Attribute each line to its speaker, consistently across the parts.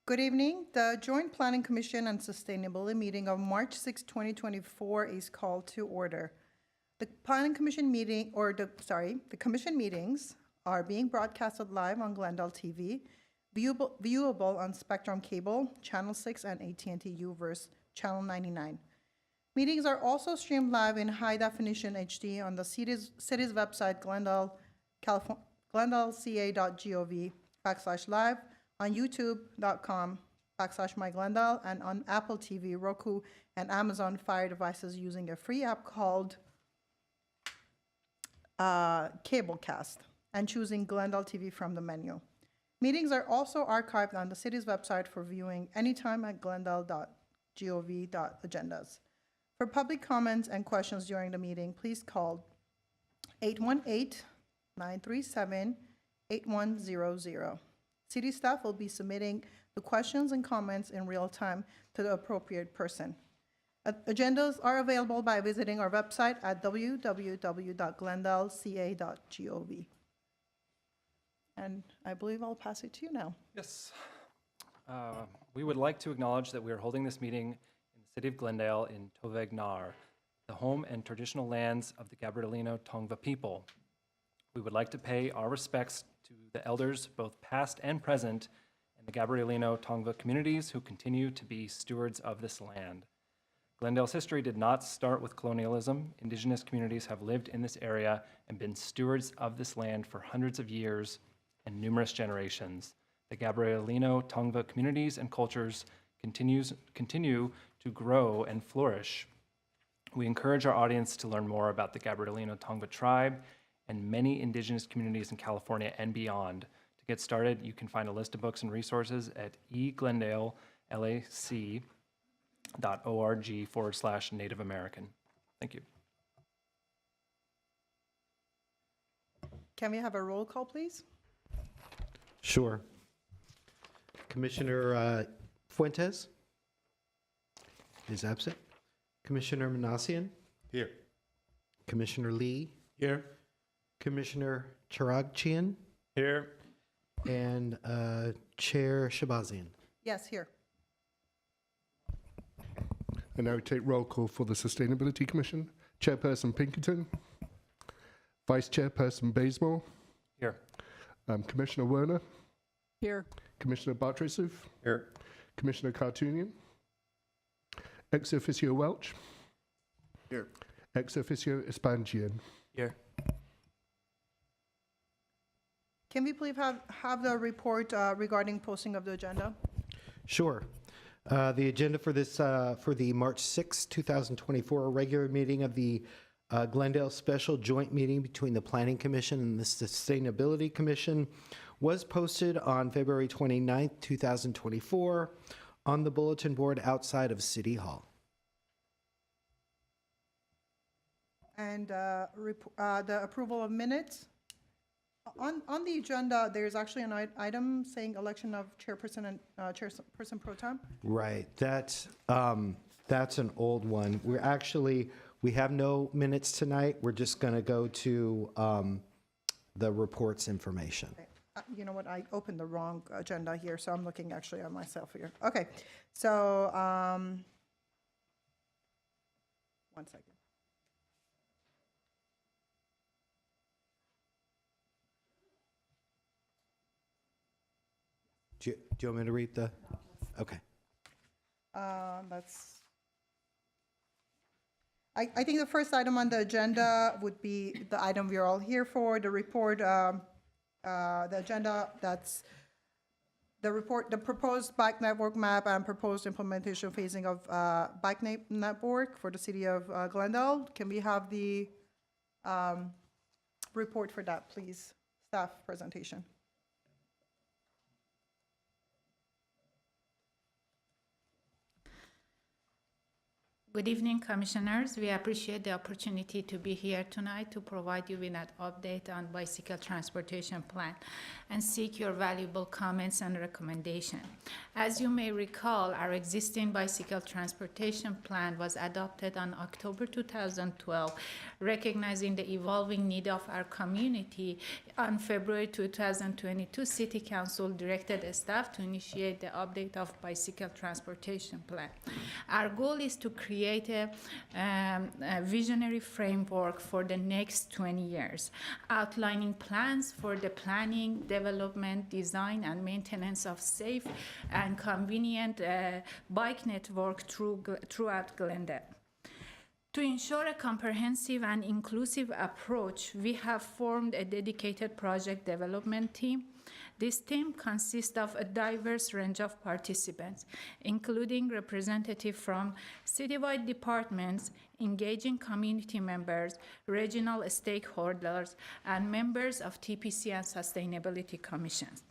Speaker 1: Good evening. The Joint Planning Commission and Sustainability meeting of March 6, 2024 is called to order. The Planning Commission meeting, the Commission meetings are being broadcasted live on Glendale TV, viewable on Spectrum Cable, Channel 6, and AT&T Uverse, Channel 99. Meetings are also streamed live in high definition HD on the city's website, glendaleca.gov/live, on youtube.com/myglendale, and on Apple TV, Roku, and Amazon Fire devices using a free app called Cablecast, and choosing Glendale TV from the menu. Meetings are also archived on the city's website for viewing anytime at glendale.gov.agendas. For public comments and questions during the meeting, please call 818-937-8100. City staff will be submitting the questions and comments in real time to the appropriate person. Agendas are available by visiting our website at www.glendaleca.gov. And I believe I'll pass it to you now.
Speaker 2: Yes. We would like to acknowledge that we are holding this meeting in the city of Glendale in Toveg Nar, the home and traditional lands of the Gabrielino Tongva people. We would like to pay our respects to the elders, both past and present, in the Gabrielino Tongva communities who continue to be stewards of this land. Glendale's history did not start with colonialism. Indigenous communities have lived in this area and been stewards of this land for hundreds of years and numerous generations. The Gabrielino Tongva communities and cultures continue to grow and flourish. We encourage our audience to learn more about the Gabrielino Tongva tribe and many indigenous communities in California and beyond. To get started, you can find a list of books and resources at eglendalelac.org/Native American. Thank you.
Speaker 1: Can we have a roll call, please?
Speaker 3: Sure. Commissioner Fuentes is absent. Commissioner Manassian?
Speaker 4: Here.
Speaker 3: Commissioner Lee?
Speaker 4: Here.
Speaker 3: Commissioner Charagchian?
Speaker 4: Here.
Speaker 3: And Chair Shabazian?
Speaker 1: Yes, here.
Speaker 4: And now we take roll call for the Sustainability Commission. Chairperson Pinkerton. Vice Chairperson Bazemore.
Speaker 2: Here.
Speaker 4: Commissioner Werner.
Speaker 1: Here.
Speaker 4: Commissioner Bartresuf.
Speaker 2: Here.
Speaker 4: Commissioner Cartoonian. Ex officio Welch.
Speaker 5: Here.
Speaker 4: Ex officio Espangian.
Speaker 2: Here.
Speaker 1: Can we please have the report regarding posting of the agenda?
Speaker 3: Sure. The agenda for this, for the March 6, 2024 regular meeting of the Glendale Special Joint Meeting between the Planning Commission and the Sustainability Commission was posted on February 29, 2024 on the bulletin board outside of City Hall.
Speaker 1: And the approval of minutes. On the agenda, there's actually an item saying election of chairperson and chairperson pro tem.
Speaker 3: Right. That's an old one. We have no minutes tonight. We're just going to go to the reports information.
Speaker 1: Okay. You know what? I opened the wrong agenda here, so I'm looking actually at myself here. Okay. So, 1 second.
Speaker 3: Do you want me to read the? Okay.
Speaker 1: That's. I think the first item on the agenda would be the item we're all here for, the report, the agenda, that's the report, the proposed bike network map and proposed implementation phasing of bike network for the city of Glendale. Can we have the report for that, please? Staff presentation.
Speaker 5: Good evening, Commissioners. We appreciate the opportunity to be here tonight to provide you with an update on bicycle transportation plan and seek your valuable comments and recommendations. As you may recall, our existing bicycle transportation plan was adopted on October 2012, recognizing the evolving need of our community. On February 2022, City Council directed staff to initiate the update of bicycle transportation plan. Our goal is to create a visionary framework for the next 20 years, outlining plans for the planning, development, design, and maintenance of safe and convenient bike network throughout Glendale. To ensure a comprehensive and inclusive approach, we have formed a dedicated project development team. This team consists of a diverse range of participants, including representatives from citywide departments, engaging community members, regional stakeholders, and members of TPC and Sustainability Commissions.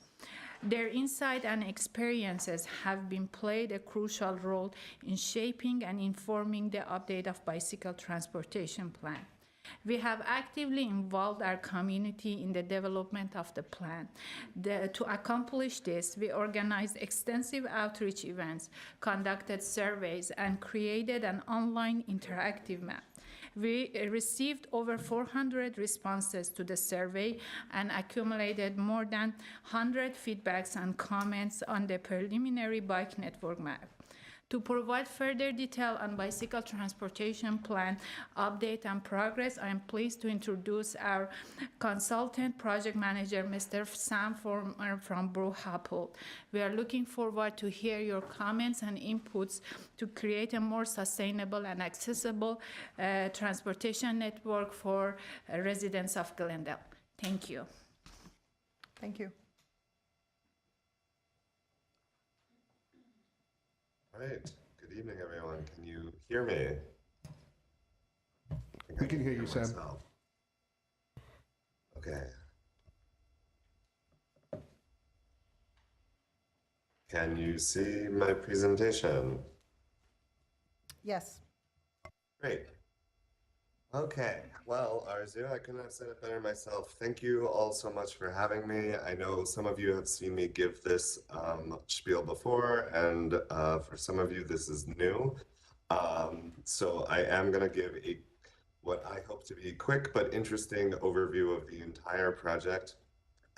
Speaker 5: Their insight and experiences have been played a crucial role in shaping and informing the update of bicycle transportation plan. We have actively involved our community in the development of the plan. To accomplish this, we organized extensive outreach events, conducted surveys, and created an online interactive map. We received over 400 responses to the survey and accumulated more than 100 feedbacks and comments on the preliminary bike network map. To provide further detail on bicycle transportation plan update and progress, I am pleased to introduce our consultant project manager, Mr. Sam Former from Brohapple. We are looking forward to hear your comments and inputs to create a more sustainable and accessible transportation network for residents of Glendale. Thank you.
Speaker 1: Thank you.
Speaker 6: All right. Good evening, everyone. Can you hear me?
Speaker 4: We can hear you, Sam.
Speaker 6: myself. Okay. Can you see my presentation?
Speaker 1: Yes.
Speaker 6: Great. Okay. Well, Arzu, I couldn't have said it better myself. Thank you all so much for having me. I know some of you have seen me give this spiel before, and for some of you, this is new. So I am going to give what I hope to be a quick but interesting overview of the entire project,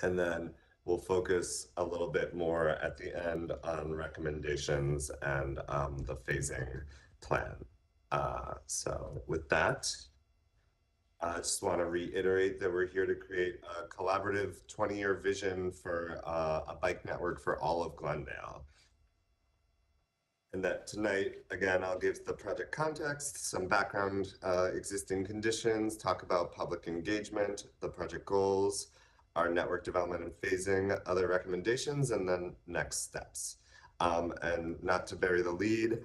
Speaker 6: and then we'll focus a little bit more at the end on recommendations and the phasing plan. So with that, I just want to reiterate that we're here to create a collaborative 20-year vision for a bike network for all of Glendale. And that tonight, again, I'll give the project context, some background, existing conditions, talk about public engagement, the project goals, our network development and phasing, other recommendations, and then next steps. And not to bury the lead,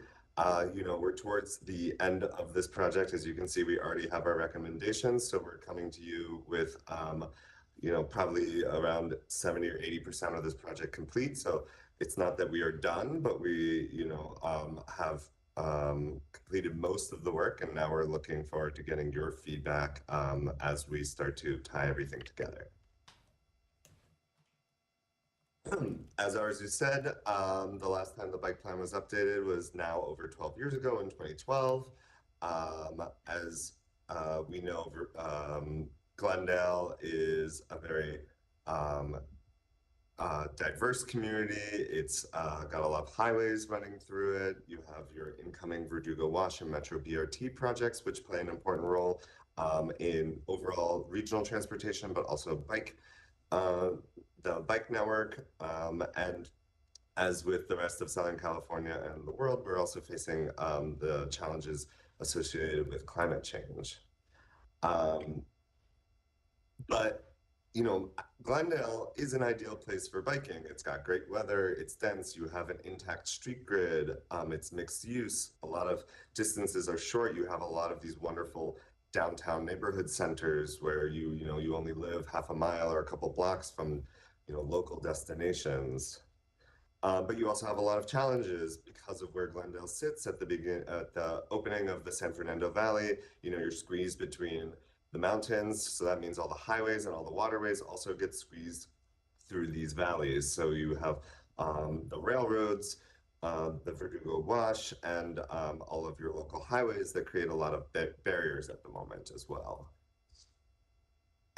Speaker 6: we're towards the end of this project. As you can see, we already have our recommendations. So we're coming to you with, probably around 70 or 80% of this project complete. So it's not that we are done, but we, have completed most of the work. And now we're looking forward to getting your feedback as we start to tie everything together. As Arzu said, the last time the bike plan was updated was now over 12 years ago in 2012. As we know, Glendale is a very diverse community. It's got a lot of highways running through it. You have your incoming Verdugo Wash and Metro BRT projects, which play an important role in overall regional transportation, but also the bike network, and as with the rest of Southern California and the world, we're also facing the challenges associated with climate change. But Glendale is an ideal place for biking. It's got great weather, it's dense, you have an intact street grid, it's mixed use, a lot of distances are short, you have a lot of these wonderful downtown neighborhood centers where you only live half a mile or a couple blocks from local destinations. But you also have a lot of challenges because of where Glendale sits at the opening of the San Fernando Valley. You're squeezed between the mountains, so that means all the highways and all the waterways also get squeezed through these valleys. So you have the railroads, the Verdugo Wash, and all of your local highways that create a lot of barriers at the moment as well.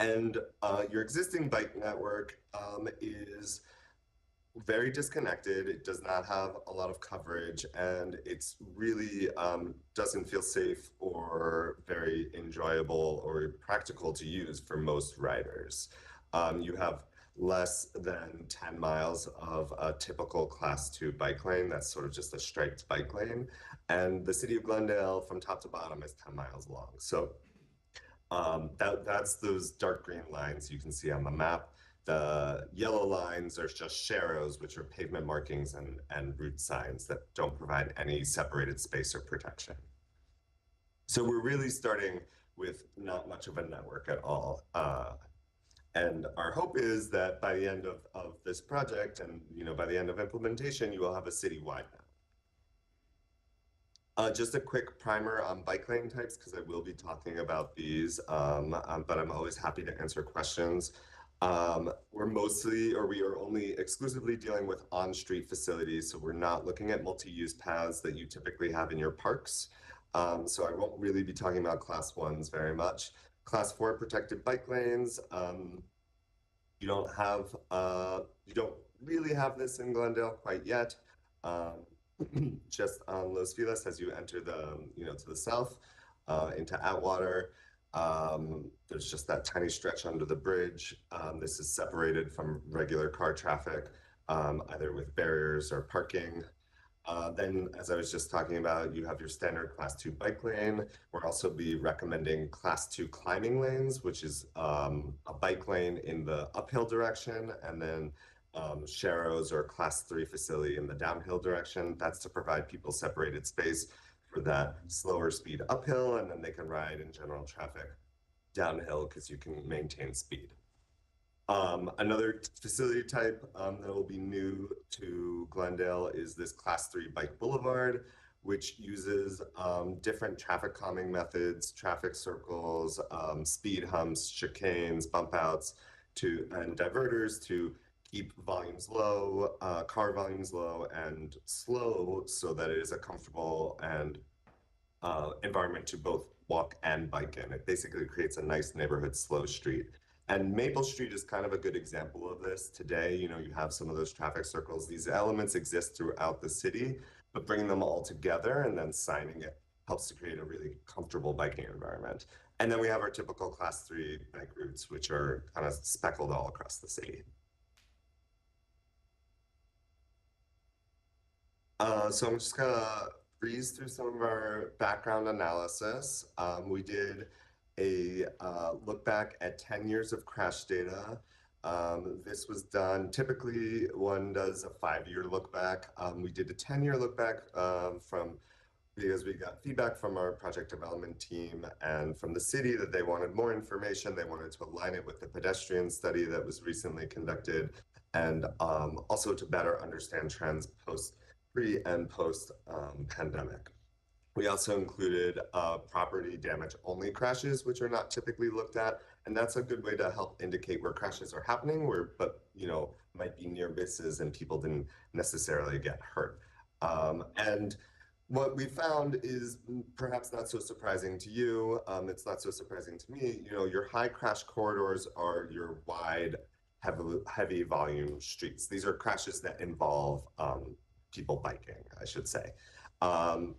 Speaker 6: And your existing bike network is very disconnected. It does not have a lot of coverage, and it's really doesn't feel safe or very enjoyable or practical to use for most riders. You have less than 10 miles of a typical class 2 bike lane. That's sort of just a striped bike lane. And the city of Glendale from top to bottom is 10 miles long. So that's those dark green lines you can see on the map. The yellow lines are just sharrows, which are pavement markings and route signs that don't provide any separated space or protection. So we're really starting with not much of a network at all. And our hope is that by the end of this project and by the end of implementation, you will have a citywide network. Just a quick primer on bike lane types, because I will be talking about these, but I'm always happy to answer questions. We are only exclusively dealing with on-street facilities, so we're not looking at multi-use paths that you typically have in your parks. So I won't really be talking about class 1s very much. Class 4 protected bike lanes, you don't really have this in Glendale quite yet. Just on Los Feliz as you enter to the south, into Atwater. There's just that tiny stretch under the bridge. This is separated from regular car traffic, either with barriers or parking. Then, as I was just talking about, you have your standard class 2 bike lane. We'll also be recommending class 2 climbing lanes, which is a bike lane in the uphill direction, and then sharrows or class 3 facility in the downhill direction. That's to provide people separated space for that slower speed uphill, and then they can ride in general traffic downhill because you can maintain speed. Another facility type that will be new to Glendale is this class 3 bike boulevard, which uses different traffic calming methods, traffic circles, speed humps, chicanes, bump outs, and diverters to keep volumes low, car volumes low and slow, so that it is a comfortable and environment to both walk and bike in. It basically creates a nice neighborhood slow street. And Maple Street is kind of a good example of this. Today, you have some of those traffic circles. These elements exist throughout the city, but bringing them all together and then signing it helps to create a really comfortable biking environment. And then we have our typical class 3 bike routes, which are kind of speckled all across the city. So I'm just gonna breeze through some of our background analysis. We did a look back at 10 years of crash data. This was done, typically one does a 5-year look back. We did a 10-year look back because we got feedback from our project development team and from the city that they wanted more information. They wanted to align it with the pedestrian study that was recently conducted, and also to better understand trends pre and post pandemic. We also included property damage only crashes, which are not typically looked at. And that's a good way to help indicate where crashes are happening, but might be near misses and people didn't necessarily get hurt. And what we found is perhaps not so surprising to you. It's not so surprising to me. Your high crash corridors are your wide, heavy volume streets. These are crashes that involve people biking, I should say.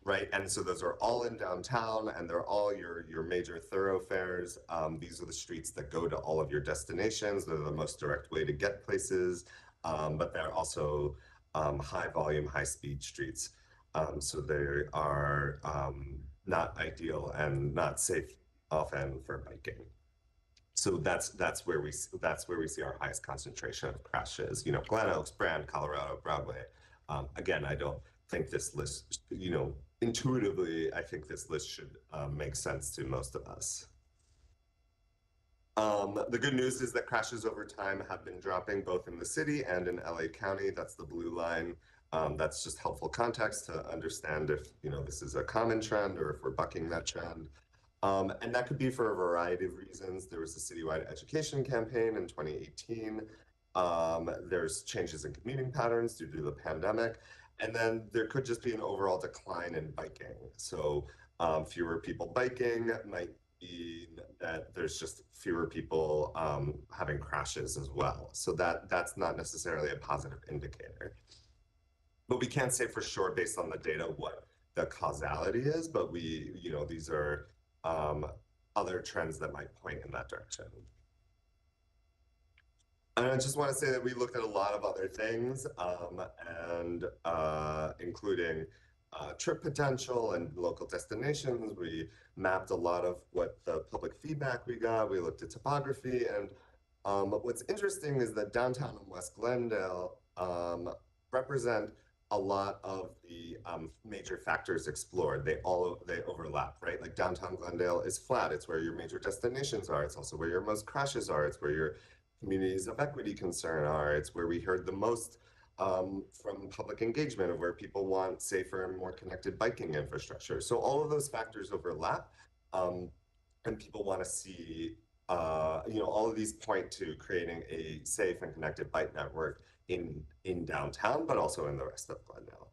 Speaker 6: Right, and so those are all in downtown, and they're all your major thoroughfares. These are the streets that go to all of your destinations. They're the most direct way to get places, but they're also high volume, high speed streets. So they are not ideal and not safe often for biking. So that's where we see our highest concentration of crashes. Glen Oaks, Brand, Colorado, Broadway. Again, I don't think this list, intuitively, I think this list should make sense to most of us. The good news is that crashes over time have been dropping both in the city and in LA County. That's the blue line. That's just helpful context to understand if, this is a common trend or if we're bucking that trend. And that could be for a variety of reasons. There was a citywide education campaign in 2018. There's changes in commuting patterns due to the pandemic. And then there could just be an overall decline in biking. So fewer people biking might mean that there's just fewer people having crashes as well. So that's not necessarily a positive indicator. But we can't say for sure based on the data what the causality is, but these are other trends that might point in that direction. And I just want to say that we looked at a lot of other things, including trip potential and local destinations. We mapped a lot of what the public feedback we got. We looked at topography, and what's interesting is that downtown and West Glendale represent a lot of the major factors explored. They overlap, right? Like downtown Glendale is flat. It's where your major destinations are. It's also where your most crashes are. It's where your communities of equity concern are. It's where we heard the most from public engagement of where people want safer and more connected biking infrastructure. So all of those factors overlap, and people want to see, all of these point to creating a safe and connected bike network in downtown, but also in the rest of Glendale.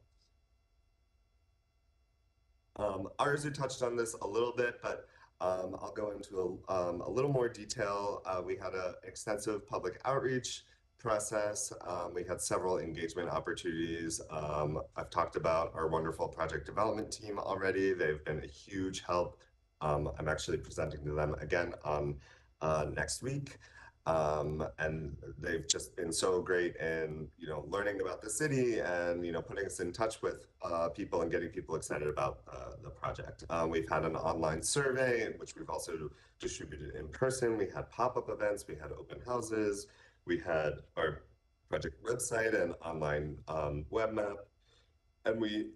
Speaker 6: Arzu touched on this a little bit, but I'll go into a little more detail. We had an extensive public outreach process. We had several engagement opportunities. I've talked about our wonderful project development team already. They've been a huge help. I'm actually presenting to them again on next week. And they've just been so great in, learning about the city and, putting us in touch with people and getting people excited about the project. We've had an online survey, which we've also distributed in person. We had pop-up events, we had open houses, we had our project website and online web map, and we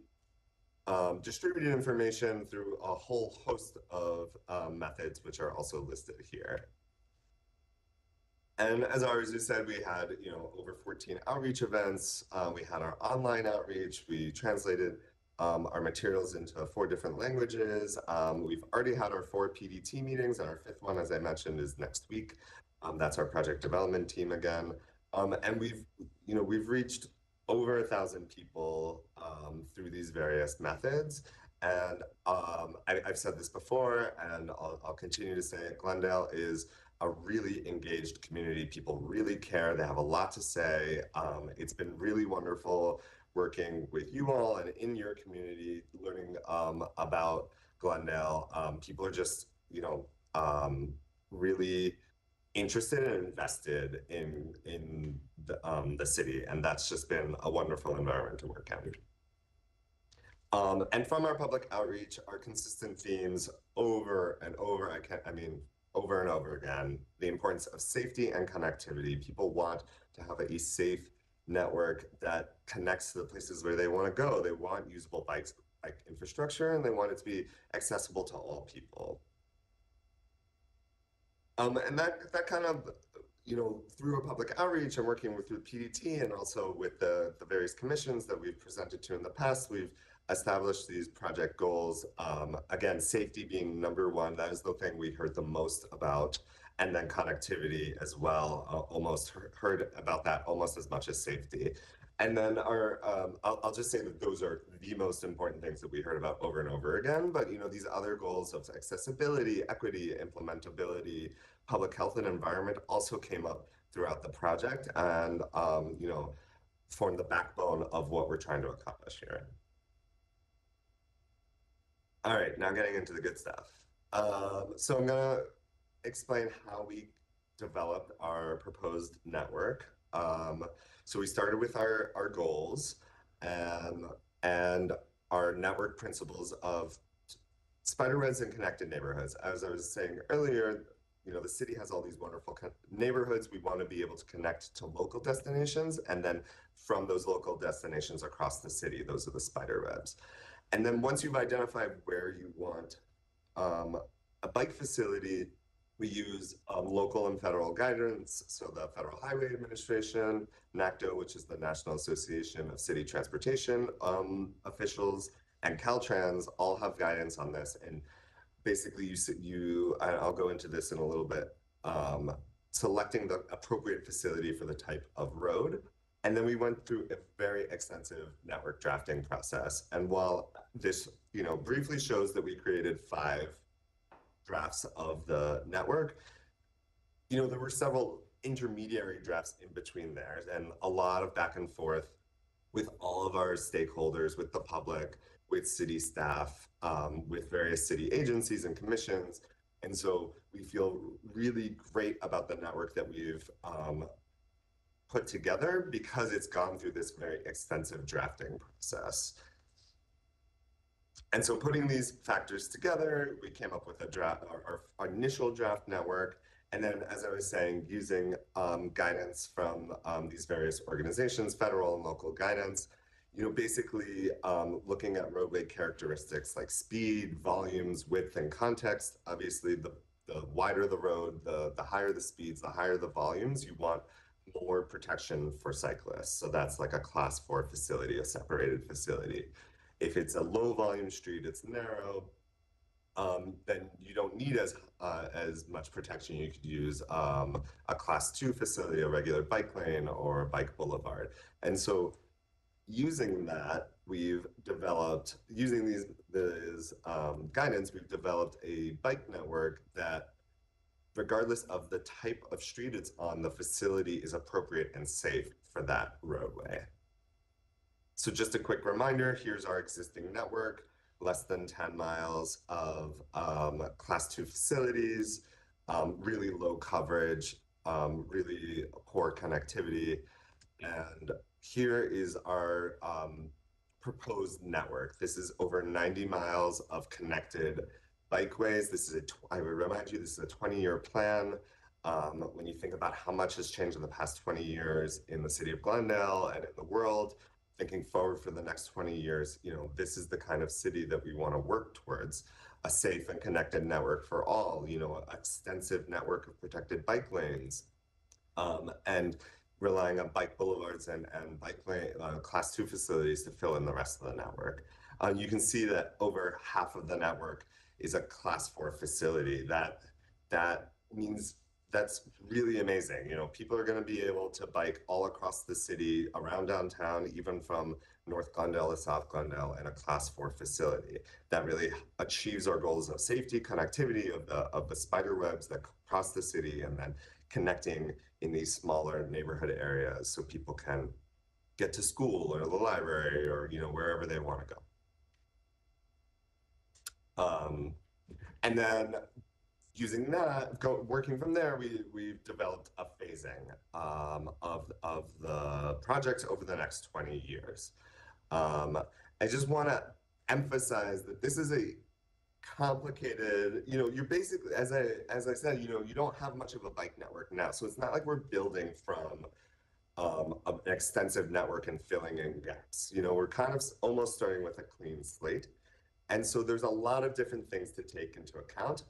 Speaker 6: distributed information through a whole host of methods, which are also listed here. And as Arzu said, we had, over 14 outreach events. We had our online outreach. We translated our materials into 4 different languages. We've already had our 4 PDT meetings, and our 5th one, as I mentioned, is next week. That's our project development team again. And we've reached over 1,000 people through these various methods. And I've said this before, and I'll continue to say it. Glendale is a really engaged community. People really care. They have a lot to say. It's been really wonderful working with you all and in your community, learning about Glendale. People are just, really interested and invested in the city, and that's just been a wonderful environment to work in. And from our public outreach, our consistent themes over and over again, the importance of safety and connectivity. People want to have a safe network that connects to the places where they want to go. They want usable bike infrastructure, and they want it to be accessible to all people. And that kind of, through a public outreach and working through PDT and also with the various commissions that we've presented to in the past, we've established these project goals. Again, safety being number one. That is the thing we heard the most about. And then connectivity as well. Almost heard about that almost as much as safety. And then I'll just say that those are the most important things that we heard about over and over again. But these other goals of accessibility, equity, implementability, public health and environment also came up throughout the project and formed the backbone of what we're trying to accomplish here. All right, now getting into the good stuff. So I'm gonna explain how we developed our proposed network. So we started with our goals and our network principles of spiderwebs and connected neighborhoods. As I was saying earlier, the city has all these wonderful neighborhoods. We want to be able to connect to local destinations, and then from those local destinations across the city, those are the spiderwebs. And then once you've identified where you want a bike facility We use local and federal guidance, so the Federal Highway Administration, NACDO, which is the National Association of City Transportation officials, and Caltrans all have guidance on this. And basically, I'll go into this in a little bit, selecting the appropriate facility for the type of road. And then we went through a very extensive network drafting process. And while this, briefly shows that we created 5 drafts of the network, there were several intermediary drafts in between there, and a lot of back and forth with all of our stakeholders, with the public, with city staff, with various city agencies and commissions. And so we feel really great about the network that we've put together because it's gone through this very extensive drafting process. And so putting these factors together, we came up with a draft, our initial draft network. And then, as I was saying, using guidance from these various organizations, federal and local guidance, basically looking at roadway characteristics like speed, volumes, width, and context. Obviously, the wider the road, the higher the speeds, the higher the volumes, you want more protection for cyclists. So that's like a class 4 facility, a separated facility. If it's a low volume street, it's narrow, then you don't need as much protection. You could use a class 2 facility, a regular bike lane, or a bike boulevard. And so using that, using these guidance, we've developed a bike network that, regardless of the type of street it's on, the facility is appropriate and safe for that roadway. So just a quick reminder, here's our existing network, less than 10 miles of class 2 facilities, really low coverage, really poor connectivity. And here is our proposed network. This is over 90 miles of connected bikeways. I would remind you, this is a 20-year plan. When you think about how much has changed in the past 20 years in the city of Glendale and in the world, thinking forward for the next 20 years, this is the kind of city that we want to work towards: a safe and connected network for all, an extensive network of protected bike lanes, and relying on bike boulevards and bike lane class 2 facilities to fill in the rest of the network. You can see that over half of the network is a class 4 facility. That means that's really amazing. People are going to be able to bike all across the city, around downtown, even from North Glendale to South Glendale in a class 4 facility. That really achieves our goals of safety, connectivity of the spider webs that cross the city, and then connecting in these smaller neighborhood areas so people can get to school or the library or wherever they want to go. And then using that, working from there, we've developed a phasing of the projects over the next 20 years. I just want to emphasize that this is a complicated, you're basically, as I said, you don't have much of a bike network now. So it's not like we're building from an extensive network and filling in gaps. We're kind of almost starting with a clean slate. And so there's a lot of different things to take into account.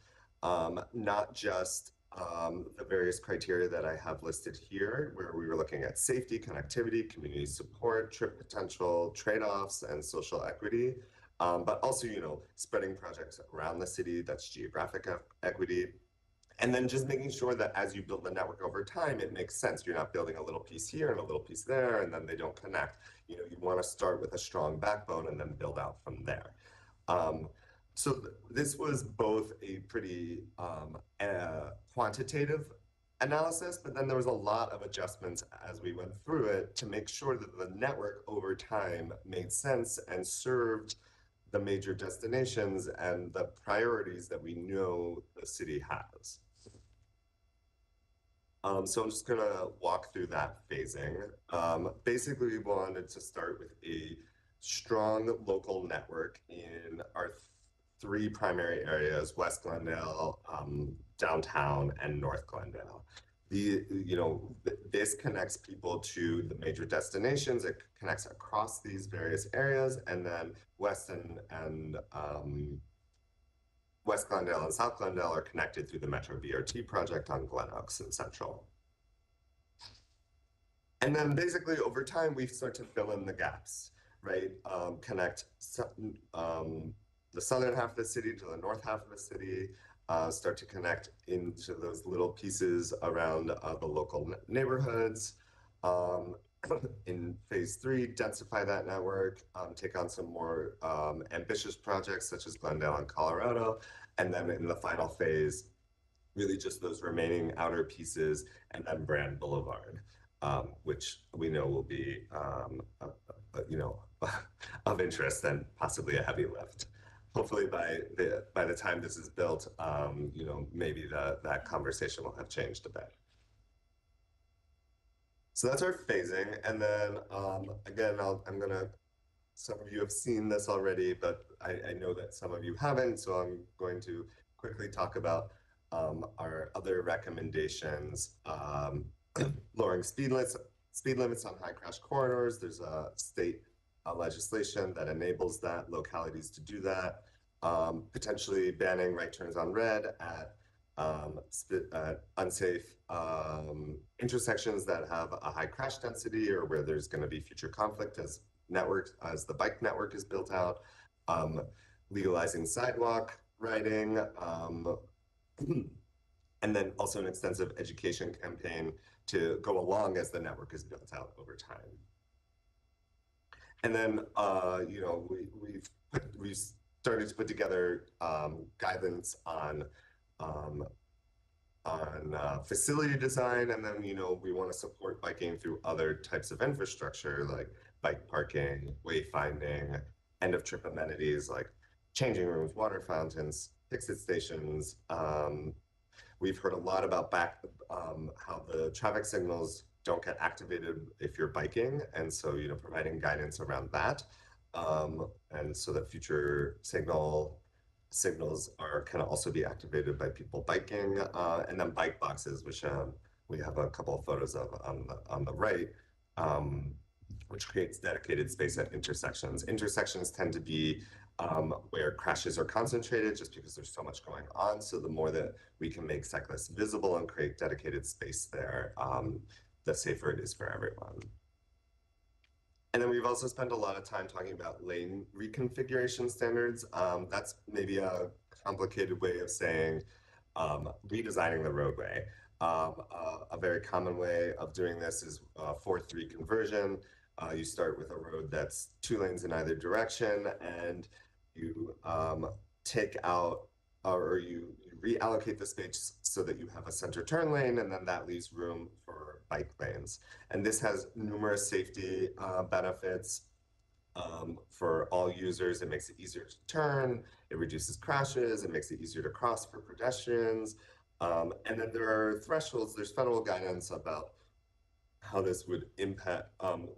Speaker 6: Not just the various criteria that I have listed here, where we were looking at safety, connectivity, community support, trip potential, trade-offs, and social equity, but also, spreading projects around the city, that's geographic equity. And then just making sure that as you build the network over time, it makes sense. You're not building a little piece here and a little piece there, and then they don't connect. You want to start with a strong backbone and then build out from there. So this was both a pretty quantitative analysis, but then there was a lot of adjustments as we went through it to make sure that the network over time made sense and served the major destinations and the priorities that we know the city has. So I'm just gonna walk through that phasing. Basically, we wanted to start with a strong local network in our 3 primary areas: West Glendale, downtown, and North Glendale. This connects people to the major destinations. It connects across these various areas, and then West and West Glendale and South Glendale are connected through the Metro BRT project on Glen Oaks and Central. And then basically over time, we start to fill in the gaps, right? Connect the southern half of the city to the north half of the city, start to connect into those little pieces around the local neighborhoods. In phase 3, densify that network, take on some more ambitious projects such as Glendale and Colorado. And then in the final phase, really just those remaining outer pieces and then Brand Boulevard, which we know will be, of interest and possibly a heavy lift. Hopefully by the time this is built, maybe that conversation will have changed a bit. So that's our phasing. And then again, some of you have seen this already, but I know that some of you haven't. So I'm going to quickly talk about our other recommendations. Lowering speed limits on high crash corridors. There's a state legislation that enables that, localities to do that. Potentially banning right turns on red at unsafe intersections that have a high crash density or where there's going to be future conflict as the bike network is built out. Legalizing sidewalk riding, and then also an extensive education campaign to go along as the network is built out over time. And then, we've started to put together guidance on facility design, and then we want to support biking through other types of infrastructure like bike parking, wayfinding, end of trip amenities like changing rooms, water fountains, exit stations. We've heard a lot about how the traffic signals don't get activated if you're biking, and so providing guidance around that, and so that future signals can also be activated by people biking, and then bike boxes, which we have a couple of photos of on the right, which creates dedicated space at intersections. Intersections tend to be where crashes are concentrated just because there's so much going on. So the more that we can make cyclists visible and create dedicated space there, the safer it is for everyone. And then we've also spent a lot of time talking about lane reconfiguration standards. That's maybe a complicated way of saying redesigning the roadway. A very common way of doing this is 4-3 conversion. You start with a road that's 2 lanes in either direction, and you take out or you reallocate the space so that you have a center turn lane, and then that leaves room for bike lanes. And this has numerous safety benefits for all users. It makes it easier to turn, it reduces crashes, it makes it easier to cross for pedestrians. And then there are thresholds, there's federal guidance about how this would impact,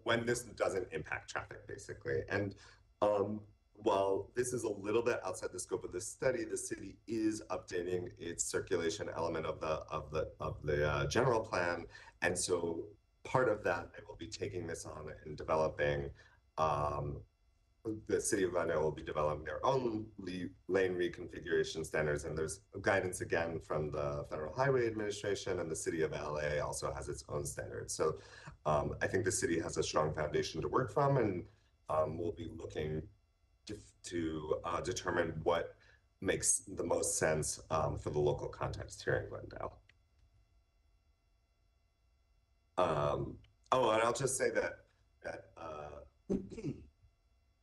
Speaker 6: when this doesn't impact traffic, basically. And while this is a little bit outside the scope of this study, the city is updating its circulation element of the general plan, and so part of that, they will be taking this on and developing. The city of Glendale will be developing their own lane reconfiguration standards, and there's guidance again from the Federal Highway Administration, and the city of LA also has its own standards. So I think the city has a strong foundation to work from, and we'll be looking to determine what makes the most sense for the local context here in Glendale. Oh, and I'll just say that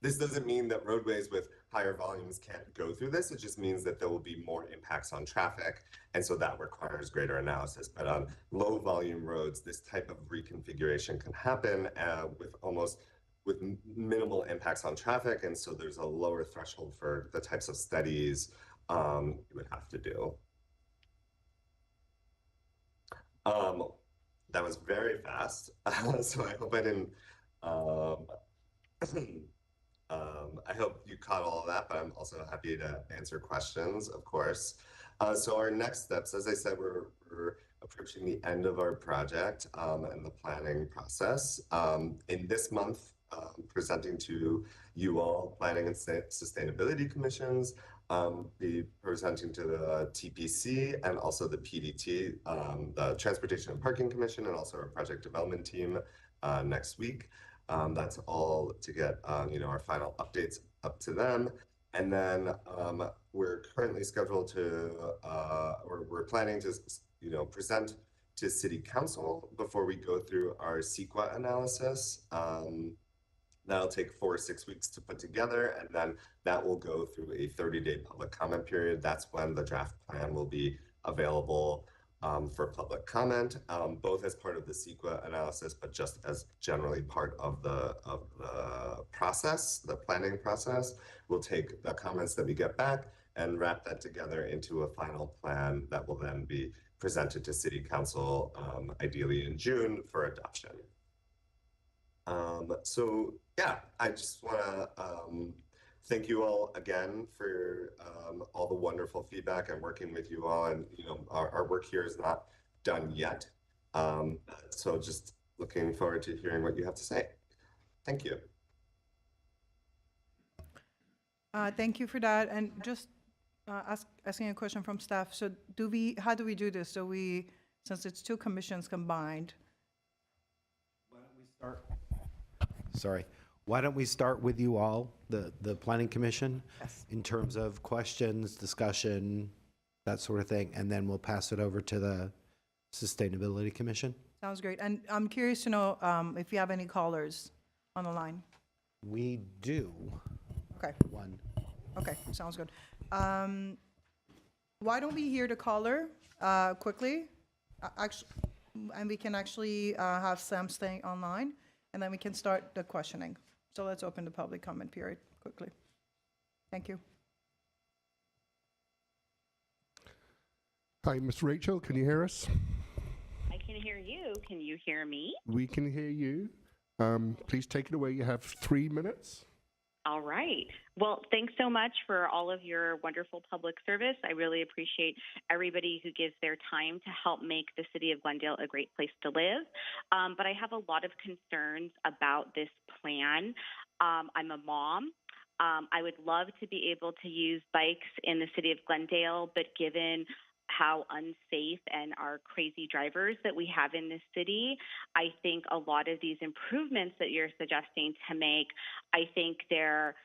Speaker 6: this doesn't mean that roadways with higher volumes can't go through this. It just means that there will be more impacts on traffic, and so that requires greater analysis. But on low volume roads, this type of reconfiguration can happen with minimal impacts on traffic, and so there's a lower threshold for the types of studies you would have to do. That was very fast, so I hope I didn't. I hope you caught all of that, but I'm also happy to answer questions, of course. So our next steps, as I said, we're approaching the end of our project and the planning process. In this month, presenting to you all Planning and Sustainability Commissions, be presenting to the TPC and also the PDT, the Transportation and Parking Commission, and also our project development team next week. That's all to get our final updates up to them. And then we're currently scheduled to, or we're planning to, present to City Council before we go through our CEQA analysis. That'll take 4 or 6 weeks to put together, and then that will go through a 30-day public comment period. That's when the draft plan will be available for public comment, both as part of the CEQA analysis, but just as generally part of the process, the planning process. We'll take the comments that we get back and wrap that together into a final plan that will then be presented to City Council, ideally in June, for adoption. So yeah, I just want to thank you all again for all the wonderful feedback and working with you all. And our work here is not done yet. So just looking forward to hearing what you have to say. Thank you.
Speaker 1: Thank you for that. And just asking a question from staff. So how do we do this? So since it's 2 commissions combined.
Speaker 3: Why don't we start with you all, the Planning Commission?
Speaker 1: Yes.
Speaker 3: In terms of questions, discussion, that sort of thing, and then we'll pass it over to the Sustainability Commission?
Speaker 1: Sounds great. And I'm curious to know if you have any callers on the line.
Speaker 3: We do.
Speaker 1: Okay.
Speaker 3: One.
Speaker 1: Okay, sounds good. Why don't we hear the caller quickly? Actually, and we can actually have Sam staying online, and then we can start the questioning. So let's open the public comment period quickly. Thank you.
Speaker 4: Hi, Miss Rachel, can you hear us?
Speaker 7: I can hear you. Can you hear me?
Speaker 4: We can hear you. Please take it away. You have 3 minutes.
Speaker 7: All right. Well, thanks so much for all of your wonderful public service. I really appreciate everybody who gives their time to help make the city of Glendale a great place to live. But I have a lot of concerns about this plan. I'm a mom. I would love to be able to use bikes in the city of Glendale, but given how unsafe and our crazy drivers that we have in this city, I think a lot of these improvements that you're suggesting to make, I think they're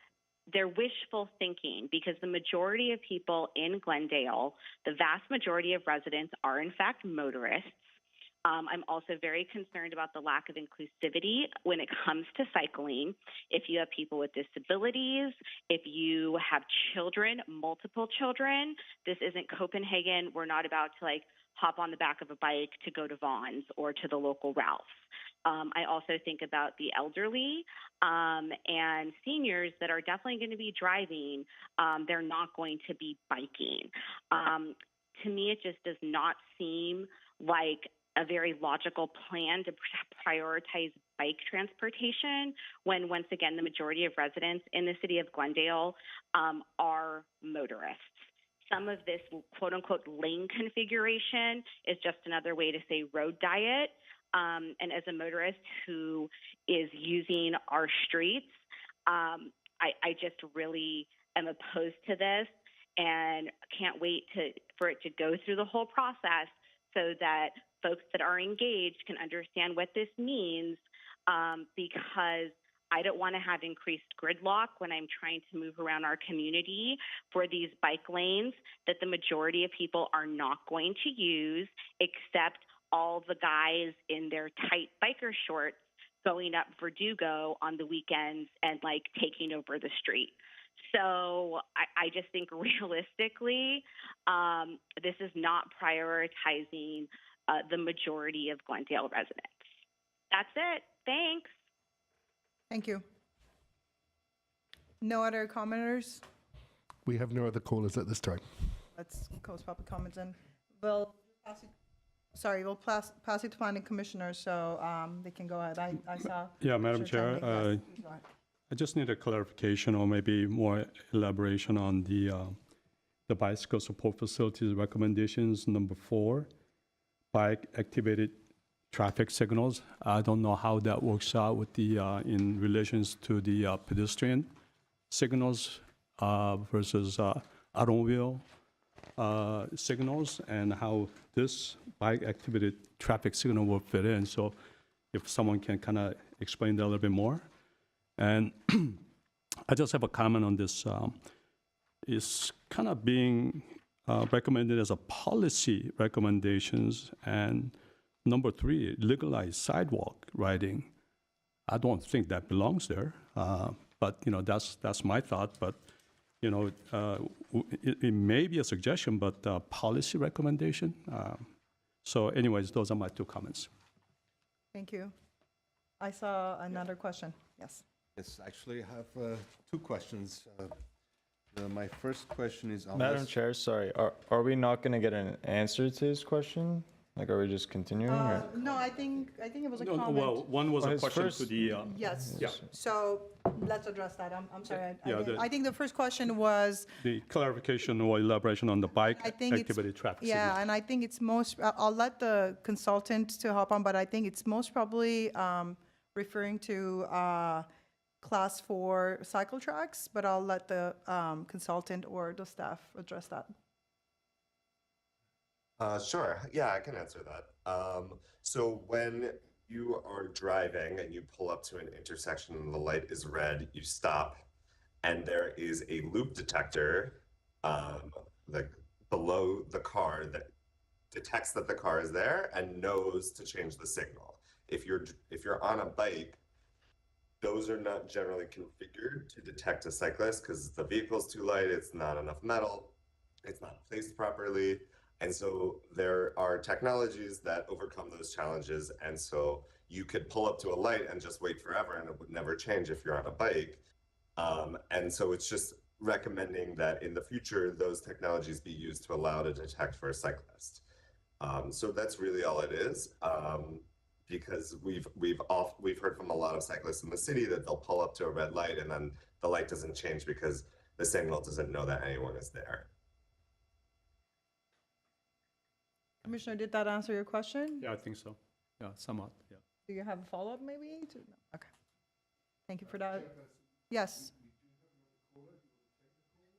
Speaker 7: wishful thinking, because the majority of people in Glendale, the vast majority of residents are in fact motorists. I'm also very concerned about the lack of inclusivity when it comes to cycling. If you have people with disabilities, if you have children, multiple children, this isn't Copenhagen. We're not about to hop on the back of a bike to go to Vaughn's or to the local Ralph's. I also think about the elderly and seniors that are definitely going to be driving. They're not going to be biking. To me, it just does not seem like a very logical plan to prioritize bike transportation when, once again, the majority of residents in the city of Glendale are motorists. Some of this quote-unquote lane configuration is just another way to say road diet. And as a motorist who is using our streets, I just really am opposed to this and can't wait for it to go through the whole process so that folks that are engaged can understand what this means, because I don't want to have increased gridlock when I'm trying to move around our community for these bike lanes that the majority of people are not going to use, except all the guys in their tight biker shorts going up Verdugo on the weekends and taking over the street. So I just think realistically, this is not prioritizing the majority of Glendale residents. That's it. Thanks.
Speaker 1: Thank you. No other commenters?
Speaker 4: We have no other callers at this time.
Speaker 1: Let's close public comments and we'll pass it to planning commissioners so they can go ahead. I saw.
Speaker 8: Yeah, Madam Chair,
Speaker 1: Commissioner Chang, yes, please go ahead.
Speaker 8: I just need a clarification or maybe more elaboration on the bicycle support facilities recommendations number 4, bike activated traffic signals. I don't know how that works out with the in relations to the pedestrian signals versus automobile signals and how this bike activated traffic signal will fit in. So if someone can kind of explain that a little bit more. And I just have a comment on this. It's kind of being recommended as a policy recommendations. And number 3, legalize sidewalk riding. I don't think that belongs there, but that's my thought. But it may be a suggestion, but policy recommendation. So, anyways, those are my 2 comments.
Speaker 1: Thank you. I saw another question. Yes.
Speaker 9: Yes, actually, I have 2 questions. My first question is
Speaker 10: Madam Chair, sorry, are we not going to get an answer to his question? Like, are we just continuing? Or?
Speaker 1: No, I think it was a
Speaker 8: No,
Speaker 1: comment.
Speaker 8: well, one was
Speaker 10: Well,
Speaker 8: a
Speaker 10: his
Speaker 8: question to
Speaker 10: first-
Speaker 8: the.
Speaker 1: Yes.
Speaker 8: Yeah.
Speaker 1: So let's address that. I'm sorry.
Speaker 8: Yeah,
Speaker 1: I think the first question was,
Speaker 8: The clarification or elaboration on the bike
Speaker 1: I think it's-
Speaker 8: activity traffic
Speaker 1: yeah,
Speaker 8: signal.
Speaker 1: and I think it's I'll let the consultant to hop on, but I think it's most probably referring to class 4 cycle tracks, but I'll let the consultant or the staff address that.
Speaker 6: Sure. Yeah, I can answer that. So when you are driving and you pull up to an intersection and the light is red, you stop, and there is a loop detector, like below the car that detects that the car is there and knows to change the signal. If you're on a bike, those are not generally configured to detect a cyclist because the vehicle's too light, it's not enough metal, it's not placed properly. And so there are technologies that overcome those challenges. And so you could pull up to a light and just wait forever and it would never change if you're on a bike. And so it's just recommending that in the future, those technologies be used to allow to detect for a cyclist. So that's really all it is. Because we've heard from a lot of cyclists in the city that they'll pull up to a red light and then the light doesn't change because the signal doesn't know that anyone is there.
Speaker 1: Commissioner, did that answer your question?
Speaker 8: Yeah, I think so. Yeah, somewhat, yeah.
Speaker 1: Do you have a follow-up maybe? No. Okay. Thank you for that. Yes.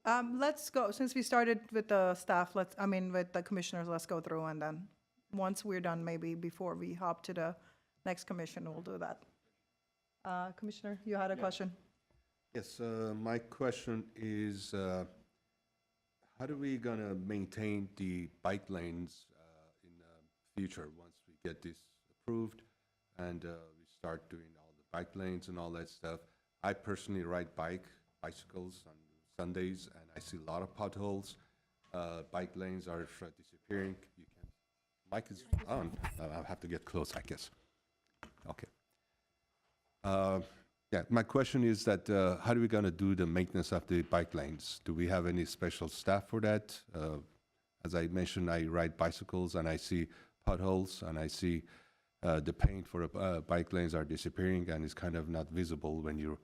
Speaker 1: Let's go, since we started with the staff, with the commissioners, let's go through and then once we're done, maybe before we hop to the next commission, we'll do that. Commissioner, you had a question?
Speaker 9: Yes, my question is, how are we gonna maintain the bike lanes in the future once we get this approved and we start doing all the bike lanes and all that stuff? I personally ride bicycles on Sundays, and I see a lot of potholes. Bike lanes are disappearing. You can, mic is on. I'll have to get close, I guess. Okay. Yeah, my question is that how are we going to do the maintenance of the bike lanes? Do we have any special staff for that? As I mentioned, I ride bicycles and I see potholes and I see the paint for bike lanes are disappearing and it's kind of not visible when you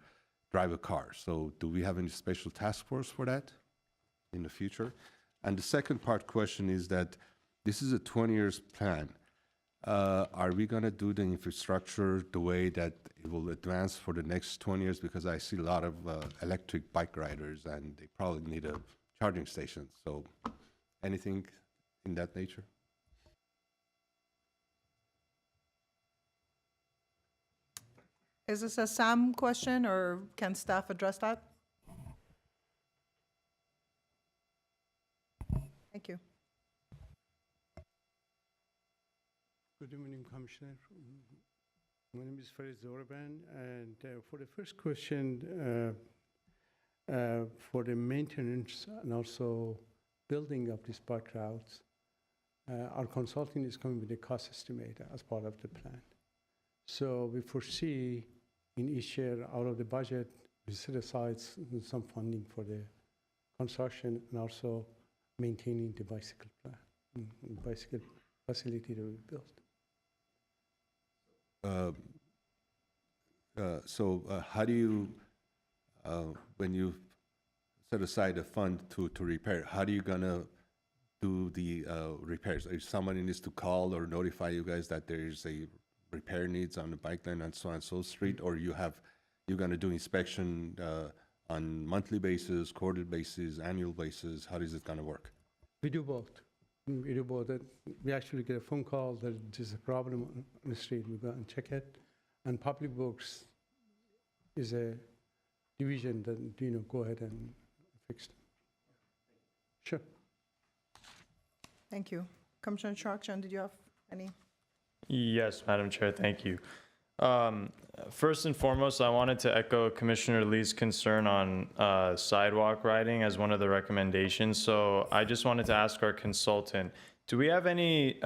Speaker 9: drive a car. So do we have any special task force for that in the future? And the second part question is that this is a 20 years plan. Are we going to do the infrastructure the way that it will advance for the next 20 years? Because I see a lot of electric bike riders and they probably need a charging station. So anything in that nature?
Speaker 1: Is this a Sam question or can staff address that? Thank you.
Speaker 11: Good evening, Commissioner. My name is Farid Zoraban, and for the first question, for the maintenance and also building of these bike routes, our consulting is coming with a cost estimate as part of the plan. So we foresee in each year out of the budget, we set aside some funding for the construction and also maintaining the bicycle plan, bicycle facility that we built.
Speaker 9: So how do you, when you set aside a fund to repair, how are you gonna do the repairs? If someone needs to call or notify you guys that there is a repair needs on the bike lane and so on and so street, or you're gonna do inspection on monthly basis, quarterly basis, annual basis? How is it going to work?
Speaker 11: We do both. We do both. We actually get a phone call that there's a problem on the street. We go and check it. And Public Works is a division that, go ahead and fix it. Sure.
Speaker 1: Thank you. Commissioner Chakchan, did you have any?
Speaker 10: Yes, Madam Chair, thank you. First and foremost, I wanted to echo Commissioner Lee's concern on sidewalk riding as one of the recommendations. So I just wanted to ask our consultant, do we have any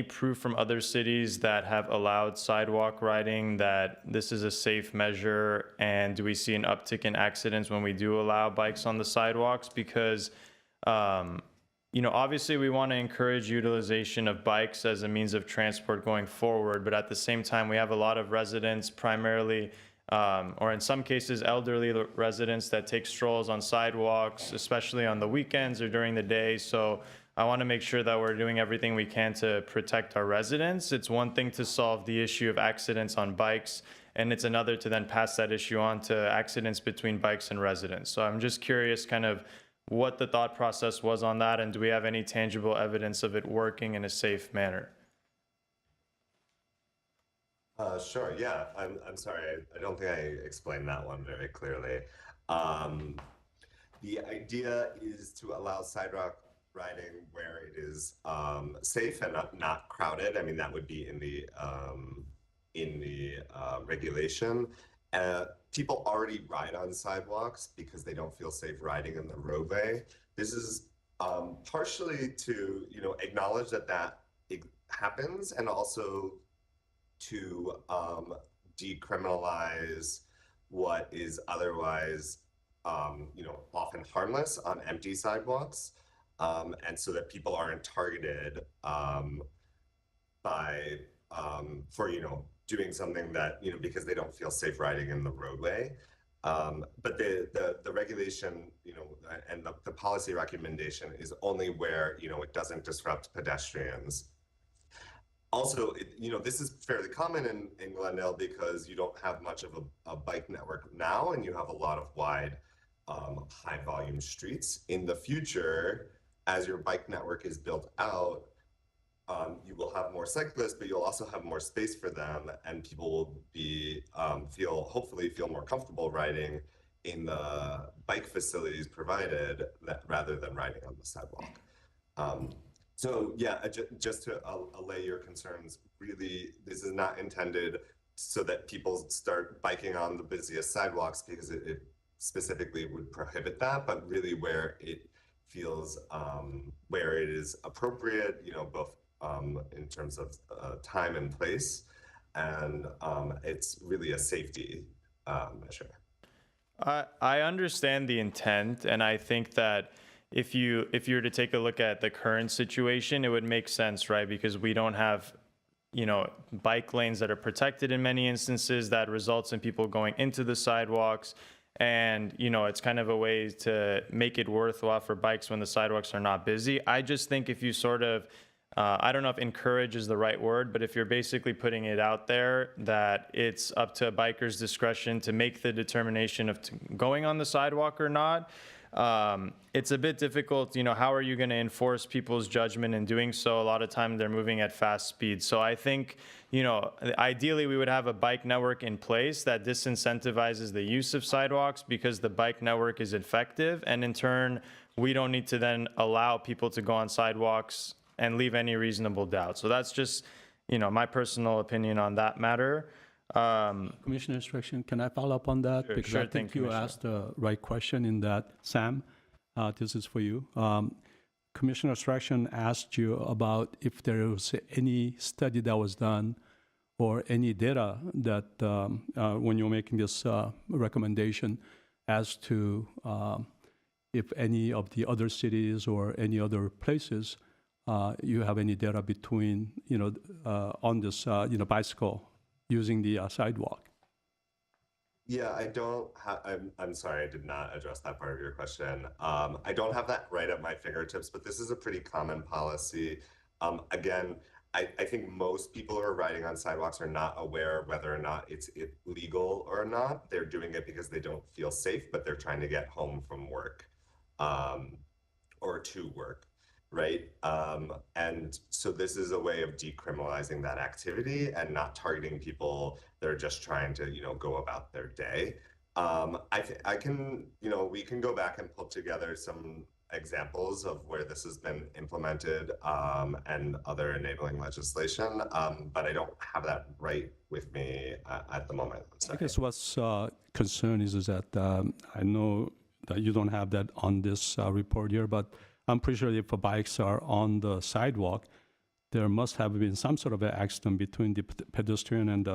Speaker 10: proof from other cities that have allowed sidewalk riding, that this is a safe measure? And do we see an uptick in accidents when we do allow bikes on the sidewalks? Because obviously we want to encourage utilization of bikes as a means of transport going forward, but at the same time, we have a lot of residents, primarily, or in some cases, elderly residents that take strolls on sidewalks, especially on the weekends or during the day. So I want to make sure that we're doing everything we can to protect our residents. It's one thing to solve the issue of accidents on bikes, and it's another to then pass that issue on to accidents between bikes and residents. So I'm just curious kind of what the thought process was on that, and do we have any tangible evidence of it working in a safe manner?
Speaker 6: Sure, yeah. I'm sorry, I don't think I explained that one very clearly. The idea is to allow sidewalk riding where it is safe and not crowded. I mean, that would be in the regulation. People already ride on sidewalks because they don't feel safe riding in the roadway. This is partially to acknowledge that it happens, and also to decriminalize what is otherwise often harmless on empty sidewalks, and so that people aren't targeted for doing something that because they don't feel safe riding in the roadway. But the regulation and the policy recommendation is only where it doesn't disrupt pedestrians. Also, this is fairly common in Glendale because you don't have much of a bike network now, and you have a lot of wide, high volume streets. In the future, as your bike network is built out, you will have more cyclists, but you'll also have more space for them, and people will be hopefully feel more comfortable riding in the bike facilities provided rather than riding on the sidewalk. So yeah, just to allay your concerns, really, this is not intended so that people start biking on the busiest sidewalks, because it specifically would prohibit that, but really where it feels, where it is appropriate, both in terms of time and place, and it's really a safety measure.
Speaker 10: I understand the intent, and I think that if you were to take a look at the current situation, it would make sense, right? Because we don't have, bike lanes that are protected in many instances, that results in people going into the sidewalks. And, it's kind of a way to make it worthwhile for bikes when the sidewalks are not busy. I just think if you sort of, I don't know if encourage is the right word, but if you're basically putting it out there that it's up to a biker's discretion to make the determination of going on the sidewalk or not, it's a bit difficult. How are you going to enforce people's judgment in doing so? A lot of time they're moving at fast speed. So I think, ideally we would have a bike network in place that disincentivizes the use of sidewalks, because the bike network is effective. And in turn, we don't need to then allow people to go on sidewalks and leave any reasonable doubt. So that's just, my personal opinion on that matter.
Speaker 12: Commissioner Strickland, can I follow up on that?
Speaker 10: Sure,
Speaker 12: Because
Speaker 10: sure
Speaker 12: I think
Speaker 10: thing,
Speaker 12: you asked the right question in that. Sam, this is for you. Commissioner Strickland asked you about if there was any study that was done or any data that when you're making this recommendation as to if any of the other cities or any other places you have any data between, on this, bicycle using the sidewalk.
Speaker 6: Yeah, I don't have, I'm sorry, I did not address that part of your question. I don't have that right at my fingertips, but this is a pretty common policy. Again, I think most people who are riding on sidewalks are not aware whether or not it's illegal or not. They're doing it because they don't feel safe, but they're trying to get home from work, or to work, right? And so this is a way of decriminalizing that activity and not targeting people that are just trying to, go about their day. I can, we can go back and pull together some examples of where this has been implemented, and other enabling legislation, but I don't have that right with me at the moment.
Speaker 12: I guess what's concern is that I know that you don't have that on this report here, but I'm pretty sure if the bikes are on the sidewalk, there must have been some sort of an accident between the pedestrian and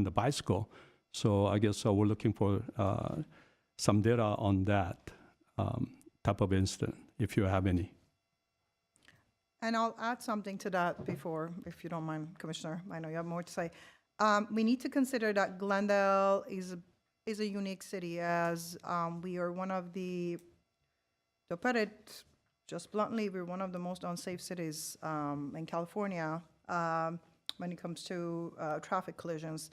Speaker 12: the bicycle. So I guess we're looking for some data on that type of incident, if you have any.
Speaker 1: And I'll add something to that before, if you don't mind, Commissioner. I know you have more to say. We need to consider that Glendale is a unique city, as we are one of to put it just bluntly, we're one of the most unsafe cities in California when it comes to traffic collisions.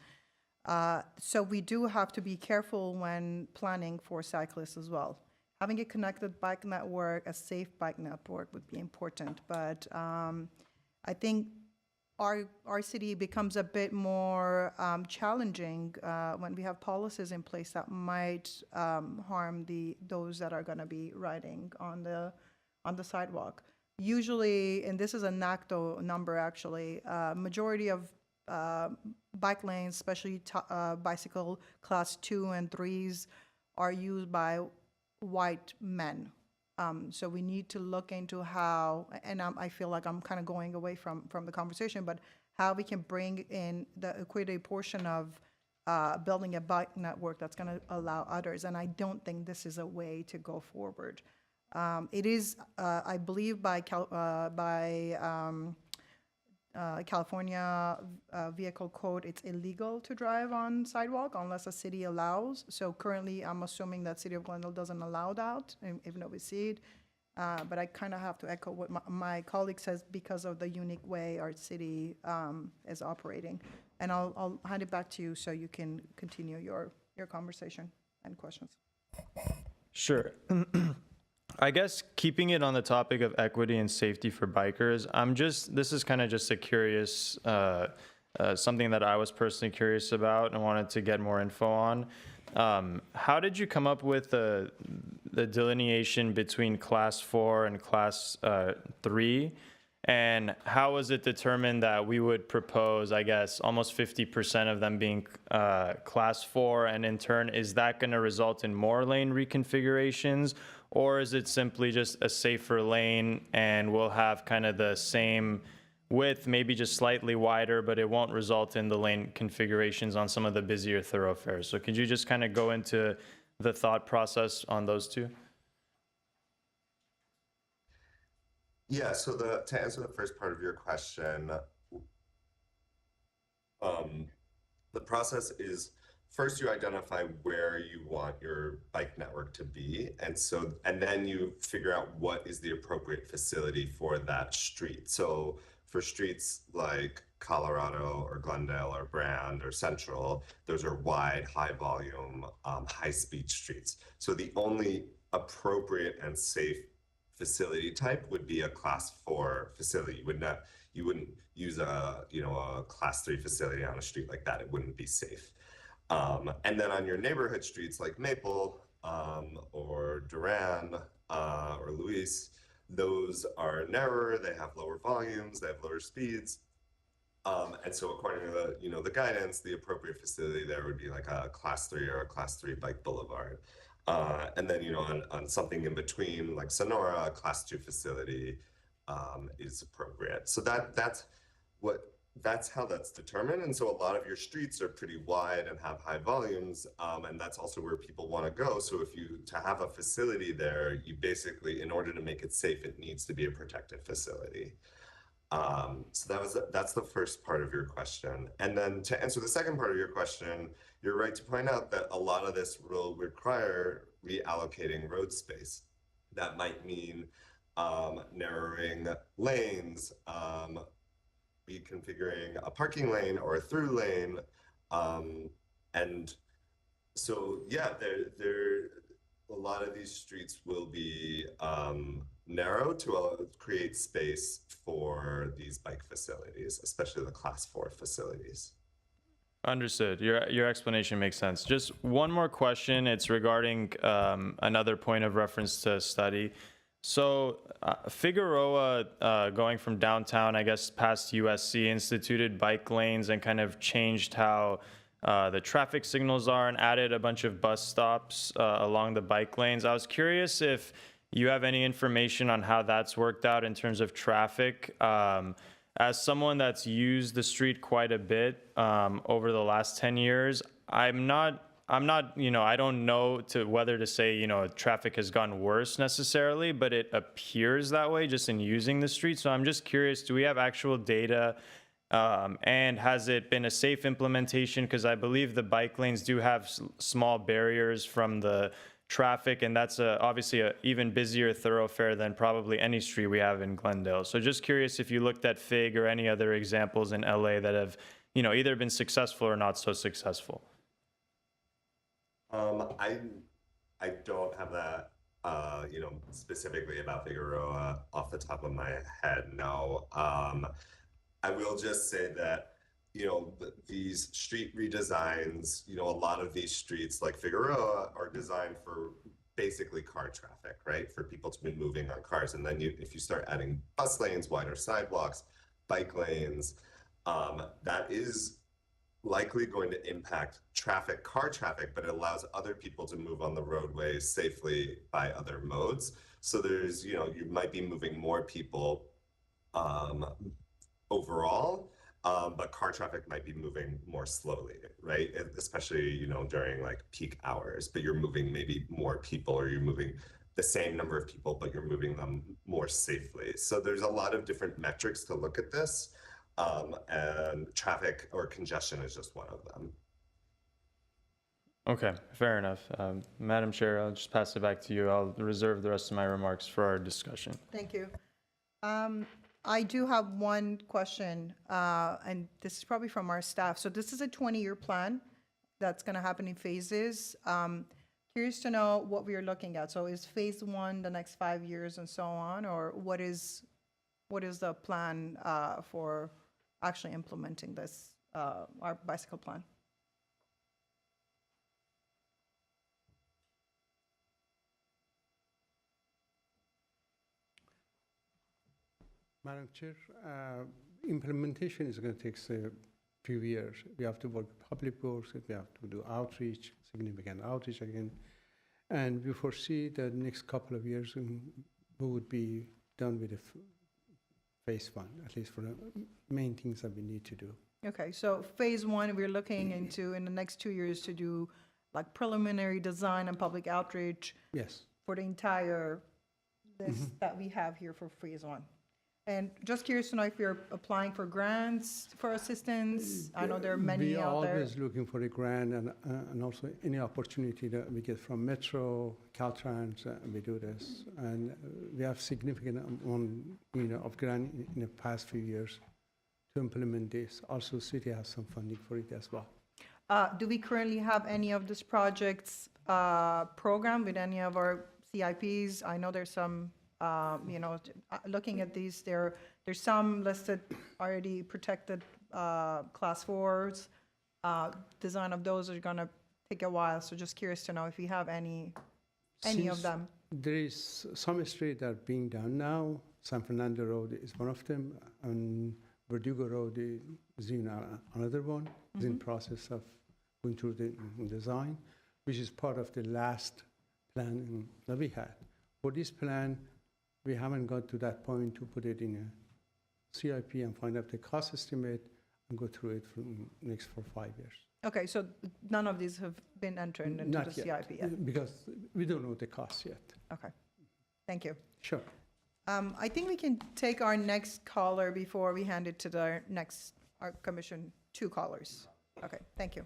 Speaker 1: So we do have to be careful when planning for cyclists as well. Having a connected bike network, a safe bike network would be important, but I think our city becomes a bit more challenging when we have policies in place that might harm those that are going to be riding on the sidewalk. Usually, and this is a NACTO number actually, majority of bike lanes, especially bicycle class 2 and 3s, are used by white men. So we need to look into how, and I feel like I'm kind of going away from the conversation, but how we can bring in the equity portion of building a bike network that's going to allow others. And I don't think this is a way to go forward. It is, I believe, by California Vehicle Code, it's illegal to drive on sidewalk unless a city allows. So currently, I'm assuming that City of Glendale doesn't allow that, even though we see it. But I kind of have to echo what my colleague says because of the unique way our city is operating. And I'll hand it back to you so you can continue your conversation and questions.
Speaker 10: Sure. I guess keeping it on the topic of equity and safety for bikers, this is kind of just a curious, something that I was personally curious about and wanted to get more info on. How did you come up with the delineation between class 4 and class 3? And how was it determined that we would propose, I guess, almost 50% of them being class 4? And in turn, is that going to result in more lane reconfigurations? Or is it simply just a safer lane and we'll have kind of the same width, maybe just slightly wider, but it won't result in the lane configurations on some of the busier thoroughfares? So could you just kind of go into the thought process on those two?
Speaker 6: Yeah, so to answer the first part of your question, the process is first you identify where you want your bike network to be, and then you figure out what is the appropriate facility for that street. So for streets like Colorado or Glendale or Brand or Central, those are wide, high volume, high speed streets. So the only appropriate and safe facility type would be a class 4 facility. You wouldn't use a class 3 facility on a street like that. It wouldn't be safe. And then on your neighborhood streets like Maple or Duran or Luis, those are narrower, they have lower volumes, they have lower speeds. And so according to the guidance, the appropriate facility there would be like a class 3 or a class 3 bike boulevard. And then, on something in between like Sonora, a class 2 facility is appropriate. So that's how that's determined. And so a lot of your streets are pretty wide and have high volumes, and that's also where people want to go. So to have a facility there, you basically, in order to make it safe, it needs to be a protected facility. So that's the first part of your question. And then to answer the second part of your question, you're right to point out that a lot of this will require reallocating road space. That might mean narrowing lanes, be configuring a parking lane or a through lane. And so, yeah, a lot of these streets will be narrow to create space for these bike facilities, especially the Class 4 facilities.
Speaker 10: Understood. Your explanation makes sense. Just one more question. It's regarding another point of reference to study. So Figueroa, going from downtown, I guess, past USC, instituted bike lanes and kind of changed how the traffic signals are and added a bunch of bus stops along the bike lanes. I was curious if you have any information on how that's worked out in terms of traffic. As someone that's used the street quite a bit over the last 10 years, I'm not, I don't know whether to say, traffic has gone worse necessarily, but it appears that way just in using the street. So I'm just curious, do we have actual data? And has it been a safe implementation? Because I believe the bike lanes do have small barriers from the traffic, and that's obviously an even busier thoroughfare than probably any street we have in Glendale. So just curious if you looked at FIG or any other examples in LA that have, either been successful or not so successful.
Speaker 6: I don't have that, specifically about Figueroa off the top of my head. No. I will just say that, these street redesigns, a lot of these streets like Figueroa are designed for basically car traffic, right? For people to be moving on cars. And then if you start adding bus lanes, wider sidewalks, bike lanes, that is likely going to impact car traffic, but it allows other people to move on the roadways safely by other modes. So there's, you might be moving more people overall, but car traffic might be moving more slowly, right? Especially, during like peak hours, but you're moving maybe more people, or you're moving the same number of people, but you're moving them more safely. So there's a lot of different metrics to look at this, and traffic or congestion is just one of them.
Speaker 10: Okay, fair enough. Madam Chair, I'll just pass it back to you. I'll reserve the rest of my remarks for our discussion.
Speaker 1: Thank you. I do have one question, and this is probably from our staff. So this is a 20-year plan that's going to happen in phases. Curious to know what we are looking at. So is phase 1 the next 5 years and so on, or what is the plan for actually implementing this, our bicycle plan?
Speaker 11: Madam Chair, implementation is going to take a few years. We have to work with public works, we have to do outreach, significant outreach again. And we foresee the next couple of years we would be done with the phase 1, at least for the main things that we need to do.
Speaker 1: Okay, so phase 1, we're looking into in the next 2 years to do like preliminary design and public outreach.
Speaker 11: Yes.
Speaker 1: For the entire list that we have here for phase 1. And just curious to know if you're applying for grants for assistance. I know there are many out there.
Speaker 11: We're always looking for a grant and also any opportunity that we get from Metro, Caltrans, we do this. And we have significant amount, of grant in the past few years to implement this. Also, city has some funding for it as well.
Speaker 1: Do we currently have any of these projects programmed with any of our CIPs? I know there's some. Looking at these, there's some listed already protected class 4s. Design of those are going to take a while, so just curious to know if you have any of them.
Speaker 11: There is some streets that are being done now. San Fernando Road is one of them, and Verdugo Road is another one. Is in process of going through the design, which is part of the last plan that we had. For this plan, we haven't got to that point to put it in a CIP and find out the cost estimate and go through it for the next 4 or 5 years.
Speaker 1: Okay, so none of these have been entered into
Speaker 11: Not
Speaker 1: the
Speaker 11: yet,
Speaker 1: CIP yet?
Speaker 11: because we don't know the cost yet.
Speaker 1: Okay, thank you.
Speaker 11: Sure.
Speaker 1: I think we can take our next caller before we hand it to our commission 2 callers. Okay, thank you.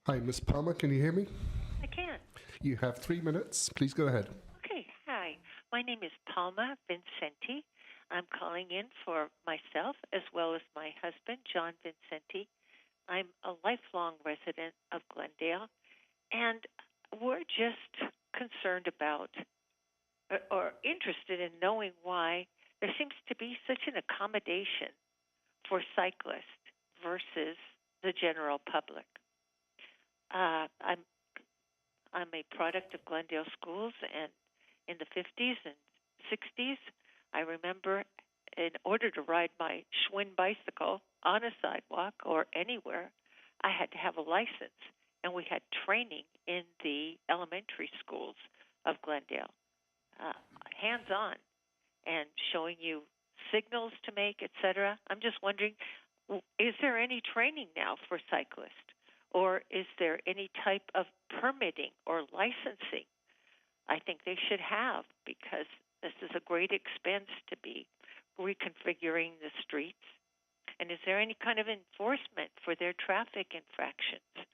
Speaker 4: Hi, Ms. Palmer, can you hear me?
Speaker 13: I can.
Speaker 4: You have 3 minutes. Please go ahead.
Speaker 13: Okay, hi. My name is Palma Vincenti. I'm calling in for myself as well as my husband, John Vincenti. I'm a lifelong resident of Glendale, and we're just concerned about or interested in knowing why there seems to be such an accommodation for cyclists versus the general public. I'm a product of Glendale schools, and in the 50s and 60s, I remember in order to ride my Schwinn bicycle on a sidewalk or anywhere, I had to have a license, and we had training in the elementary schools of Glendale, hands-on, and showing you signals to make, etc. I'm just wondering, is there any training now for cyclists? Or is there any type of permitting or licensing? I think they should have, because this is a great expense to be reconfiguring the streets. And is there any kind of enforcement for their traffic infractions?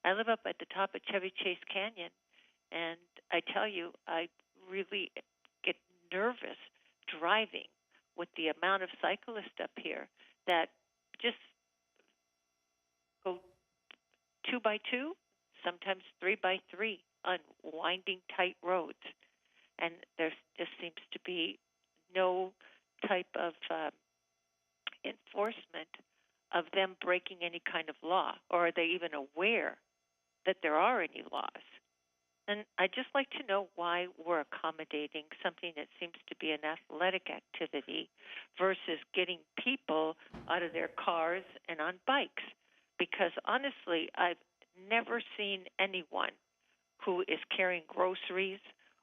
Speaker 13: I live up at the top of Chevy Chase Canyon, and I tell you, I really get nervous driving with the amount of cyclists up here that just go 2x2, sometimes 3x3 on winding, tight roads. And there just seems to be no type of enforcement of them breaking any kind of law, or are they even aware that there are any laws? And I'd just like to know why we're accommodating something that seems to be an athletic activity versus getting people out of their cars and on bikes. Because honestly, I've never seen anyone who is carrying groceries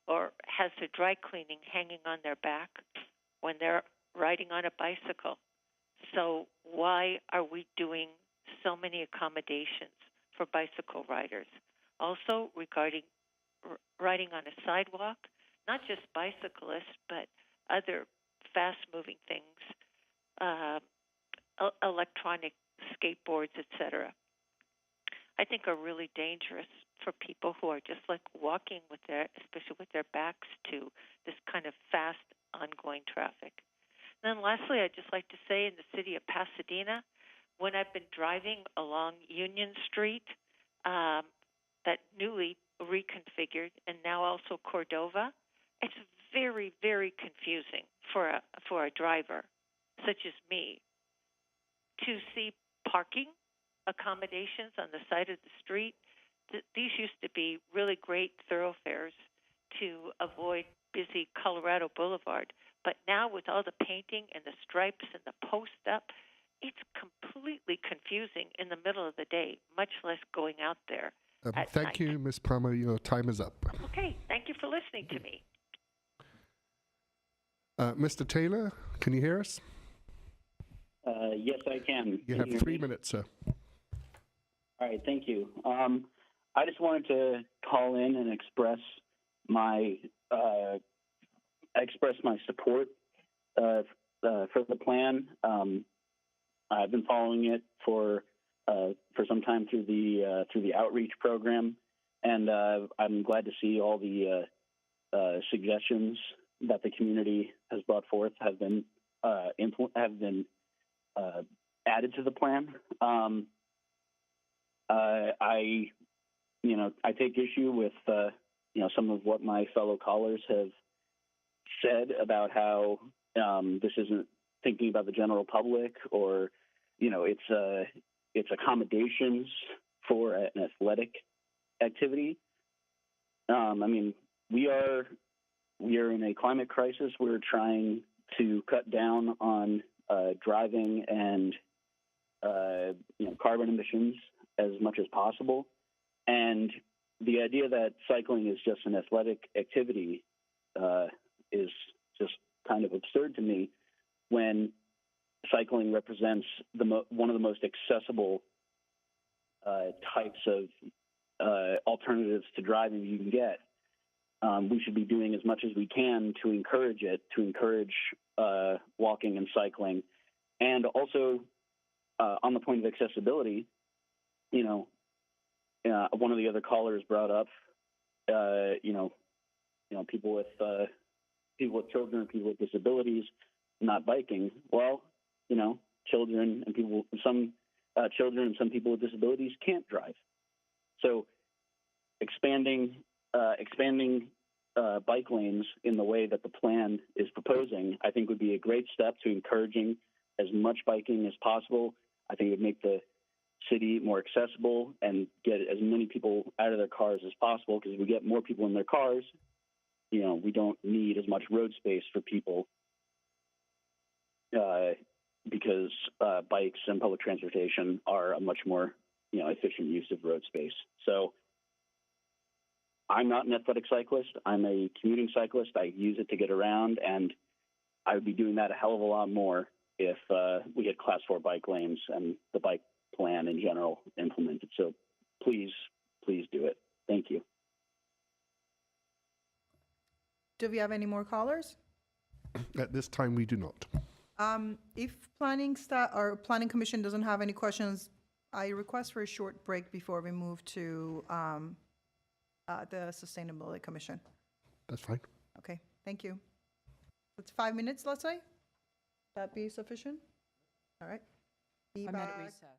Speaker 13: or has their dry cleaning hanging on their back when they're riding on a bicycle. So why are we doing so many accommodations for bicycle riders? Also, regarding riding on a sidewalk, not just bicyclists, but other fast-moving things, electronic skateboards, etc., I think are really dangerous for people who are just like walking with especially with their backs to this kind of fast, ongoing traffic. And then lastly, I'd just like to say in the city of Pasadena, when I've been driving along Union Street, that newly reconfigured, and now also Cordova, it's very, very confusing for a driver such as me to see parking accommodations on the side of the street. These used to be really great thoroughfares to avoid busy Colorado Boulevard. But now with all the painting and the stripes and the post up, it's completely confusing in the middle of the day, much less going out there.
Speaker 4: Thank you, Ms. Palmer. Your time is up.
Speaker 13: Okay, thank you for listening to me.
Speaker 4: Mr. Taylor, can you hear us?
Speaker 14: Yes, I can.
Speaker 4: You have 3 minutes, sir.
Speaker 14: All right, thank you. I just wanted to call in and express my support for the plan. I've been following it for some time through the outreach program, and I'm glad to see all the suggestions that the community has brought forth have been added to the plan. I take issue with some of what my fellow callers have said about how this isn't thinking about the general public, or it's accommodations for an athletic activity. We are in a climate crisis. We're trying to cut down on driving and carbon emissions as much as possible. And the idea that cycling is just an athletic activity is just kind of absurd to me, when cycling represents one of the most accessible types of alternatives to driving you can get. We should be doing as much as we can to encourage it, to encourage walking and cycling. And also, on the point of accessibility, one of the other callers brought up, people with children, people with disabilities. not biking. Well, you know, children and some people with disabilities can't drive. So expanding bike lanes in the way that the plan is proposing, I think would be a great step to encouraging as much biking as possible. I think it would make the city more accessible and get as many people out of their cars as possible, because if we get more people in their cars, you know, we don't need as much road space for people because bikes and public transportation are a much more, you know, efficient use of road space. So I'm not an athletic cyclist. I'm a commuting cyclist. I use it to get around, and I would be doing that a hell of a lot more if we had Class 4 bike lanes and the bike plan in general implemented. So please do it. Thank you.
Speaker 1: Do we have any more callers?
Speaker 4: At this time, we do not.
Speaker 1: If planning staff or planning commission doesn't have any questions, I request for a short break before we move to the Sustainability Commission.
Speaker 4: That's fine.
Speaker 1: Okay, thank you. It's 5 minutes, let's say? That be sufficient? All right. Be back.
Speaker 15: recess.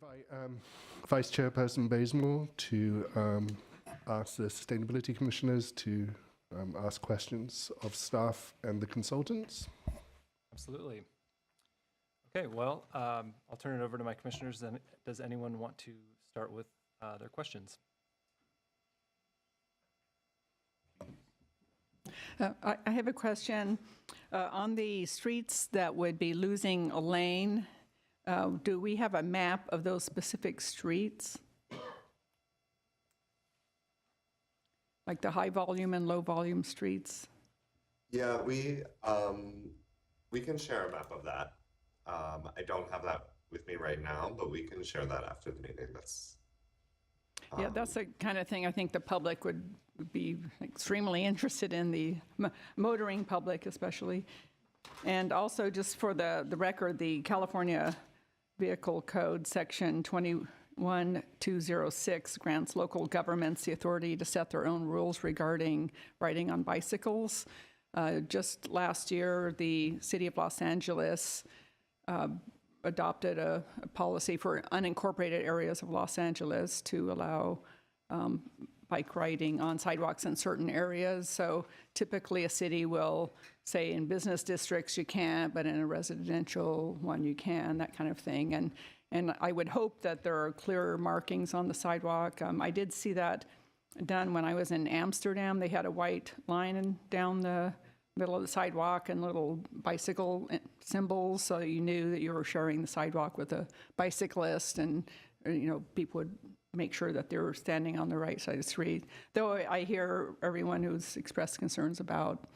Speaker 4: invite Vice Chairperson Bazemore to ask the Sustainability Commissioners to ask questions of staff and the consultants.
Speaker 2: Absolutely. Okay, well, I'll turn it over to my commissioners. Then, does anyone want to start with their questions?
Speaker 15: I have a question. On the streets that would be losing a lane, do we have a map of those specific streets? Like the high volume and low volume streets?
Speaker 6: Yeah, we can share a map of that. I don't have that with me right now, but we can share that after the meeting.
Speaker 15: Yeah, that's the kind of thing I think the public would be extremely interested in, the motoring public especially. And also, just for the record, the California Vehicle Code, Section 21206, grants local governments the authority to set their own rules regarding riding on bicycles. Just last year, the City of Los Angeles adopted a policy for unincorporated areas of Los Angeles to allow bike riding on sidewalks in certain areas. So typically a city will say in business districts you can't, but in a residential one you can, that kind of thing. And I would hope that there are clearer markings on the sidewalk. I did see that done when I was in Amsterdam. They had a white line down the middle of the sidewalk and little bicycle symbols, so you knew that you were sharing the sidewalk with a bicyclist, and people would make sure that they were standing on the right side of the street. Though I hear everyone who's expressed concerns about,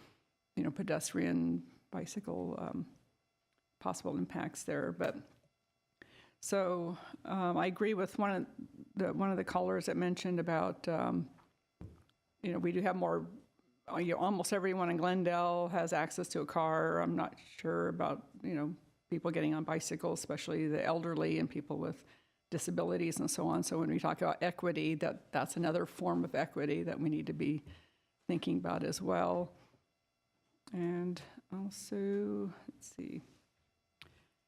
Speaker 15: pedestrian, bicycle, possible impacts there. But so I agree with one of the callers that mentioned about, we do have more. Almost everyone in Glendale has access to a car. I'm not sure about, people getting on bicycles, especially the elderly and people with disabilities and so on. So when we talk about equity, that's another form of equity that we need to be thinking about as well. And also, let's see.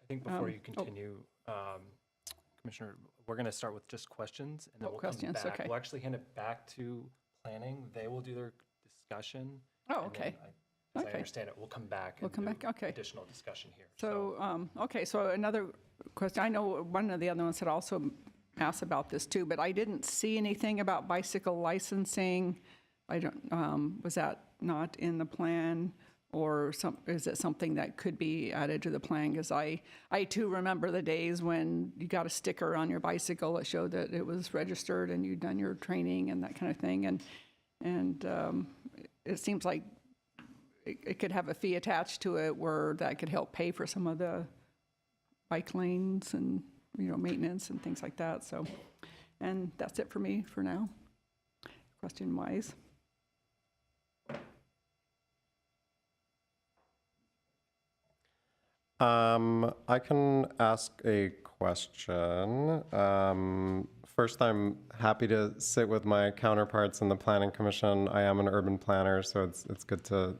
Speaker 2: I think before you continue, Commissioner, we're going to start with just questions, and then we'll
Speaker 15: questions,
Speaker 2: come back.
Speaker 15: okay.
Speaker 2: We'll actually hand it back to planning. They will do their discussion.
Speaker 15: Oh,
Speaker 2: and
Speaker 15: okay.
Speaker 2: Then as I understand it, we'll come back.
Speaker 15: We'll come back, okay.
Speaker 2: Additional discussion here.
Speaker 15: So, okay, so another question. I know one of the other ones had also asked about this too, but I didn't see anything about bicycle licensing. I don't, was that not in the plan? Or is it something that could be added to the plan? Because I too remember the days when you got a sticker on your bicycle that showed that it was registered and you'd done your training and that kind of thing. And it seems like it could have a fee attached to it where that could help pay for some of the bike lanes and, maintenance and things like that. So, and that's it for me for now, question-wise.
Speaker 16: I can ask a question. First, I'm happy to sit with my counterparts in the Planning Commission. I am an urban planner, so it's good to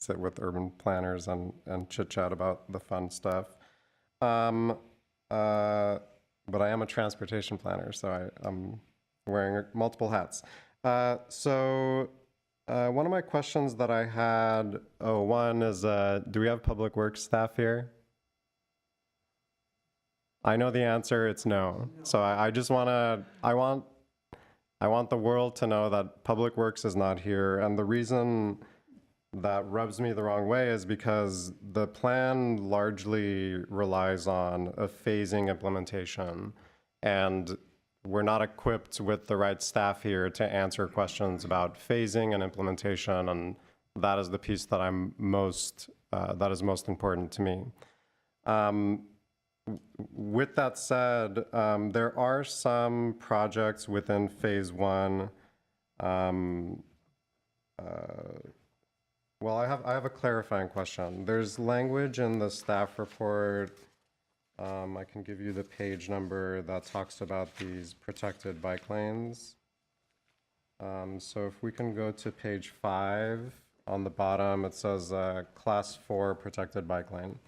Speaker 16: sit with urban planners and chit-chat about the fun stuff. But I am a transportation planner, so I'm wearing multiple hats. So one of my questions that I had, one is, do we have public works staff here? I know the answer, it's no. So I just I want the world to know that Public Works is not here. And the reason that rubs me the wrong way is because the plan largely relies on a phasing implementation. And we're not equipped with the right staff here to answer questions about phasing and implementation. And that is the piece that that is most important to me. With that said, there are some projects within phase one. Well, I have a clarifying question. There's language in the staff report. I can give you the page number that talks about these protected bike lanes. So if we can go to page 5, on the bottom it says class 4 protected bike lane.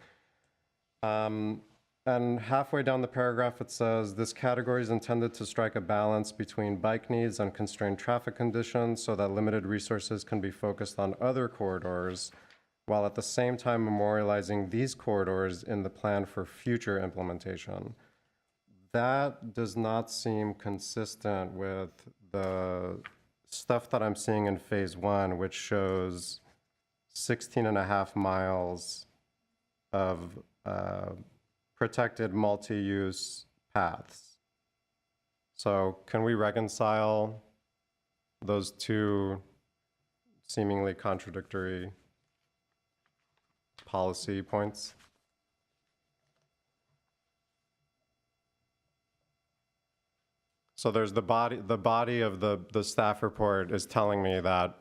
Speaker 16: And halfway down the paragraph, it says, this category is intended to strike a balance between bike needs and constrained traffic conditions so that limited resources can be focused on other corridors, while at the same time memorializing these corridors in the plan for future implementation. That does not seem consistent with the stuff that I'm seeing in phase 1, which shows 16.5 miles of protected multi-use paths. So can we reconcile those two seemingly contradictory policy points? So there's the body of the staff report is telling me that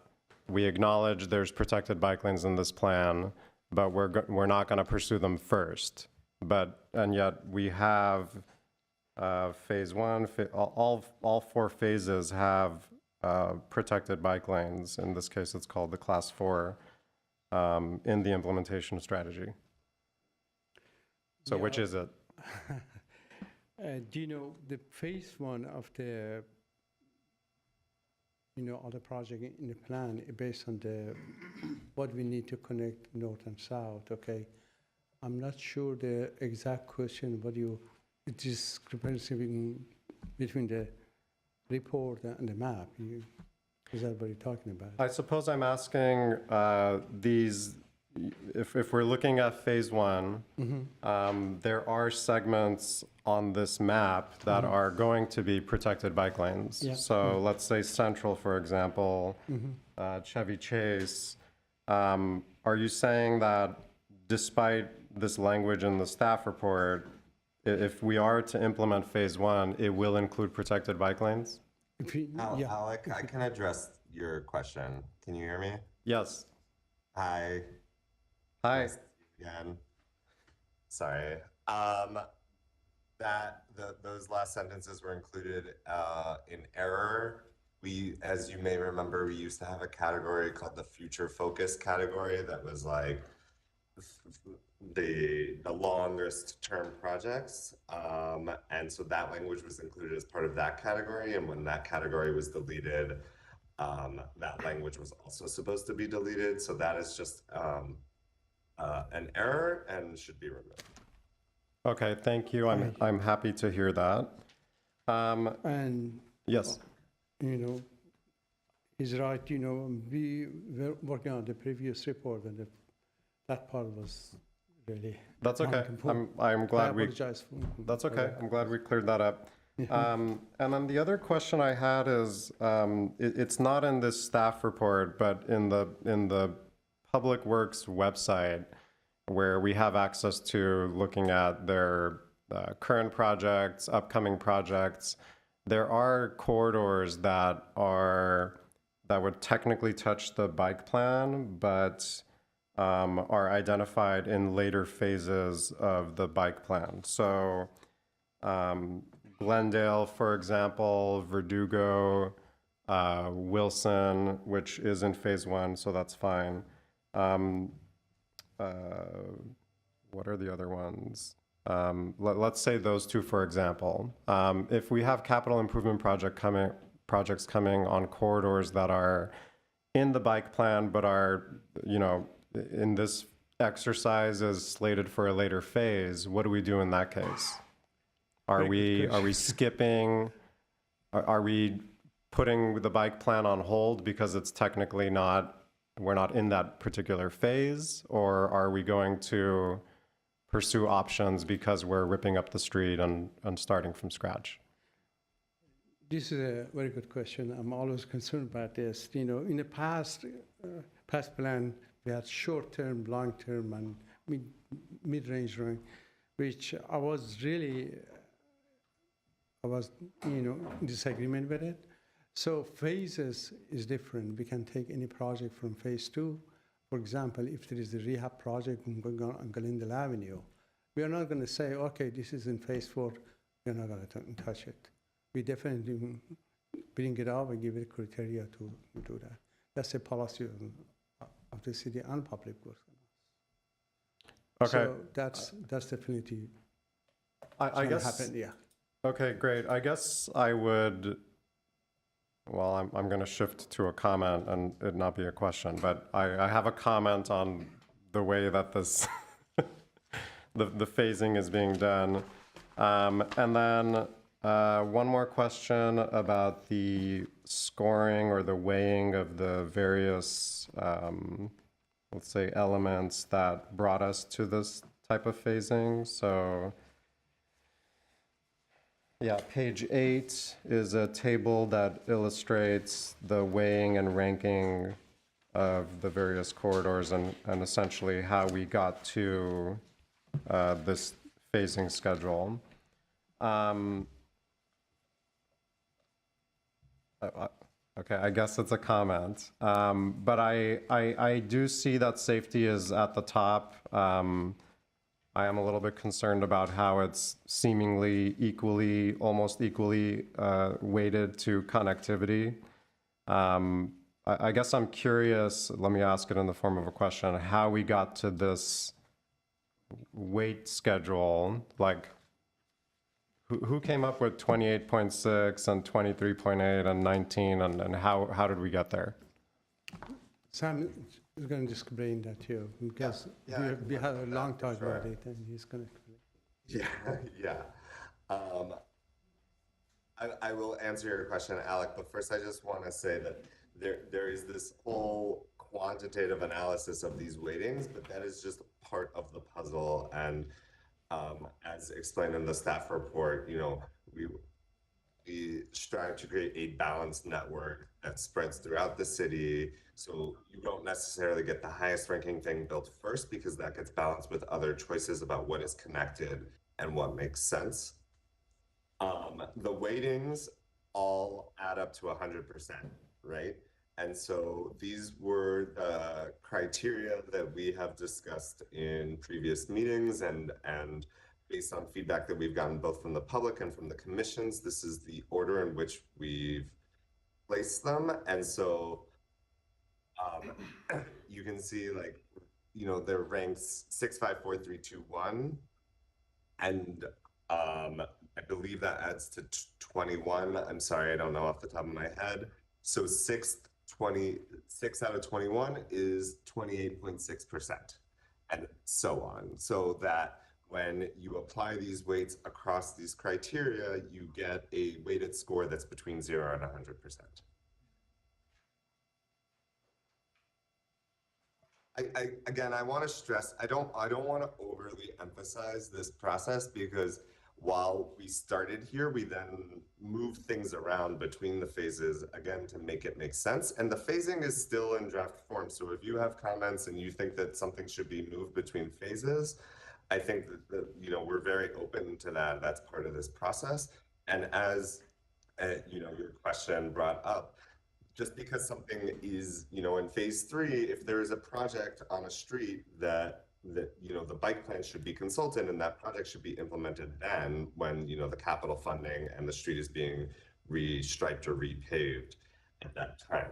Speaker 16: we acknowledge there's protected bike lanes in this plan, but we're not going to pursue them first. And yet we have phase 1, all 4 phases have protected bike lanes. In this case, it's called the class 4 in the implementation strategy. So
Speaker 11: Yeah.
Speaker 16: which is it?
Speaker 11: Do you know the phase 1 of the, other project in the plan based on what we need to connect north and south, okay? I'm not sure the exact question, discrepancy between the report and the map. Is that what you're talking about?
Speaker 16: I suppose I'm asking if we're looking at phase 1, there are segments on this map that are going to be protected bike lanes.
Speaker 11: Yeah.
Speaker 16: So let's say Central, for example, Chevy Chase. Are you saying that despite this language in the staff report, if we are to implement phase 1, it will include protected bike lanes?
Speaker 6: Alec, I can address your question. Can you hear me?
Speaker 16: Yes.
Speaker 6: Hi.
Speaker 16: Hi.
Speaker 6: Nice to see you again. Sorry. Those last sentences were included in error. As you may remember, we used to have a category called the future focus category that was like the longest term projects. And so that language was included as part of that category. And when that category was deleted, that language was also supposed to be deleted. So that is just an error and should be removed.
Speaker 16: Okay, thank you. I'm happy to hear that.
Speaker 11: And
Speaker 16: yes.
Speaker 11: He's right. We were working on the previous report, and that part was really.
Speaker 16: That's okay. I'm glad we.
Speaker 11: Apologize for.
Speaker 16: That's okay. I'm glad we cleared that up. And then the other question I had is, it's not in this staff report, but in the Public Works website, where we have access to looking at their current projects, upcoming projects. There are corridors that would technically touch the bike plan, but are identified in later phases of the bike plan. So Glendale, for example, Verdugo, Wilson, which is in phase 1, so that's fine. What are the other ones? Let's say those two, for example. If we have capital improvement projects coming on corridors that are in the bike plan, but are, in this exercise is slated for a later phase, what do we do in that case? Are we skipping? Are we putting the bike plan on hold because it's technically we're not in that particular phase, or are we going to pursue options because we're ripping up the street and starting from scratch?
Speaker 11: This is a very good question. I'm always concerned about this. In the past plan, we had short-term, long-term, and mid-range running, which I was in disagreement with it. So phases is different. We can take any project from phase 2. For example, if there is a rehab project going on Glendale Avenue, we are not going to say, okay, this is in phase 4, we're not going to touch it. We definitely bring it up and give it criteria to do that. That's a policy of the city and Public Works.
Speaker 16: Okay.
Speaker 11: So that's definitely
Speaker 16: I
Speaker 11: gonna
Speaker 16: guess.
Speaker 11: happen, yeah.
Speaker 16: Okay, great. I guess I would, well, I'm going to shift to a comment and it not be a question, but I have a comment on the way that this, the phasing is being done. And then one more question about the scoring or the weighing of the various, let's say, elements that brought us to this type of phasing. So, yeah, page 8 is a table that illustrates the weighing and ranking of the various corridors and essentially how we got to this phasing schedule. Okay, I guess it's a comment. But I do see that safety is at the top. I am a little bit concerned about how it's seemingly equally, almost equally weighted to connectivity. I guess I'm curious, let me ask it in the form of a question, how we got to this weight schedule. Like, who came up with 28.6 and 23.8 and 19, and how did we get there?
Speaker 11: Sam is going to explain that to you because we had a long talk about it, and he's going to explain.
Speaker 6: Yeah. I will answer your question, Alec, but first I just want to say that there is this whole quantitative analysis of these weightings, but that is just part of the puzzle. And as explained in the staff report, you know, we strive to create a balanced network that spreads throughout the city. So you don't necessarily get the highest ranking thing built first because that gets balanced with other choices about what is connected and what makes sense. The weightings all add up to 100%, right? And so these were the criteria that we have discussed in previous meetings and based on feedback that we've gotten both from the public and from the commissions, this is the order in which we've placed them. And so you can see, like, you know, they're ranked 6, 5, 4, 3, 2, 1. And I believe that adds to 21. I'm sorry, I don't know off the top of my head. So 6 out of 21 is 28.6%, and so on. So that when you apply these weights across these criteria, you get a weighted score that's between 0 and 100%. Again, I want to stress, I don't want to overly emphasize this process because while we started here, we then moved things around between the phases, again, to make it make sense. And the phasing is still in draft form. So if you have comments and you think that something should be moved between phases, I think that you know, we're very open to that. That's part of this process. And as you know, your question brought up, just because something is, you know, in phase 3, if there is a project on a street that you know, the bike plan should be consulted and that project should be implemented then when, you know, the capital funding and the street is being restriped or repaved at that time.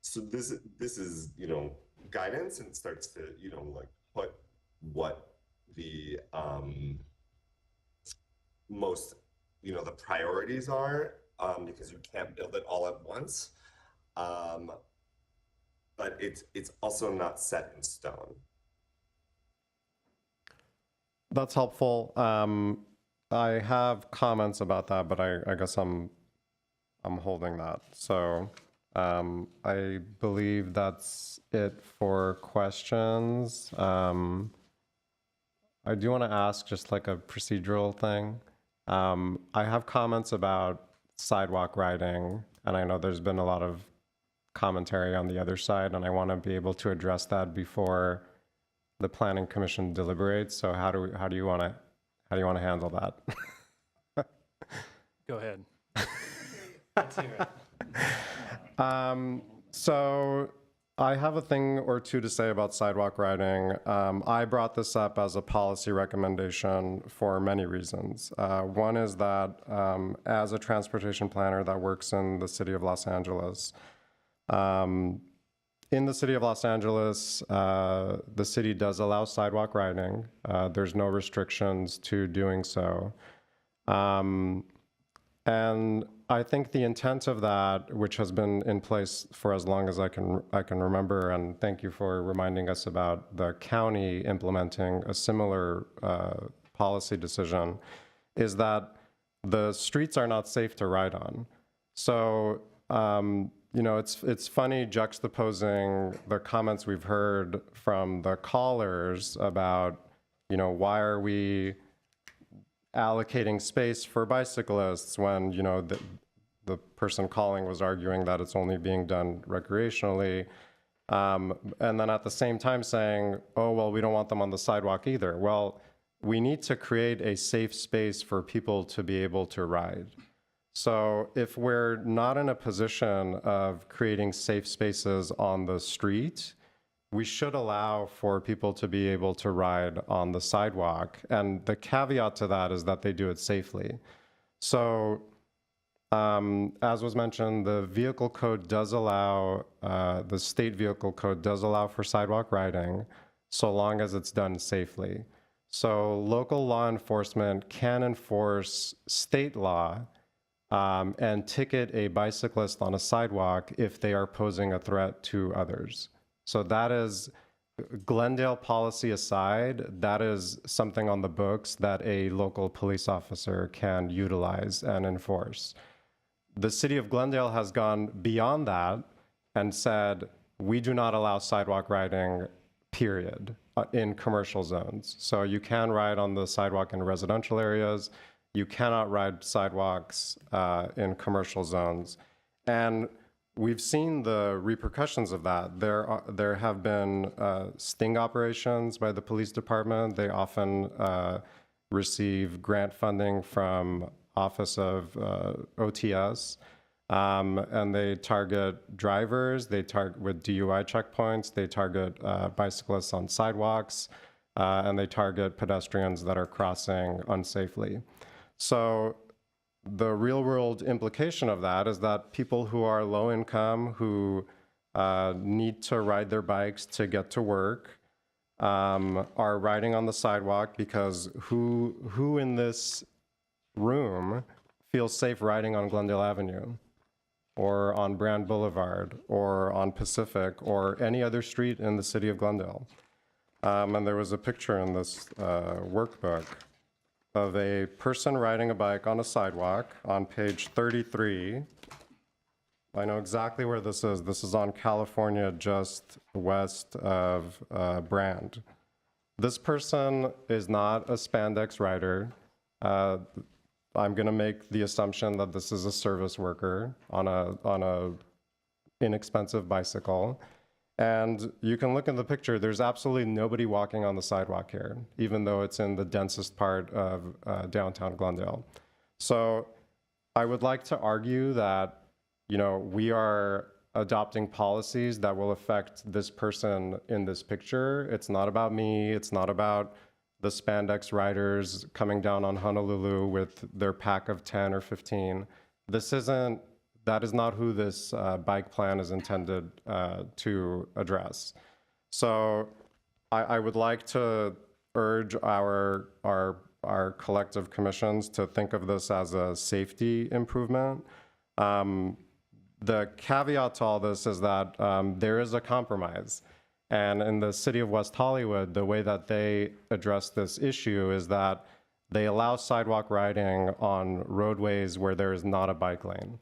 Speaker 6: So this is, you know, guidance and starts to, you know, like put what the most, you know, the priorities are, because you can't build it all at once. But it's also not set in stone.
Speaker 16: That's helpful. I have comments about that, but I guess I'm holding that. So I believe that's it for questions. I do want to ask just like a procedural thing. I have comments about sidewalk riding, and I know there's been a lot of commentary on the other side, and I want to be able to address that before the Planning Commission deliberates. So how do you want to handle that?
Speaker 2: Go ahead. Let's hear it.
Speaker 16: So I have a thing or two to say about sidewalk riding. I brought this up as a policy recommendation for many reasons. One is that as a transportation planner that works in the city of Los Angeles, in the city of Los Angeles, the city does allow sidewalk riding. There's no restrictions to doing so. And I think the intent of that, which has been in place for as long as I can remember, and thank you for reminding us about the county implementing a similar policy decision, is that the streets are not safe to ride on. So, you know, it's funny juxtaposing the comments we've heard from the callers about, you know, why are we allocating space for bicyclists when, you know, the person calling was arguing that it's only being done recreationally. And then at the same time saying, oh, well, we don't want them on the sidewalk either. Well, we need to create a safe space for people to be able to ride. So if we're not in a position of creating safe spaces on the street, we should allow for people to be able to ride on the sidewalk. And the caveat to that is that they do it safely. So as was mentioned, the vehicle code does allow, the state vehicle code does allow for sidewalk riding so long as it's done safely. So local law enforcement can enforce state law and ticket a bicyclist on a sidewalk if they are posing a threat to others. So that is, Glendale policy aside, that is something on the books that a local police officer can utilize and enforce. The city of Glendale has gone beyond that and said, we do not allow sidewalk riding, period, in commercial zones. So you can ride on the sidewalk in residential areas. You cannot ride sidewalks in commercial zones. And we've seen the repercussions of that. There have been sting operations by the police department. They often receive grant funding from Office of OTS, and they target drivers. They target with DUI checkpoints. They target bicyclists on sidewalks, and they target pedestrians that are crossing unsafely. So the real world implication of that is that people who are low income, who need to ride their bikes to get to work, are riding on the sidewalk because who in this room feels safe riding on Glendale Avenue or on Brand Boulevard or on Pacific or any other street in the city of Glendale? And there was a picture in this workbook of a person riding a bike on a sidewalk on page 33. I know exactly where this is. This is on California, just west of Brand. This person is not a spandex rider. I'm going to make the assumption that this is a service worker on a inexpensive bicycle. And you can look in the picture, there's absolutely nobody walking on the sidewalk here, even though it's in the densest part of downtown Glendale. So I would like to argue that, you know, we are adopting policies that will affect this person in this picture. It's not about me. It's not about the spandex riders coming down on Honolulu with their pack of 10 or 15. That is not who this bike plan is intended to address. So I would like to urge our collective commissions to think of this as a safety improvement. The caveat to all this is that there is a compromise. And in the city of West Hollywood, the way that they address this issue is that they allow sidewalk riding on roadways where there is not a bike lane.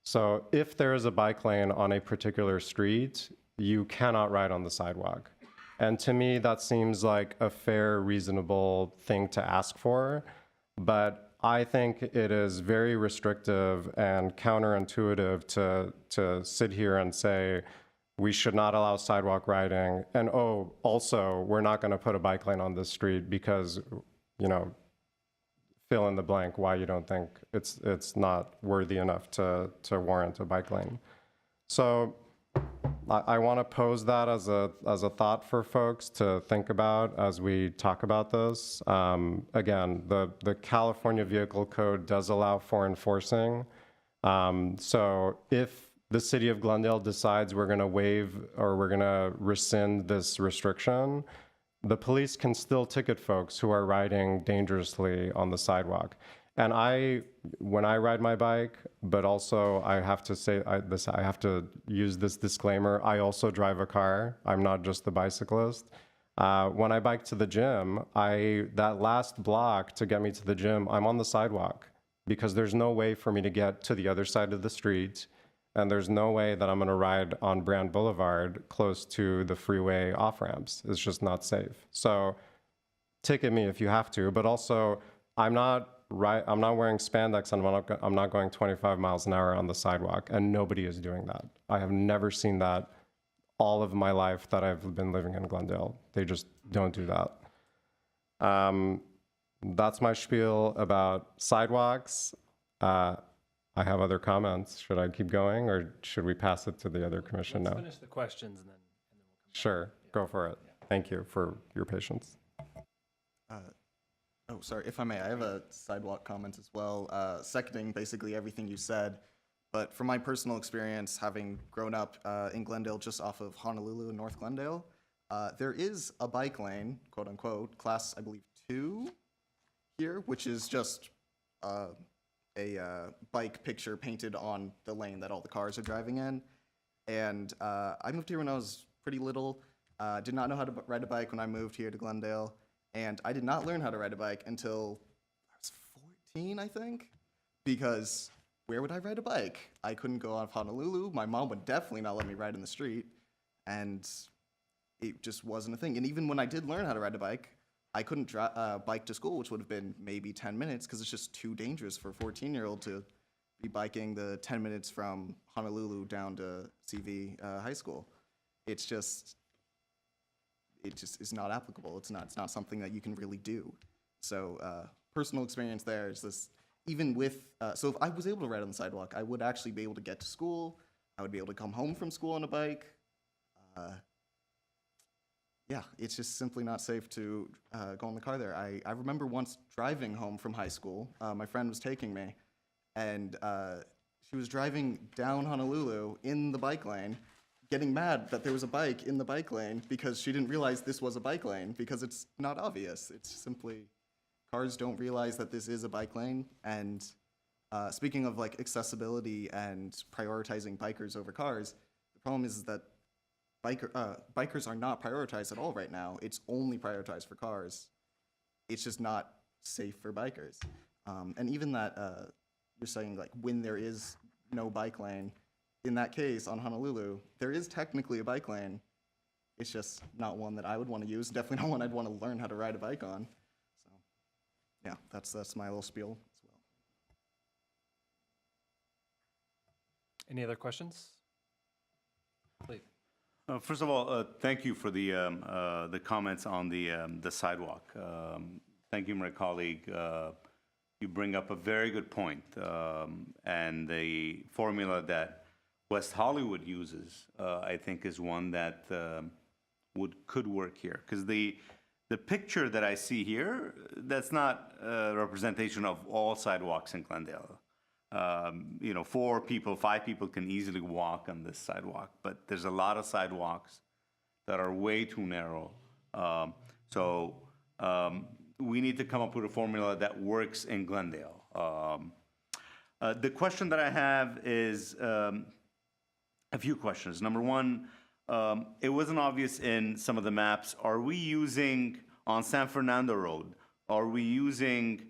Speaker 16: So if there is a bike lane on a particular street, you cannot ride on the sidewalk. And to me, that seems like a fair, reasonable thing to ask for. But I think it is very restrictive and counterintuitive to sit here and say, we should not allow sidewalk riding. And oh, also, we're not going to put a bike lane on this street because, you know, fill in the blank why you don't think it's not worthy enough to warrant a bike lane. So I want to pose that as a thought for folks to think about as we talk about this. Again, the California Vehicle Code does allow for enforcing. So if the city of Glendale decides we're going to waive or we're going to rescind this restriction, the police can still ticket folks who are riding dangerously on the sidewalk. And when I ride my bike, but also I have to say I have to use this disclaimer, I also drive a car. I'm not just the bicyclist. When I bike to the gym, that last block to get me to the gym, I'm on the sidewalk because there's no way for me to get to the other side of the street. And there's no way that I'm going to ride on Brand Boulevard close to the freeway off-ramps. It's just not safe. So ticket me if you have to, but also I'm not wearing spandex and I'm not going 25 miles an hour on the sidewalk, and nobody is doing that. I have never seen that all of my life that I've been living in Glendale. They just don't do that. That's my spiel about sidewalks. I have other comments. Should I keep going, or should we pass it to the other commission now?
Speaker 2: Let's finish the questions and then we'll come back.
Speaker 16: Sure, go for it. Thank you for your patience.
Speaker 17: Oh, sorry, if I may, I have a sidewalk comment as well, seconding basically everything you said. But from my personal experience, having grown up in Glendale, just off of Honolulu and North Glendale, there is a bike lane, quote unquote, class, I believe, 2 here, which is just a bike picture painted on the lane that all the cars are driving in. And I moved here when I was pretty little, did not know how to ride a bike when I moved here to Glendale. And I did not learn how to ride a bike until I was 14, I think, because where would I ride a bike? I couldn't go off Honolulu. My mom would definitely not let me ride in the street, and it just wasn't a thing. And even when I did learn how to ride a bike, I couldn't bike to school, which would have been maybe 10 minutes, because it's just too dangerous for a 14-year-old to be biking the 10 minutes from Honolulu down to CV High School. It just is not applicable. It's not something that you can really do. So personal experience there is this, even with, so if I was able to ride on the sidewalk, I would actually be able to get to school. I would be able to come home from school on a bike. Yeah, it's just simply not safe to go in the car there. I remember once driving home from high school. My friend was taking me, and she was driving down Honolulu in the bike lane, getting mad that there was a bike in the bike lane because she didn't realize this was a bike lane, because it's not obvious. It's simply, cars don't realize that this is a bike lane. And speaking of like accessibility and prioritizing bikers over cars, the problem is that bikers are not prioritized at all right now. It's only prioritized for cars. It's just not safe for bikers. And even that, you're saying like when there is no bike lane, in that case on Honolulu, there is technically a bike lane. It's just not one that I would want to use. Definitely not one I'd want to learn how to ride a bike on. So yeah, that's my little spiel as well.
Speaker 2: Any other questions? Please.
Speaker 18: First of all, thank you for the comments on the sidewalk. Thank you, my colleague. You bring up a very good point, and the formula that West Hollywood uses, I think, is one that could work here. Because the picture that I see here, that's not a representation of all sidewalks in Glendale. 4 people, 5 people can easily walk on this sidewalk, but there's a lot of sidewalks that are way too narrow. So we need to come up with a formula that works in Glendale. The question that I have is a few questions. Number one, it wasn't obvious in some of the maps. Are we using, on San Fernando Road, are we using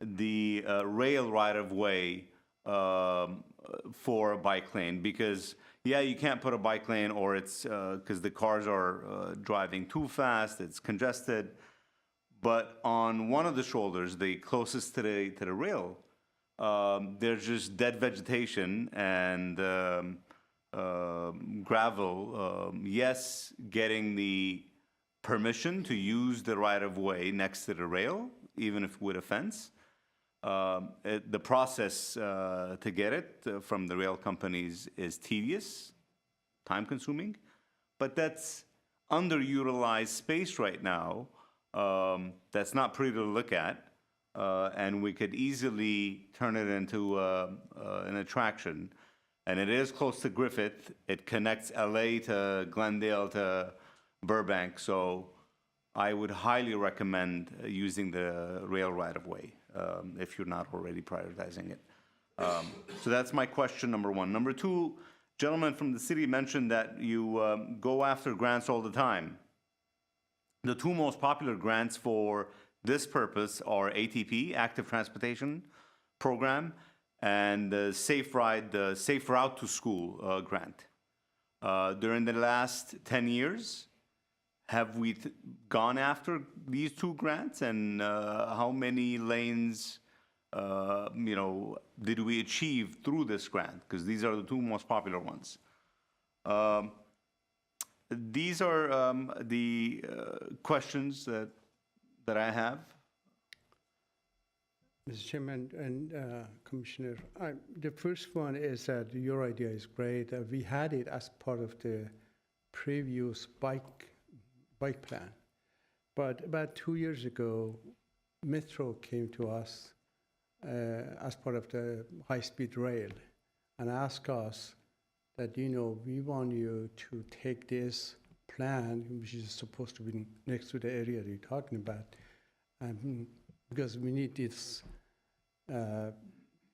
Speaker 18: the rail right-of-way for a bike lane? Because, yeah, you can't put a bike lane, or it's because the cars are driving too fast, it's congested. But on one of the shoulders, the closest to the rail, there's just dead vegetation and gravel. Yes, getting the permission to use the right-of-way next to the rail, even if with a fence. The process to get it from the rail companies is tedious, time-consuming, but that's underutilized space right now. That's not pretty to look at, and we could easily turn it into an attraction. and it is close to Griffith. It connects LA to Glendale to Burbank, so I would highly recommend using the rail right-of-way if you're not already prioritizing it. So that's my question, number one. Number two, gentleman from the city mentioned that you go after grants all the time. The two most popular grants for this purpose are ATP, Active Transportation Program, and the Safe Ride, the Safe Route to School grant. During the last 10 years, have we gone after these two grants, and how many lanes, did we achieve through this grant? Because these are the two most popular ones. These are the questions that I have.
Speaker 11: Mr. Chairman and Commissioner, the first one is that your idea is great. We had it as part of the previous bike plan. But about 2 years ago, Metro came to us as part of the high-speed rail and asked us that, we want you to take this plan, which is supposed to be next to the area you're talking about, because we need this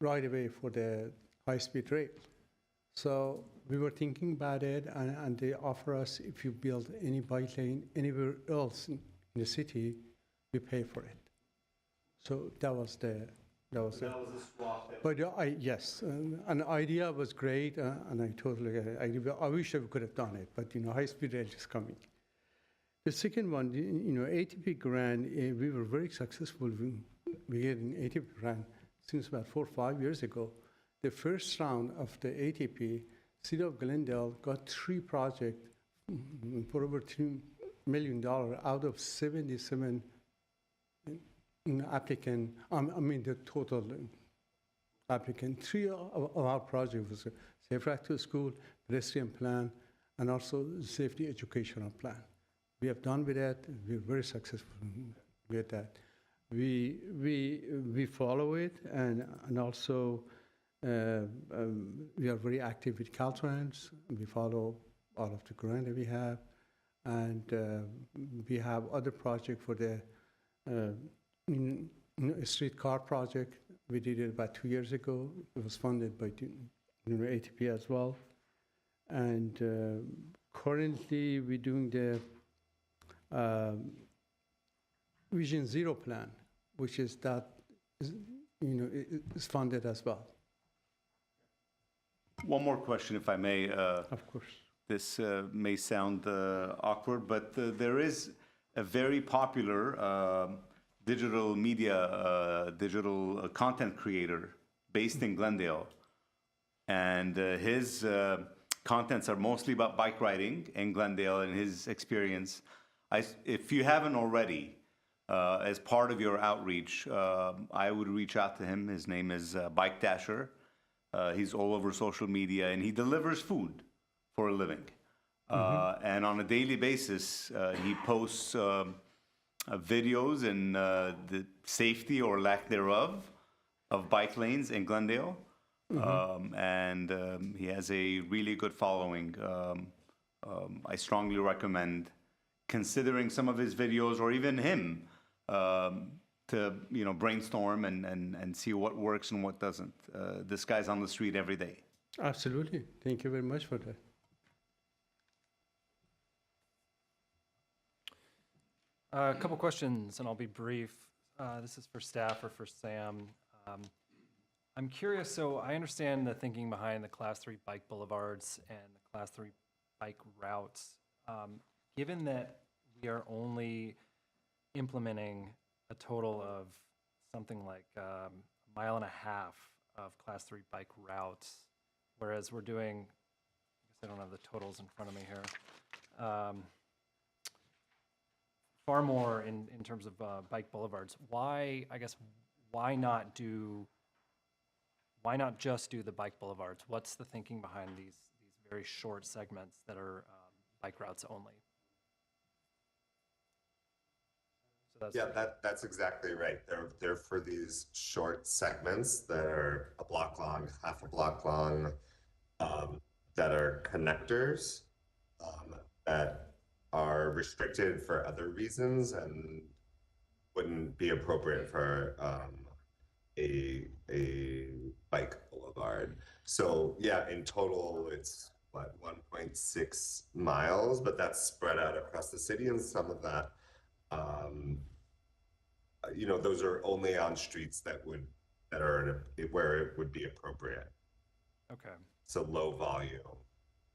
Speaker 11: right away for the high-speed rail. So we were thinking about it, and they offer us, if you build any bike lane anywhere else in the city, we pay for it. So that was the
Speaker 18: swap.
Speaker 11: But yes, an idea was great, and I totally agree. I wish I could have done it, but high-speed rail is coming. The second one, ATP grant, we were very successful. We get an ATP grant since about 4 or 5 years ago. The first round of the ATP, City of Glendale got 3 projects for over $2 million out of 77 applicant. The total applicant. 3 of our projects was a Safe Route to School, pedestrian plan, and also safety educational plan. We have done with that. We're very successful with that. We follow it, and also we are very active with Caltrans. We follow all of the grant that we have, and we have other projects for the streetcar project. We did it about 2 years ago. It was funded by ATP as well, and currently we're doing the Vision Zero plan, which is is funded as well.
Speaker 18: One more question, if I may.
Speaker 11: Of course.
Speaker 18: This may sound awkward, but there is a very popular digital media, digital content creator based in Glendale. And his contents are mostly about bike riding in Glendale and his experience. If you haven't already, as part of your outreach, I would reach out to him. His name is Bike Dasher. He's all over social media, and he delivers food for a living. And on a daily basis, he posts videos and the safety or lack thereof of bike lanes in Glendale. And he has a really good following. I strongly recommend considering some of his videos, or even him, to brainstorm and see what works and what doesn't. This guy's on the street every day.
Speaker 11: Absolutely. Thank you very much for that.
Speaker 2: A couple questions, and I'll be brief. This is for staff or for Sam. I'm curious, so I understand the thinking behind the Class 3 bike boulevards and the Class 3 bike routes. Given that we are only implementing a total of something like 1.5 miles of Class 3 bike routes, whereas we're doing, I guess I don't have the totals in front of me here, far more in terms of bike boulevards. Why not just do the bike boulevards? What's the thinking behind these very short segments that are bike routes only? So
Speaker 6: that's exactly right. They're for these short segments that are a block long, half a block long, that are connectors that are restricted for other reasons and wouldn't be appropriate for a bike boulevard. So yeah, in total, it's what, 1.6 miles, but that's spread out across the city, and some of that, those are only on streets that are where it would be appropriate.
Speaker 2: Okay.
Speaker 6: So low volume,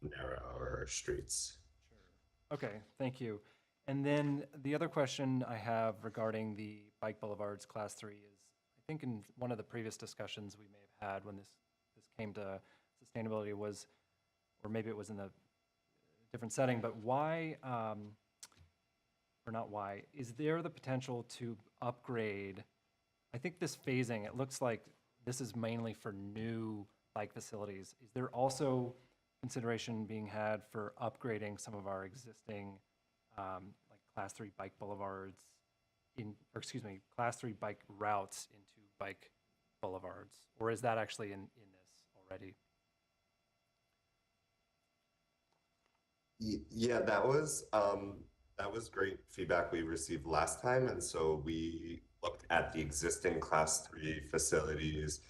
Speaker 6: narrower streets.
Speaker 2: Okay, thank you. And then the other question I have regarding the bike boulevards class 3 is, I think in one of the previous discussions we may have had when this came to sustainability was, or maybe it was in a different setting, but why, or not why, is there the potential to upgrade? I think this phasing, it looks like this is mainly for new bike facilities. Is there also consideration being had for upgrading some of our existing like class 3 bike boulevards class 3 bike routes into bike boulevards? Or is that actually in this already?
Speaker 6: Yeah, that was great feedback we received last time, and so we looked at the existing class 3 facilities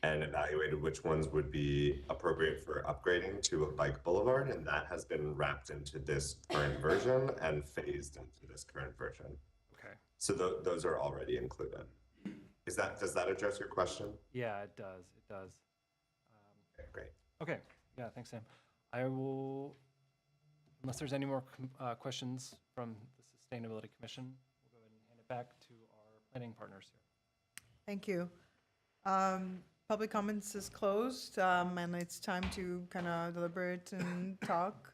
Speaker 6: and evaluated which ones would be appropriate for upgrading to a bike boulevard, and that has been wrapped into this current version and phased into this current version.
Speaker 2: Okay.
Speaker 6: So those are already included. Does that address your question?
Speaker 2: Yeah, it does. It does.
Speaker 6: Okay, great.
Speaker 2: Okay. Yeah, thanks, Sam. I will, unless there's any more questions from the Sustainability Commission, we'll go ahead and hand it back to our planning partners here.
Speaker 1: Thank you. Public comments is closed, and it's time to kind of deliberate and talk.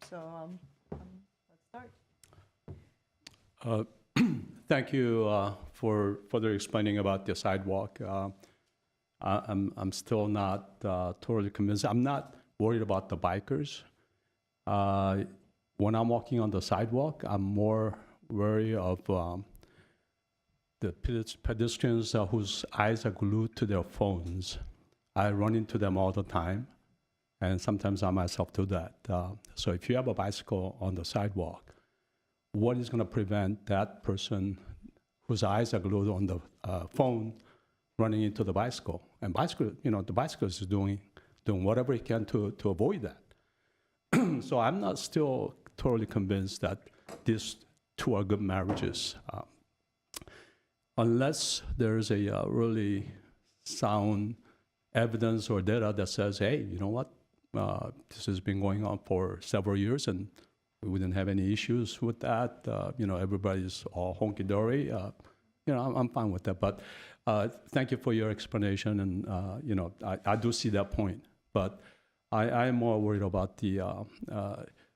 Speaker 1: So let's start.
Speaker 12: Thank you for further explaining about the sidewalk. I'm still not totally convinced. I'm not worried about the bikers. When I'm walking on the sidewalk, I'm more worried of the pedestrians whose eyes are glued to their phones. I run into them all the time, and sometimes I myself do that. So if you have a bicycle on the sidewalk, what is going to prevent that person whose eyes are glued on the phone running into the bicycle? And the bicycle is doing whatever it can to avoid that. So I'm not still totally convinced that these two are good marriages. Unless there's a really sound evidence or data that says, hey, you know what, this has been going on for several years and we didn't have any issues with that. Everybody's all honky-dory. I'm fine with that. But thank you for your explanation. And, I do see that point. But I'm more worried about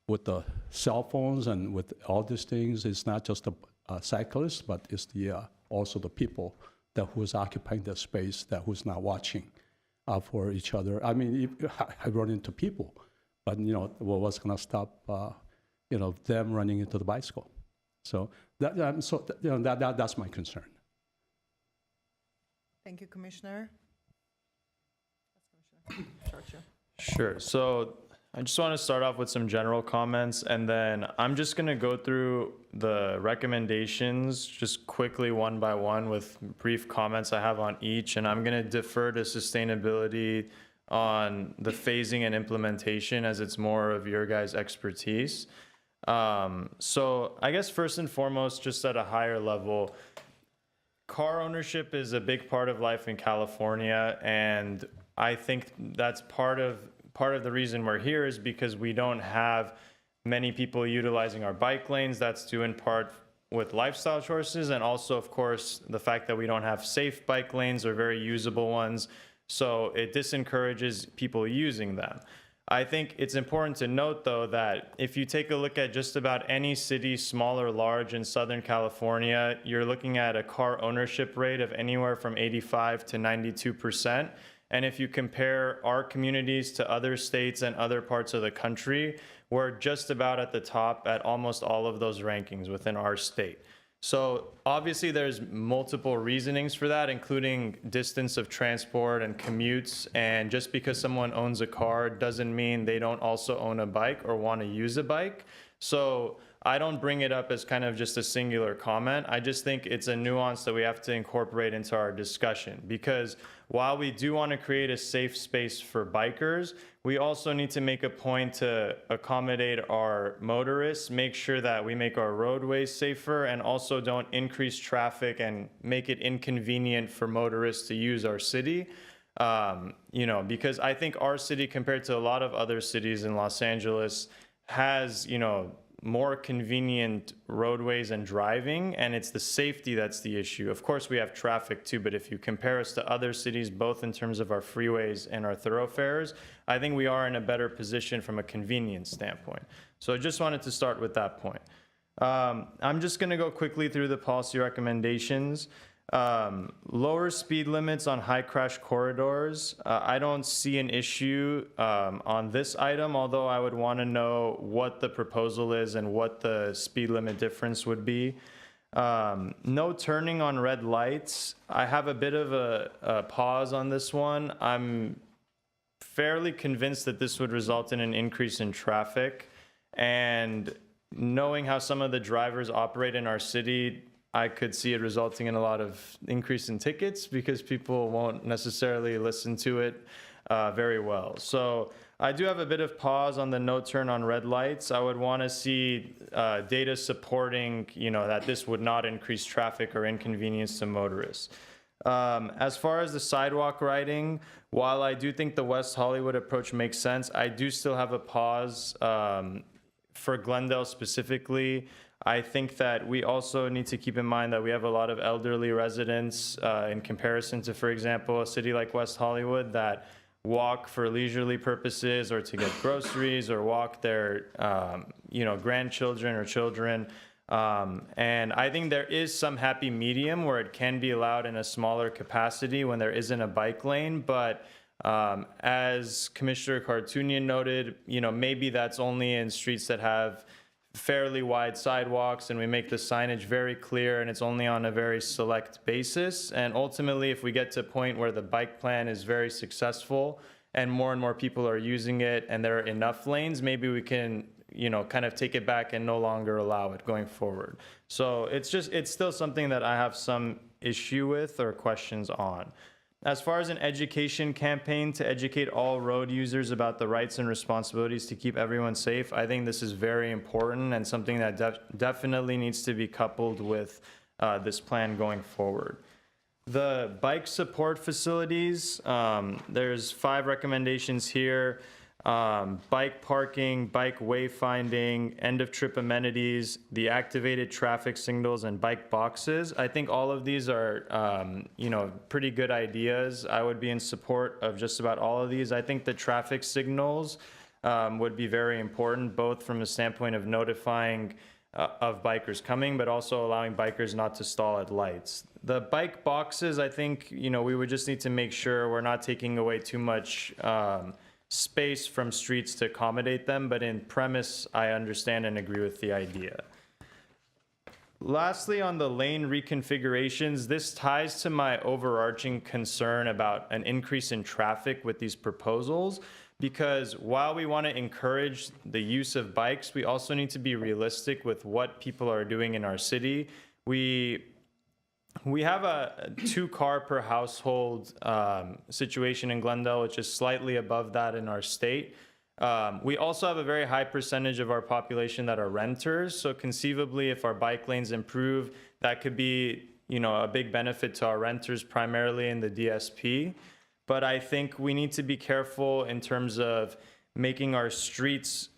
Speaker 12: with the cell phones and with all these things, it's not just the cyclists, but it's also the people who's occupying the space, who's not watching for each other. I mean, I run into people, but what's going to stop them running into the bicycle? So that's my concern.
Speaker 1: Thank you, Commissioner.
Speaker 10: Sure. So I just want to start off with some general comments, and then I'm just going to go through the recommendations just quickly one by one with brief comments I have on each, and I'm going to defer to sustainability on the phasing and implementation as it's more of your guys' expertise. So I guess first and foremost, just at a higher level, car ownership is a big part of life in California, and I think that's part of the reason we're here is because we don't have many people utilizing our bike lanes. That's due in part with lifestyle choices, and also, of course, the fact that we don't have safe bike lanes or very usable ones. So it disencourages people using them. I think it's important to note, though, that if you take a look at just about any city, small or large, in Southern California, you're looking at a car ownership rate of anywhere from 85 to 92%. And if you compare our communities to other states and other parts of the country, we're just about at the top at almost all of those rankings within our state. So obviously there's multiple reasonings for that, including distance of transport and commutes. And just because someone owns a car doesn't mean they don't also own a bike or want to use a bike. So I don't bring it up as kind of just a singular comment. I just think it's a nuance that we have to incorporate into our discussion, because while we do want to create a safe space for bikers, we also need to make a point to accommodate our motorists, make sure that we make our roadways safer, and also don't increase traffic and make it inconvenient for motorists to use our city. You know, because I think our city, compared to a lot of other cities in Los Angeles, has, you know, more convenient roadways and driving, and it's the safety that's the issue. Of course, we have traffic too, but if you compare us to other cities, both in terms of our freeways and our thoroughfares, I think we are in a better position from a convenience standpoint. So I just wanted to start with that point. I'm just gonna go quickly through the policy recommendations. Lower speed limits on high crash corridors. I don't see an issue on this item, although I would want to know what the proposal is and what the speed limit difference would be. No turning on red lights. I have a bit of a pause on this one. I'm fairly convinced that this would result in an increase in traffic. And knowing how some of the drivers operate in our city, I could see it resulting in a lot of increase in tickets because people won't necessarily listen to it very well. So I do have a bit of pause on the no turn on red lights. I would want to see data supporting, you know, that this would not increase traffic or inconvenience to motorists. As far as the sidewalk riding, while I do think the West Hollywood approach makes sense, I do still have a pause for Glendale specifically. I think that we also need to keep in mind that we have a lot of elderly residents in comparison to, for example, a city like West Hollywood that walk for leisurely purposes or to get groceries or walk their, you know, grandchildren or children. And I think there is some happy medium where it can be allowed in a smaller capacity when there isn't a bike lane. But as Commissioner Kartunian noted, you know, maybe that's only in streets that have fairly wide sidewalks and we make the signage very clear and it's only on a very select basis. And ultimately, if we get to a point where the bike plan is very successful and more people are using it and there are enough lanes, maybe we can, you know, kind of take it back and no longer allow it going forward. So it's still something that I have some issue with or questions on. As far as an education campaign to educate all road users about the rights and responsibilities to keep everyone safe, I think this is very important and something that definitely needs to be coupled with this plan going forward. The bike support facilities, there's 5 recommendations here. Bike parking, bike wayfinding, end of trip amenities, the activated traffic signals, and bike boxes. I think all of these are, you know, pretty good ideas. I would be in support of just about all of these. I think the traffic signals would be very important, both from a standpoint of notifying of bikers coming, but also allowing bikers not to stall at lights. The bike boxes, I think, you know, we would just need to make sure we're not taking away too much space from streets to accommodate them, but in premise, I understand and agree with the idea. Lastly, on the lane reconfigurations, this ties to my overarching concern about an increase in traffic with these proposals, because while we want to encourage the use of bikes, we also need to be realistic with what people are doing in our city. We have a 2-car per household situation in Glendale, which is slightly above that in our state. We also have a very high percentage of our population that are renters. So conceivably, if our bike lanes improve, that could be, you know, a big benefit to our renters, primarily in the DSP. But I think we need to be careful in terms of making our streets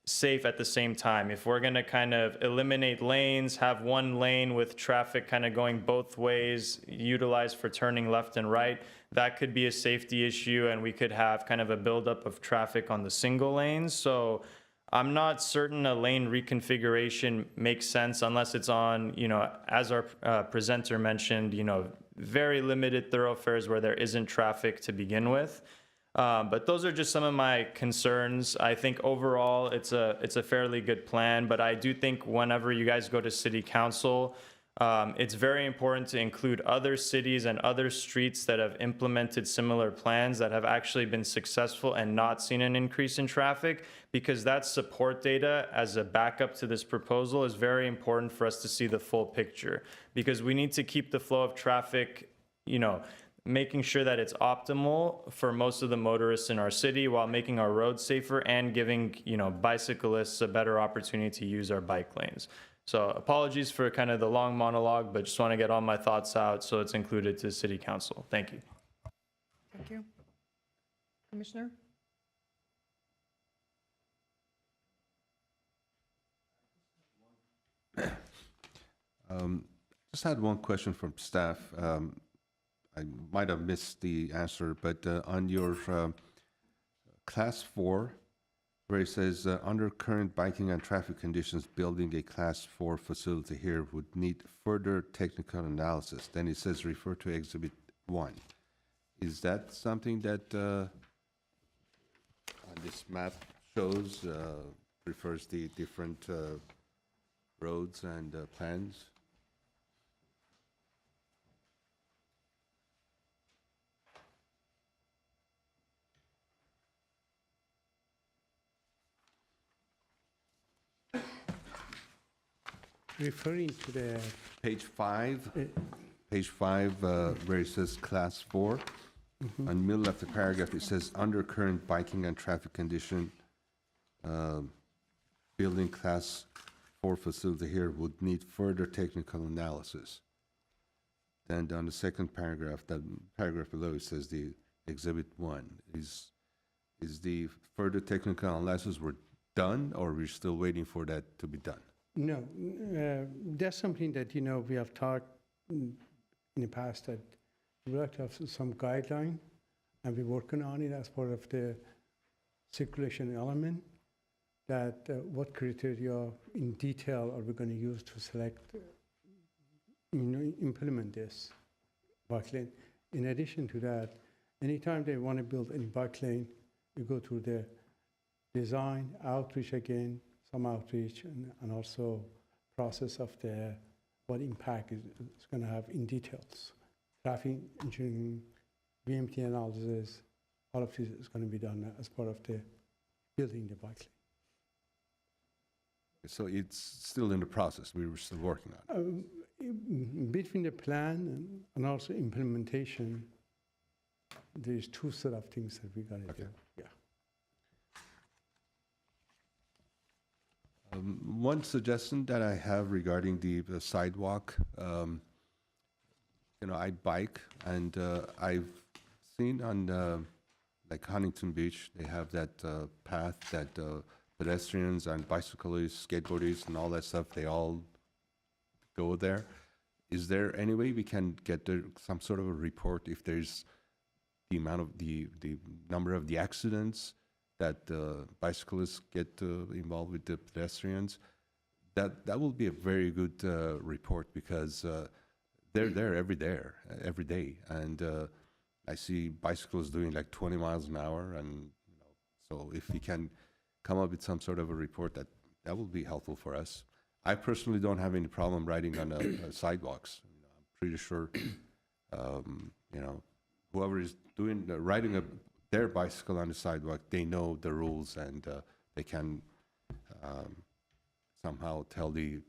Speaker 10: safe at the same time. If we're going to kind of eliminate lanes, have one lane with traffic kind of going both ways, utilized for turning left and right, that could be a safety issue, and we could have kind of a buildup of traffic on the single lanes. So I'm not certain a lane reconfiguration makes sense unless it's on, you know, as our presenter mentioned, you know, very limited thoroughfares where there isn't traffic to begin with. But those are just some of my concerns. I think overall it's a fairly good plan, but I do think whenever you guys go to city council, It's very important to include other cities and other streets that have implemented similar plans that have actually been successful and not seen an increase in traffic, because that support data as a backup to this proposal is very important for us to see the full picture, because we need to keep the flow of traffic, making sure that it's optimal for most of the motorists in our city while making our roads safer and giving, bicyclists a better opportunity to use our bike lanes. So apologies for kind of the long monologue, but just want to get all my thoughts out so it's included to City Council. Thank you.
Speaker 1: Thank you. Commissioner?
Speaker 9: Just had one question from staff. I might have missed the answer, but on your class 4, where it says, under current biking and traffic conditions, building a class 4 facility here would need further technical analysis. Then it says refer to Exhibit 1. Is that something that on this map shows, refers the different roads and plans?
Speaker 11: Referring to the
Speaker 9: Page 5, where it says Class 4, on middle of the paragraph, it says, under current biking and traffic condition, building Class 4 facility here would need further technical analysis. Then on the second paragraph, that paragraph below, it says the Exhibit 1. Is the further technical analysis were done, or we're still waiting for that to be done?
Speaker 11: No, that's something that, we have talked in the past, that we like to have some guideline, and we're working on it as part of the circulation element, that what criteria in detail are we going to use to select, implement this bike lane. In addition to that, anytime they want to build any bike lane, we go through the design, outreach again, some outreach, and also process of what impact it's going to have in details. Traffic engineering, VMT analysis, all of this is going to be done as part of the building the bike lane.
Speaker 9: So it's still in the process, we were still working on it.
Speaker 11: Between the plan and also implementation, there's two set of things that we got to do. Yeah.
Speaker 9: One suggestion that I have regarding the sidewalk, I bike, and I've seen on like Huntington Beach, they have that path that pedestrians and bicyclists, skateboarders, and all that stuff, they all go there. Is there any way we can get some sort of a report if there's the amount of the number of the accidents that bicyclists get involved with the pedestrians? That will be a very good report, because they're there every day, and I see bicyclists doing like 20 miles an hour, and so if we can come up with some sort of a report, that will be helpful for us. I personally don't have any problem riding on sidewalks. I'm pretty sure, whoever is riding their bicycle on the sidewalk, they know the rules, and they can somehow tell the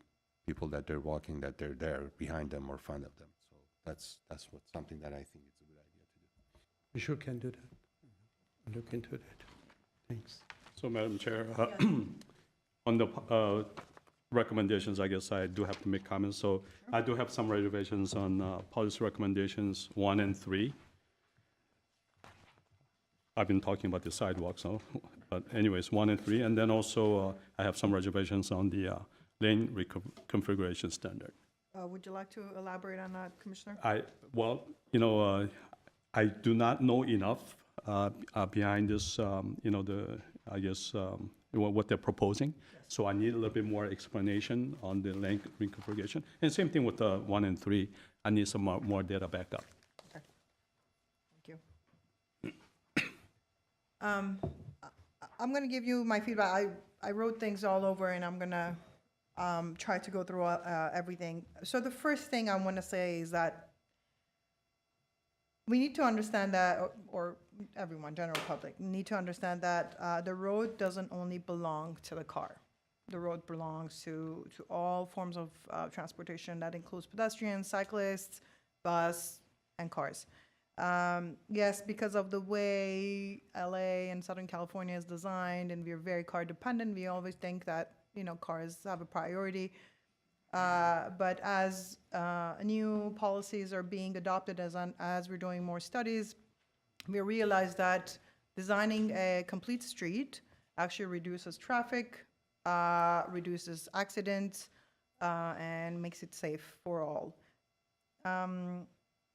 Speaker 9: people that they're walking that they're there behind them or in front of them. So that's something that I think it's a good idea to do.
Speaker 11: We sure can do that. Look into that. Thanks.
Speaker 8: So, Madam Chair, on the recommendations, I guess I do have to make comments. So I do have some reservations on policy recommendations 1 and 3. I've been talking about the sidewalks, but anyways, 1 and 3. And then also I have some reservations on the lane reconfiguration standard.
Speaker 1: Would you like to elaborate on that, Commissioner?
Speaker 8: I do not know enough behind this, what they're proposing. Yes. So I need a little bit more explanation on the lane reconfiguration. And same thing with the 1 and 3. I need some more data backup.
Speaker 1: Okay. Thank you. I'm going to give you my feedback. I wrote things all over, and try to go through everything. So the first thing I want to say is that we need to understand that, or everyone, general public, need to understand that the road doesn't only belong to the car. The road belongs to all forms of transportation. That includes pedestrians, cyclists, bus, and cars. Yes, because of the way LA and Southern California is designed, and we're very car dependent, we always think that, you know, cars have a priority. But as new policies are being adopted, as we're doing more studies, we realize that designing a complete street actually reduces traffic, reduces accidents, and makes it safe for all.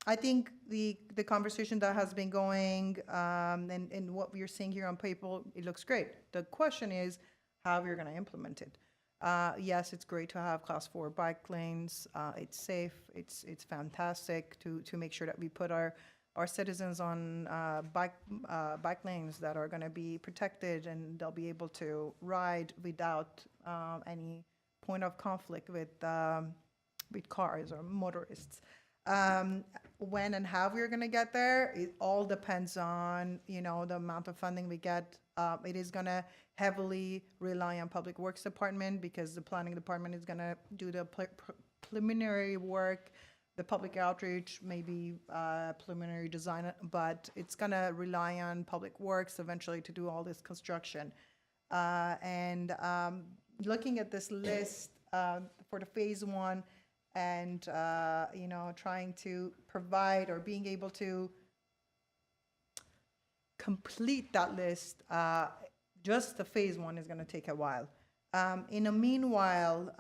Speaker 1: I think the conversation that has been going and what we're seeing here on paper, it looks great. The question is how we're going to implement it. Yes, it's great to have class 4 bike lanes. It's safe. It's fantastic to make sure that we put our citizens on bike lanes that are going to be protected, and they'll be able to ride without any point of conflict with cars or motorists. When and how we're going to get there, it all depends on, you know, the amount of funding we get. It is going to heavily rely on Public Works Department, because the Planning Department is going to do the preliminary work, the public outreach, maybe preliminary design, but it's going to rely on Public Works eventually to do all this construction. Looking at this list for the phase 1, and you know, trying to provide or being able to complete that list, just the phase 1 is going to take a while. In the meanwhile,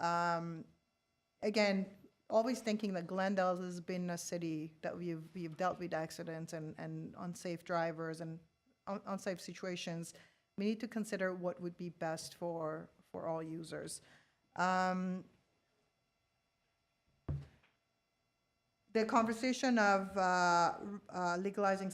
Speaker 1: again, always thinking that Glendale has been a city that we've dealt with accidents and unsafe drivers and unsafe situations. We need to consider what would be best for all users. The conversation of legalizing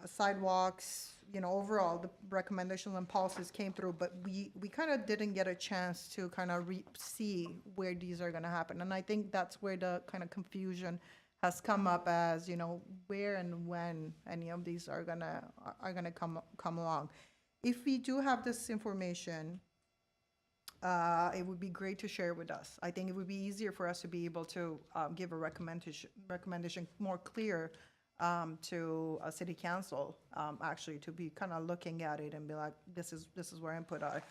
Speaker 1: sidewalks, you know, overall, the recommendations and policies came through, but we kind of didn't get a chance to kind of see where these are going to happen. And I think that's where the kind of confusion has come up, as, you know, where and when any of these are gonna come along. If we do have this information, it would be great to share with us. I think it would be easier for us to be able to give a recommendation more clear to a city council, actually, to be kind of looking at it and be like, this is where input are.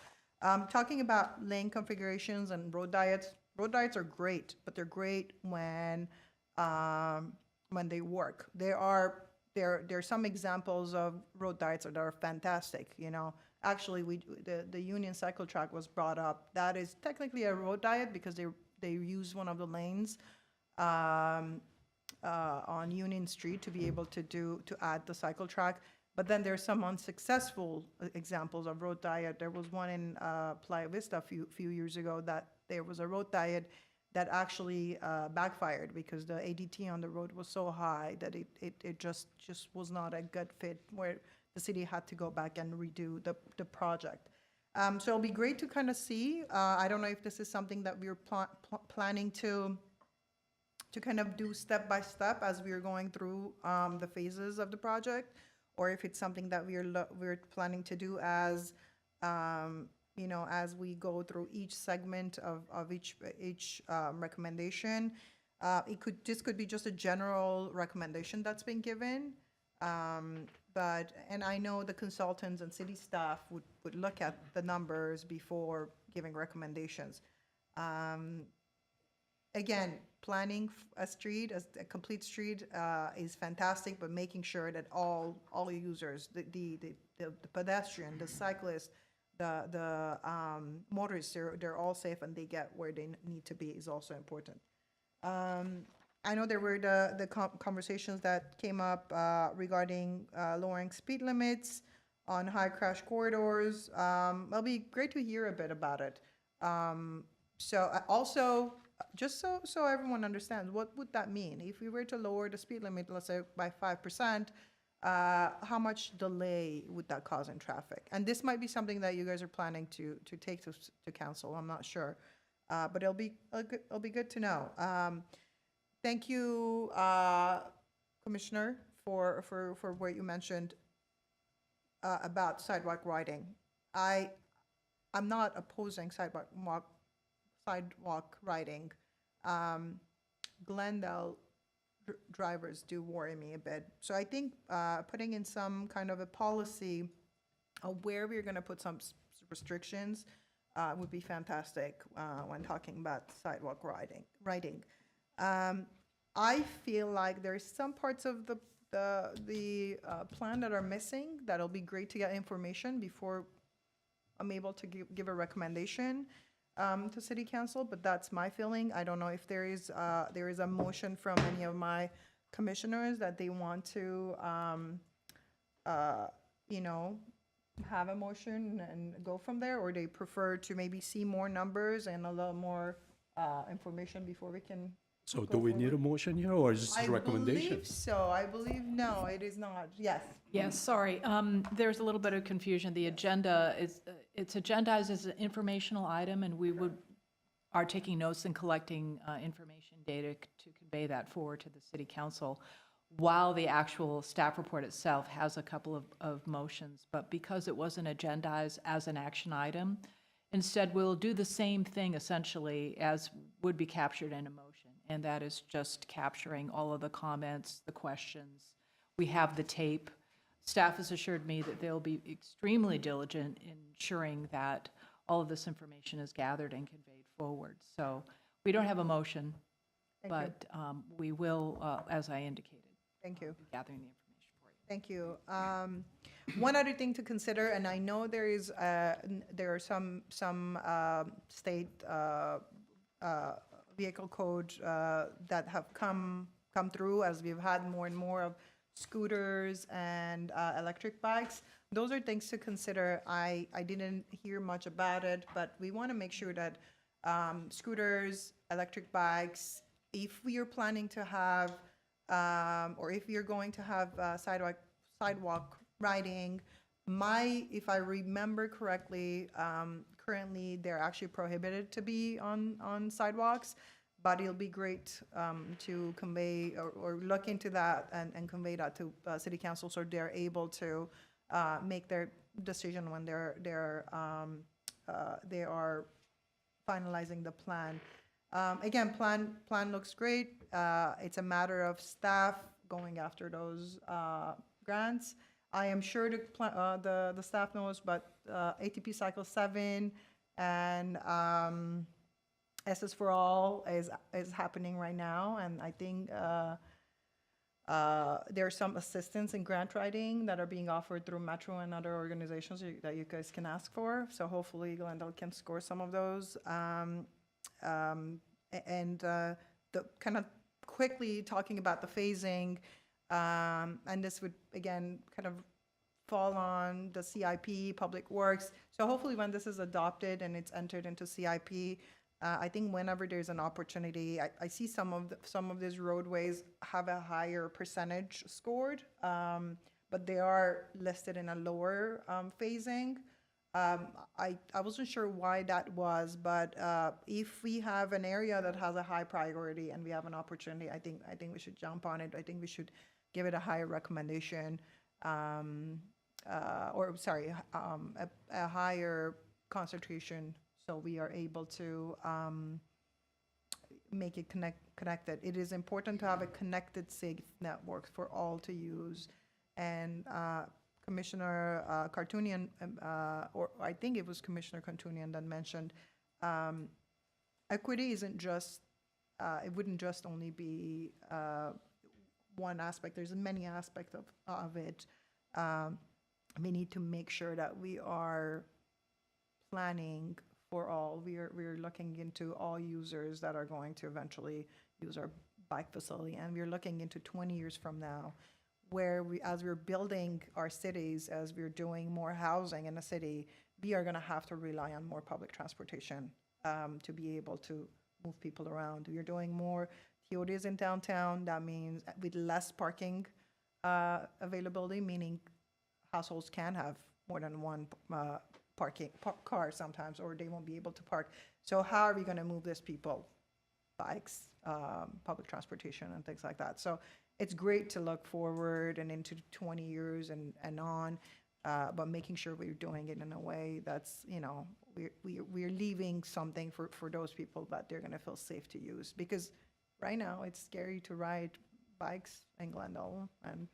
Speaker 1: Talking about lane configurations and road diets are great, but they're great when they work. There are some examples of road diets that are fantastic, you know. Actually, the Union Cycle Track was brought up. That is technically a road diet because they use one of the lanes on Union Street to be able to add the cycle track. But then there's some unsuccessful examples of road diet. There was one in Playa Vista a few years ago that there was a road diet that actually backfired because the ADT on the road was so high that it just was not a good fit, where the city had to go back and redo the project. So it'll be great to kind of see. I don't know if this is something that we're planning to kind of do step by step as we're going through the phases of the project, or if it's something that we're planning to do as you know, as we go through each segment of each recommendation. This could be just a general recommendation that's been given. And I know the consultants and city staff would look at the numbers before giving recommendations. Again, planning a street, as a complete street, is fantastic, but making sure that all users, the pedestrian, the cyclist, the motorists, they're all safe and they get where they need to be is also important. I know there were the conversations that came up regarding lowering speed limits on high crash corridors. It'll be great to hear a bit about it. Also, just so everyone understands, what would that mean? If we were to lower the speed limit, let's say by 5%, how much delay would that cause in traffic? And this might be something that you guys are planning to take to council, I'm not sure. But it'll be good to know. Thank you, Commissioner, for what you mentioned about sidewalk riding. I'm not opposing sidewalk riding. Glendale drivers do worry me a bit. So I think putting in some kind of a policy of where we're going to put some restrictions would be fantastic when talking about sidewalk riding. I feel like there's some parts of the plan that are missing. That'll be great to get information before I'm able to give a recommendation to City Council, but that's my feeling. I don't know if there is a motion from any of my commissioners that they want to, have a motion and go from there, or they prefer to maybe see more numbers and a little more information before we can.
Speaker 12: So do we need a motion here, or is this a recommendation?
Speaker 1: I believe so. I believe, no, it is not. Yes.
Speaker 19: Yes, sorry. There's a little bit of confusion. The agenda is, it's agendized as an informational item, and we are taking notes and collecting information data to convey that forward to the city council, while the actual staff report itself has a couple of motions. But because it wasn't agendized as an action item, instead we'll do the same thing essentially as would be captured in a motion, and that is just capturing all of the comments, the questions. We have the tape. Staff has assured me that they'll be extremely diligent in ensuring that all of this information is gathered and conveyed forward. So we don't have a motion, but we will, as I indicated.
Speaker 1: Thank you.
Speaker 19: Be gathering the information for you.
Speaker 1: Thank you. One other thing to consider, and I know there are some state vehicle code that have come through as we've had more and more of scooters and electric bikes. Those are things to consider. I didn't hear much about it, but we want to make sure that scooters, electric bikes, if we are planning to have, or if you're going to have sidewalk riding, if I remember correctly, currently they're actually prohibited to be on sidewalks, but it'll be great to convey or look into that and convey that to City Council so they're able to make their decision when they are finalizing the plan. Again, plan looks great. It's a matter of staff going after those grants. I am sure the staff knows, but ATP Cycle 7 and SS for All is happening right now, and I think there's some assistance in grant writing that are being offered through Metro and other organizations that you guys can ask for. So hopefully Glendale can score some of those. The kind of quickly talking about the phasing, and this would again kind of fall on the CIP, Public Works. So hopefully when this is adopted and it's entered into CIP, I think whenever there's an opportunity, I see some of these roadways have a higher percentage scored, but they are listed in a lower phasing. I wasn't sure why that was, but if we have an area that has a high priority and we have an opportunity, I think we should jump on it. I think we should give it a higher recommendation, a higher concentration, so we are able to make it connected. It is important to have a connected, safe network for all to use, and Commissioner Kartunian, or I think it was Commissioner Kartunian that mentioned, equity isn't just, it wouldn't just only be one aspect. There's many aspects of it. We need to make sure that we are planning for all. We're looking into all users that are going to eventually use our bike facility, and we're looking into 20 years from now, where as we're building our cities, as we're doing more housing in the city, we are going to have to rely on more public transportation to be able to move people around. We're doing more TODs in downtown. That means with less parking availability, meaning households can have more than one cars sometimes, or they won't be able to park. So how are we going to move these people? Bikes, public transportation, and things like that. So it's great to look forward and into 20 years and on, but making sure we're doing it in a way that's, we're leaving something for those people that they're going to feel safe to use. Because right now, it's scary to ride bikes in Glendale, and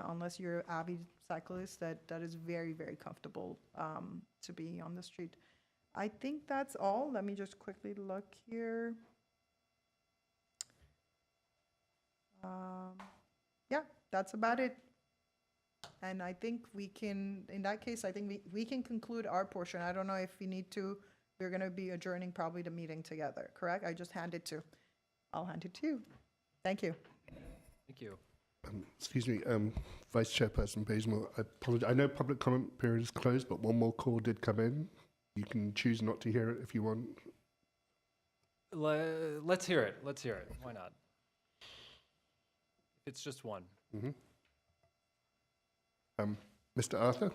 Speaker 1: unless you're an avid cyclist, that is very, very comfortable to be on the street. I think that's all. Let me just quickly look here. Yeah, that's about it. And I think we can, in that case, I think we can conclude our portion. I don't know if we need to, we're going to be adjourning probably the meeting together, correct? I'll hand it to you. Thank you.
Speaker 2: Thank you.
Speaker 4: Excuse me, Vice Chairperson Bazemore, I apologize. I know public comment period is closed, but one more call did come in. You can choose not to hear it if you want.
Speaker 2: Let's hear it. Let's hear it. Why not? It's just one.
Speaker 4: Mr. Arthur?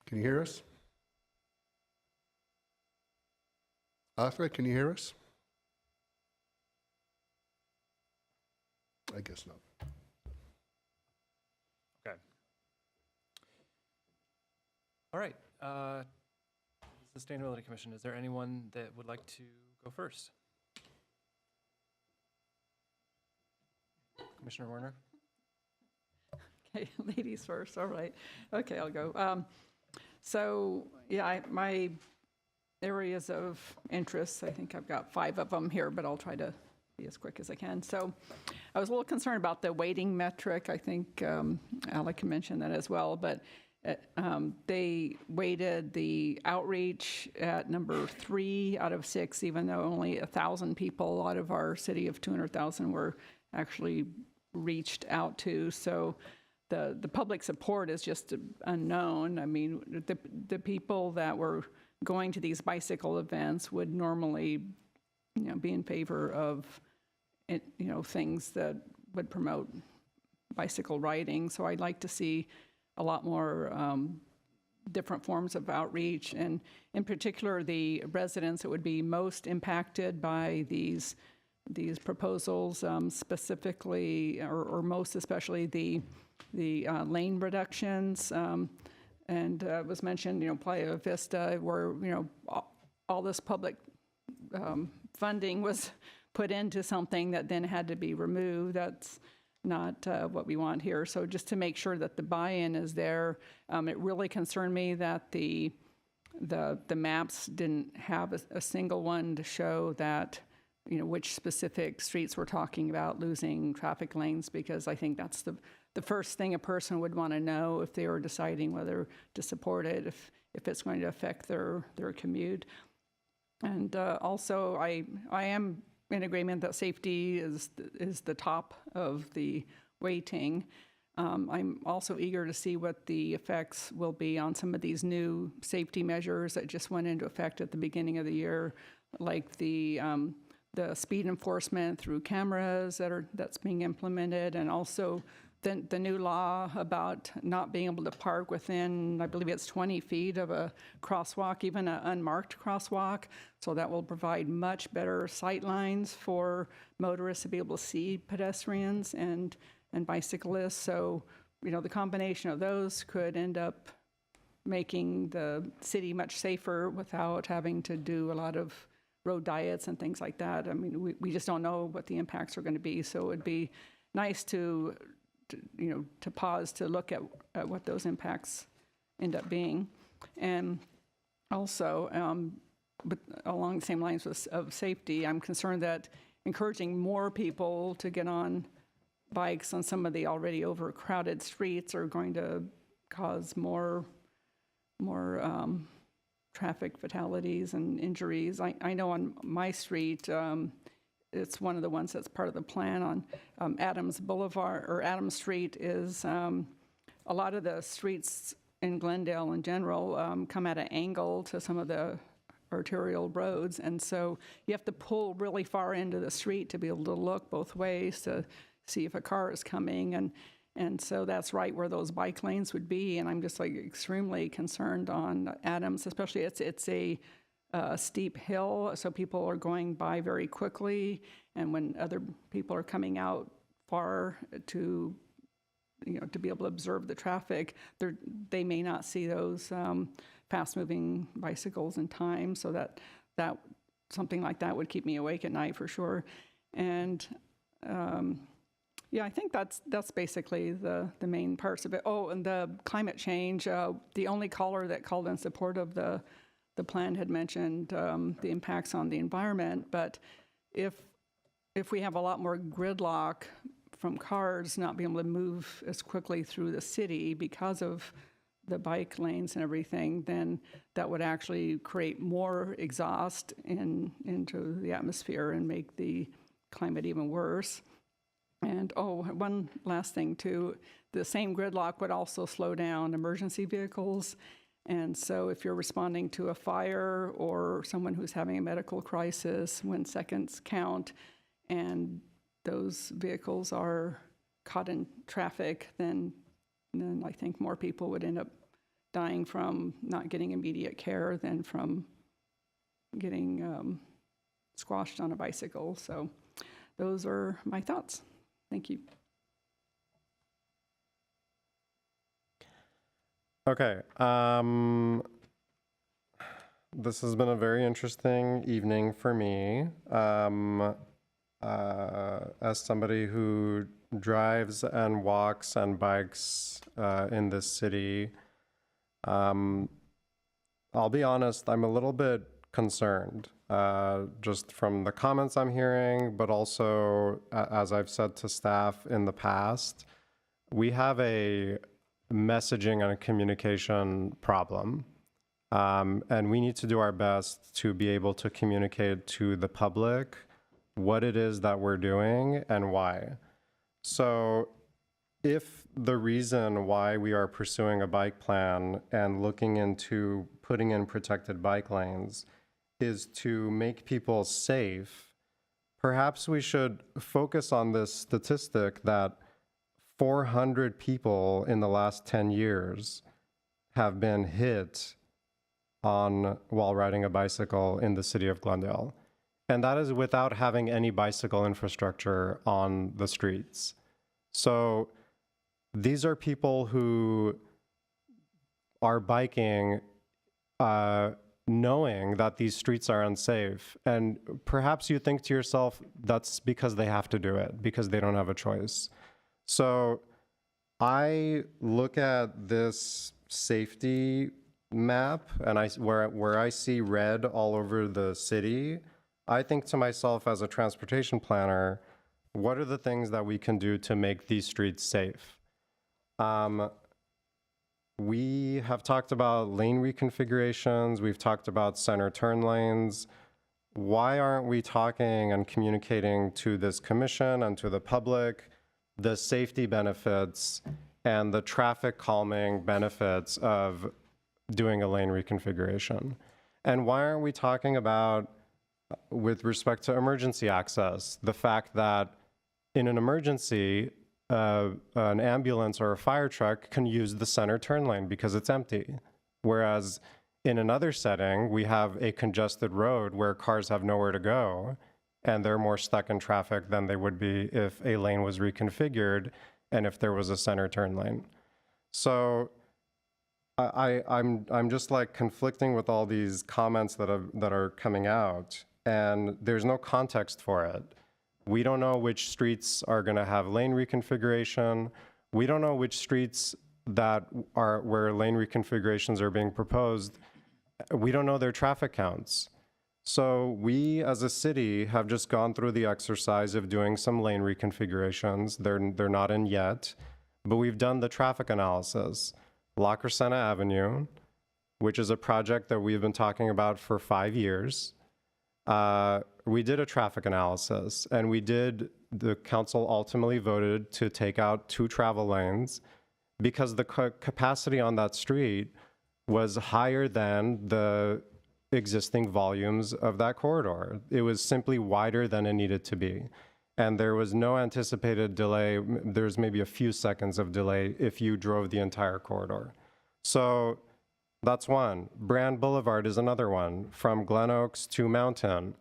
Speaker 4: Can you hear us? Arthur, can you hear us? I guess not.
Speaker 2: Okay. All right. Sustainability Commission, is there anyone that would like to go first? Commissioner Werner?
Speaker 15: Okay, ladies first, all right. Okay, I'll go. So, yeah, my areas of interest, I think I've got 5 of them here, but I'll try to be as quick as I can. So I was a little concerned about the weighting metric. I think Alec mentioned that as well, but they weighted the outreach at number 3 out of 6, even though only 1,000 people out of our city of 200,000 were actually reached out to. So the public support is just unknown. I mean, the people that were going to these bicycle events would normally, be in favor of, things that would promote bicycle riding. So I'd like to see a lot more different forms of outreach, and in particular, the residents that would be most impacted by these proposals, specifically, or most especially the lane reductions. And it was mentioned, Playa Vista, where, all this public funding was put into something that then had to be removed. That's not what we want here. So just to make sure that the buy-in is there, it really concerned me that the maps didn't have a single one to show that, which specific streets we're talking about losing traffic lanes, because I think that's the first thing a person would want to know if they were deciding whether to support it, if it's going to affect their commute. And also, I am in agreement that safety is the top of the weighting. I'm also eager to see what the effects will be on some of these new safety measures that just went into effect at the beginning of the year, like the speed enforcement through cameras that's being implemented, and also the new law about not being able to park within, I believe it's 20 feet of a crosswalk, even an unmarked crosswalk. So that will provide much better sight lines for motorists to be able to see pedestrians and bicyclists. So, the combination of those could end up making the city much safer without having to do a lot of road diets and things like that. I mean, we just don't know what the impacts are going to be. So it would be nice to pause to look at what those impacts end up being. And also, but along the same lines of safety, I'm concerned that encouraging more people to get on bikes on some of the already overcrowded streets are going to cause more traffic fatalities and injuries. I know on my street, it's one of the ones that's part of the plan on Adams Boulevard, or Adams Street is, a lot of the streets in Glendale in general come at an angle to some of the arterial roads. And so you have to pull really far into the street to be able to look both ways to see if a car is coming. And so that's right where those bike lanes would be. And I'm just like extremely concerned on Adams, especially it's a steep hill, so people are going by very quickly. And when other people are coming out far to, to be able to observe the traffic, they may not see those fast-moving bicycles in time. So that something like that would keep me awake at night for sure. And yeah, I think that's basically the main parts of it. Oh, and the climate change. The only caller that called in support of the plan had mentioned the impacts on the environment. But if we have a lot more gridlock from cars not being able to move as quickly through the city because of the bike lanes and everything, then that would actually create more exhaust into the atmosphere and make the climate even worse. And one last thing too, the same gridlock would also slow down emergency vehicles. And so if you're responding to a fire or someone who's having a medical crisis, when seconds count and those vehicles are caught in traffic, then I think more people would end up dying from not getting immediate care than from getting squashed on a bicycle. So those are my thoughts. Thank you.
Speaker 16: Okay. This has been a very interesting evening for me. As somebody who drives and walks and bikes in this city, I'll be honest, I'm a little bit concerned, just from the comments I'm hearing, but also, as I've said to staff in the past, we have a messaging and a communication problem. And we need to do our best to be able to communicate to the public what it is that we're doing and why. So if the reason why we are pursuing a bike plan and looking into putting in protected bike lanes is to make people safe, perhaps we should focus on this statistic that 400 people in the last 10 years have been hit while riding a bicycle in the city of Glendale. And that is without having any bicycle infrastructure on the streets. So these are people who are biking knowing that these streets are unsafe. And perhaps you think to yourself, that's because they have to do it, because they don't have a choice. So I look at this safety map and where I see red all over the city, I think to myself as a transportation planner, what are the things that we can do to make these streets safe? We have talked about lane reconfigurations. We've talked about center turn lanes. Why aren't we talking and communicating to this commission and to the public the safety benefits and the traffic calming benefits of doing a lane reconfiguration? And why aren't we talking about, with respect to emergency access, the fact that in an emergency, an ambulance or a fire truck can use the center turn lane because it's empty. Whereas in another setting, we have a congested road where cars have nowhere to go and they're more stuck in traffic than they would be if a lane was reconfigured and if there was a center turn lane. So I'm just like conflicting with all these comments that are coming out, and there's no context for it. We don't know which streets are going to have lane reconfiguration. We don't know which streets that are where lane reconfigurations are being proposed. We don't know their traffic counts. So we as a city have just gone through the exercise of doing some lane reconfigurations. They're not in yet, but we've done the traffic analysis. La Crescenta Avenue, which is a project that we've been talking about for 5 years. We did a traffic analysis, and the council ultimately voted to take out 2 travel lanes because the capacity on that street was higher than the existing volumes of that corridor. It was simply wider than it needed to be. and there was no anticipated delay. There's maybe a few seconds of delay if you drove the entire corridor. So that's one. Brand Boulevard is another one. From Glen Oaks to Mountain,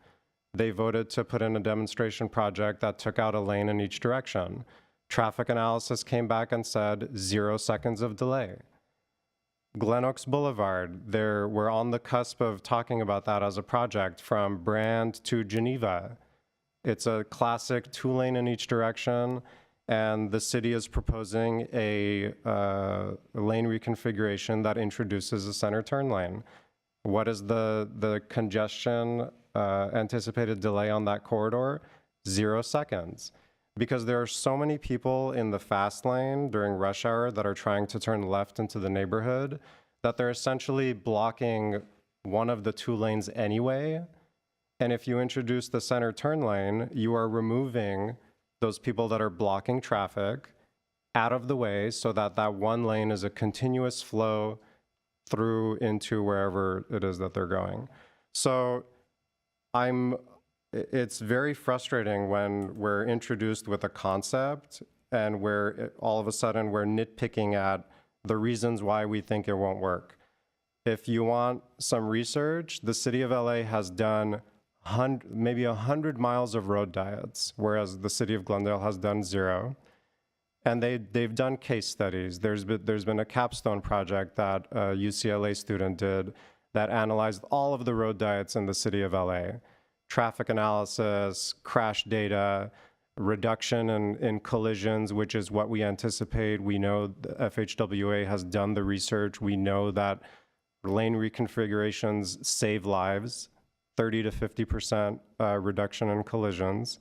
Speaker 16: they voted to put in a demonstration project that took out a lane in each direction. Traffic analysis came back and said 0 seconds of delay. Glen Oaks Boulevard, we're on the cusp of talking about that as a project from Brand to Geneva. It's a classic 2-lane in each direction, and the city is proposing a lane reconfiguration that introduces a center turn lane. What is the congestion anticipated delay on that corridor? 0 seconds. Because there are so many people in the fast lane during rush hour that are trying to turn left into the neighborhood that they're essentially blocking one of the 2 lanes anyway. And if you introduce the center turn lane, you are removing those people that are blocking traffic out of the way so that that 1 lane is a continuous flow through into wherever it is that they're going. So it's very frustrating when we're introduced with a concept and all of a sudden we're nitpicking at the reasons why we think it won't work. If you want some research, the city of LA has done maybe 100 miles of road diets, whereas the city of Glendale has done 0. And they've done case studies. There's been a capstone project that a UCLA student did that analyzed all of the road diets in the city of LA. Traffic analysis, crash data, reduction in collisions, which is what we anticipate. We know the FHWA has done the research. We know that lane reconfigurations save lives, 30 to 50% reduction in collisions.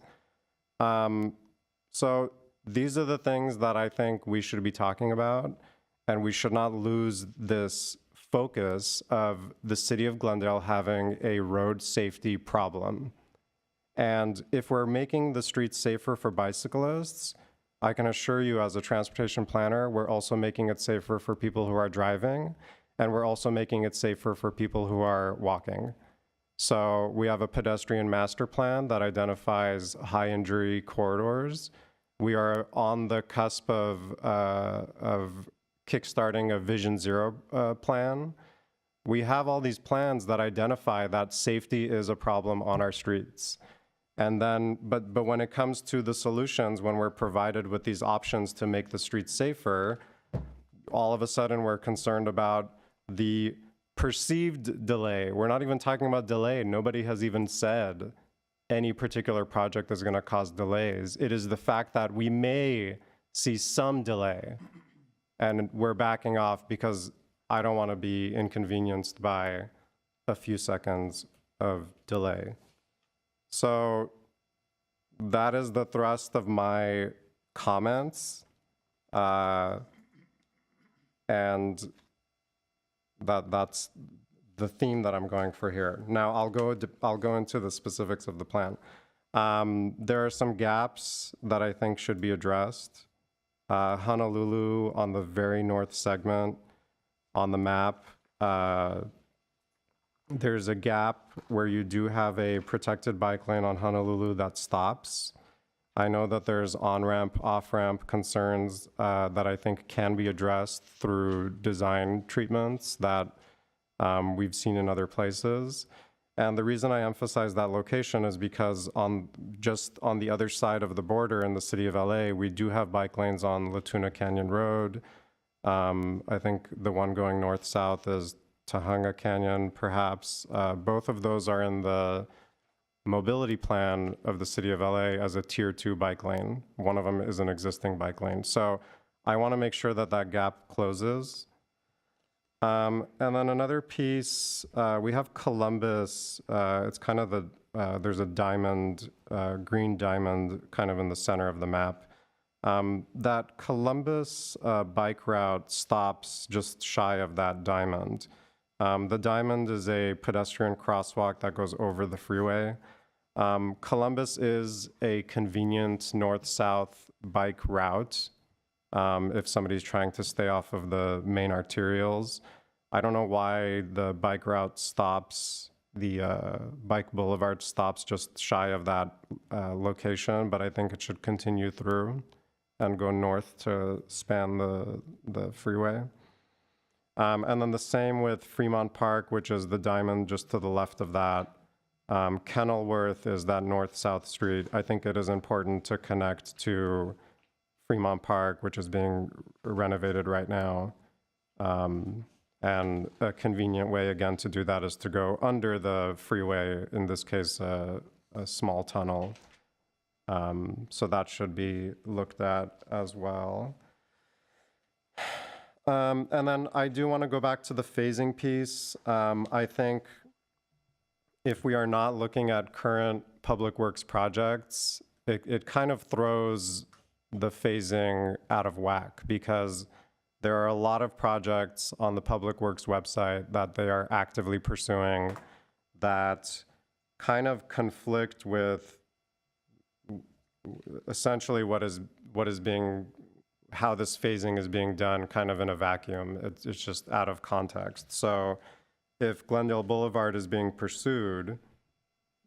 Speaker 16: So these are the things that I think we should be talking about, and we should not lose this focus of the city of Glendale having a road safety problem. And if we're making the streets safer for bicyclists, I can assure you as a transportation planner, we're also making it safer for people who are driving, and we're also making it safer for people who are walking. So we have a pedestrian master plan that identifies high injury corridors. We are on the cusp of kickstarting a Vision Zero plan. We have all these plans that identify that safety is a problem on our streets. And then, but when it comes to the solutions, when we're provided with these options to make the streets safer, all of a sudden we're concerned about the perceived delay. We're not even talking about delay. Nobody has even said any particular project is going to cause delays. It is the fact that we may see some delay, and we're backing off because I don't want to be inconvenienced by a few seconds of delay. So that is the thrust of my comments, and that's the theme that I'm going for here. Now I'll go into the specifics of the plan. There are some gaps that I think should be addressed. Honolulu on the very north segment on the map, there's a gap where you do have a protected bike lane on Honolulu that stops. I know that there's on-ramp, off-ramp concerns that I think can be addressed through design treatments that we've seen in other places. And the reason I emphasize that location is because just on the other side of the border in the city of LA, we do have bike lanes on Latuna Canyon Road. I think the one going north-south is Tahunga Canyon, perhaps. Both of those are in the mobility plan of the city of LA as a tier 2 bike lane. One of them is an existing bike lane. So I want to make sure that that gap closes. And then another piece, we have Columbus. It's kind of there's a diamond, green diamond kind of in the center of the map. That Columbus bike route stops just shy of that diamond. The diamond is a pedestrian crosswalk that goes over the freeway. Columbus is a convenient north-south bike route if somebody's trying to stay off of the main arterials. I don't know why the bike route stops, the bike boulevard stops just shy of that location, but I think it should continue through and go north to span the freeway. And then the same with Fremont Park, which is the diamond just to the left of that. Kenilworth is that north-south street. I think it is important to connect to Fremont Park, which is being renovated right now. And a convenient way, again, to do that is to go under the freeway, in this case, a small tunnel. So that should be looked at as well. And then I do want to go back to the phasing piece. I think if we are not looking at current public works projects, it kind of throws the phasing out of whack, because there are a lot of projects on the Public Works website that they are actively pursuing that kind of conflict with essentially how this phasing is being done kind of in a vacuum. It's just out of context. So if Glendale Boulevard is being pursued,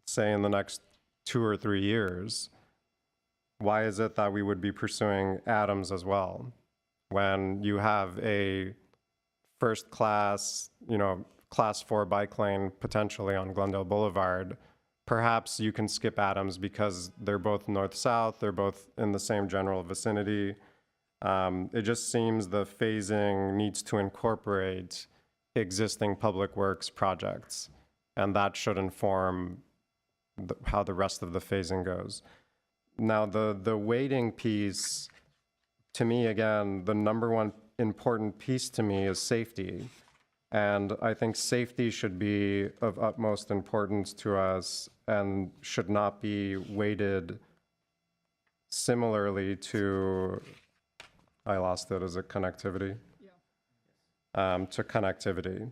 Speaker 16: say in the next 2 or 3 years, why is it that we would be pursuing Adams as well? When you have a first class, class 4 bike lane potentially on Glendale Boulevard, perhaps you can skip Adams because they're both north-south, they're both in the same general vicinity. It just seems the phasing needs to incorporate existing public works projects, and that should inform how the rest of the phasing goes. Now, the weighting piece, to me, again, the number one important piece to me is safety. And I think safety should be of utmost importance to us and should not be weighted similarly to, I lost it, is it connectivity? Yeah. To connectivity.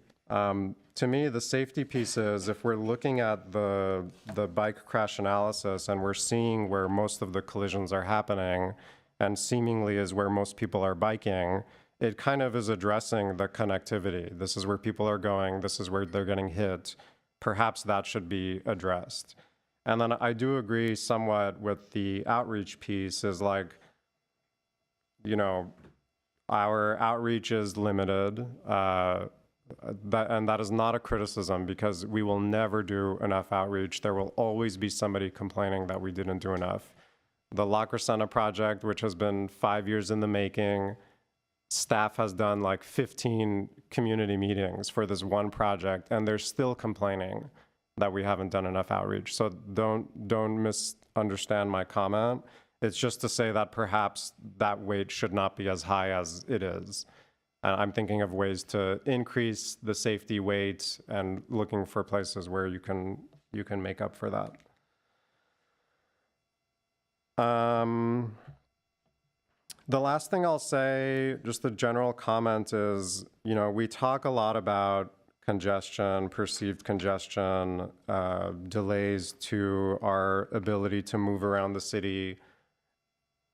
Speaker 16: To me, the safety piece is, if we're looking at the bike crash analysis and we're seeing where most of the collisions are happening, and seemingly is where most people are biking, it kind of is addressing the connectivity. This is where people are going, this is where they're getting hit. Perhaps that should be addressed. And then I do agree somewhat with the outreach piece, is like, our outreach is limited, and that is not a criticism, because we will never do enough outreach. There will always be somebody complaining that we didn't do enough. The La Crescenta project, which has been 5 years in the making, staff has done like 15 community meetings for this one project, and they're still complaining that we haven't done enough outreach. So don't misunderstand my comment. It's just to say that perhaps that weight should not be as high as it is. And I'm thinking of ways to increase the safety weight and looking for places where you can make up for that. The last thing I'll say, just a general comment, is, we talk a lot about congestion, perceived congestion, delays to our ability to move around the city.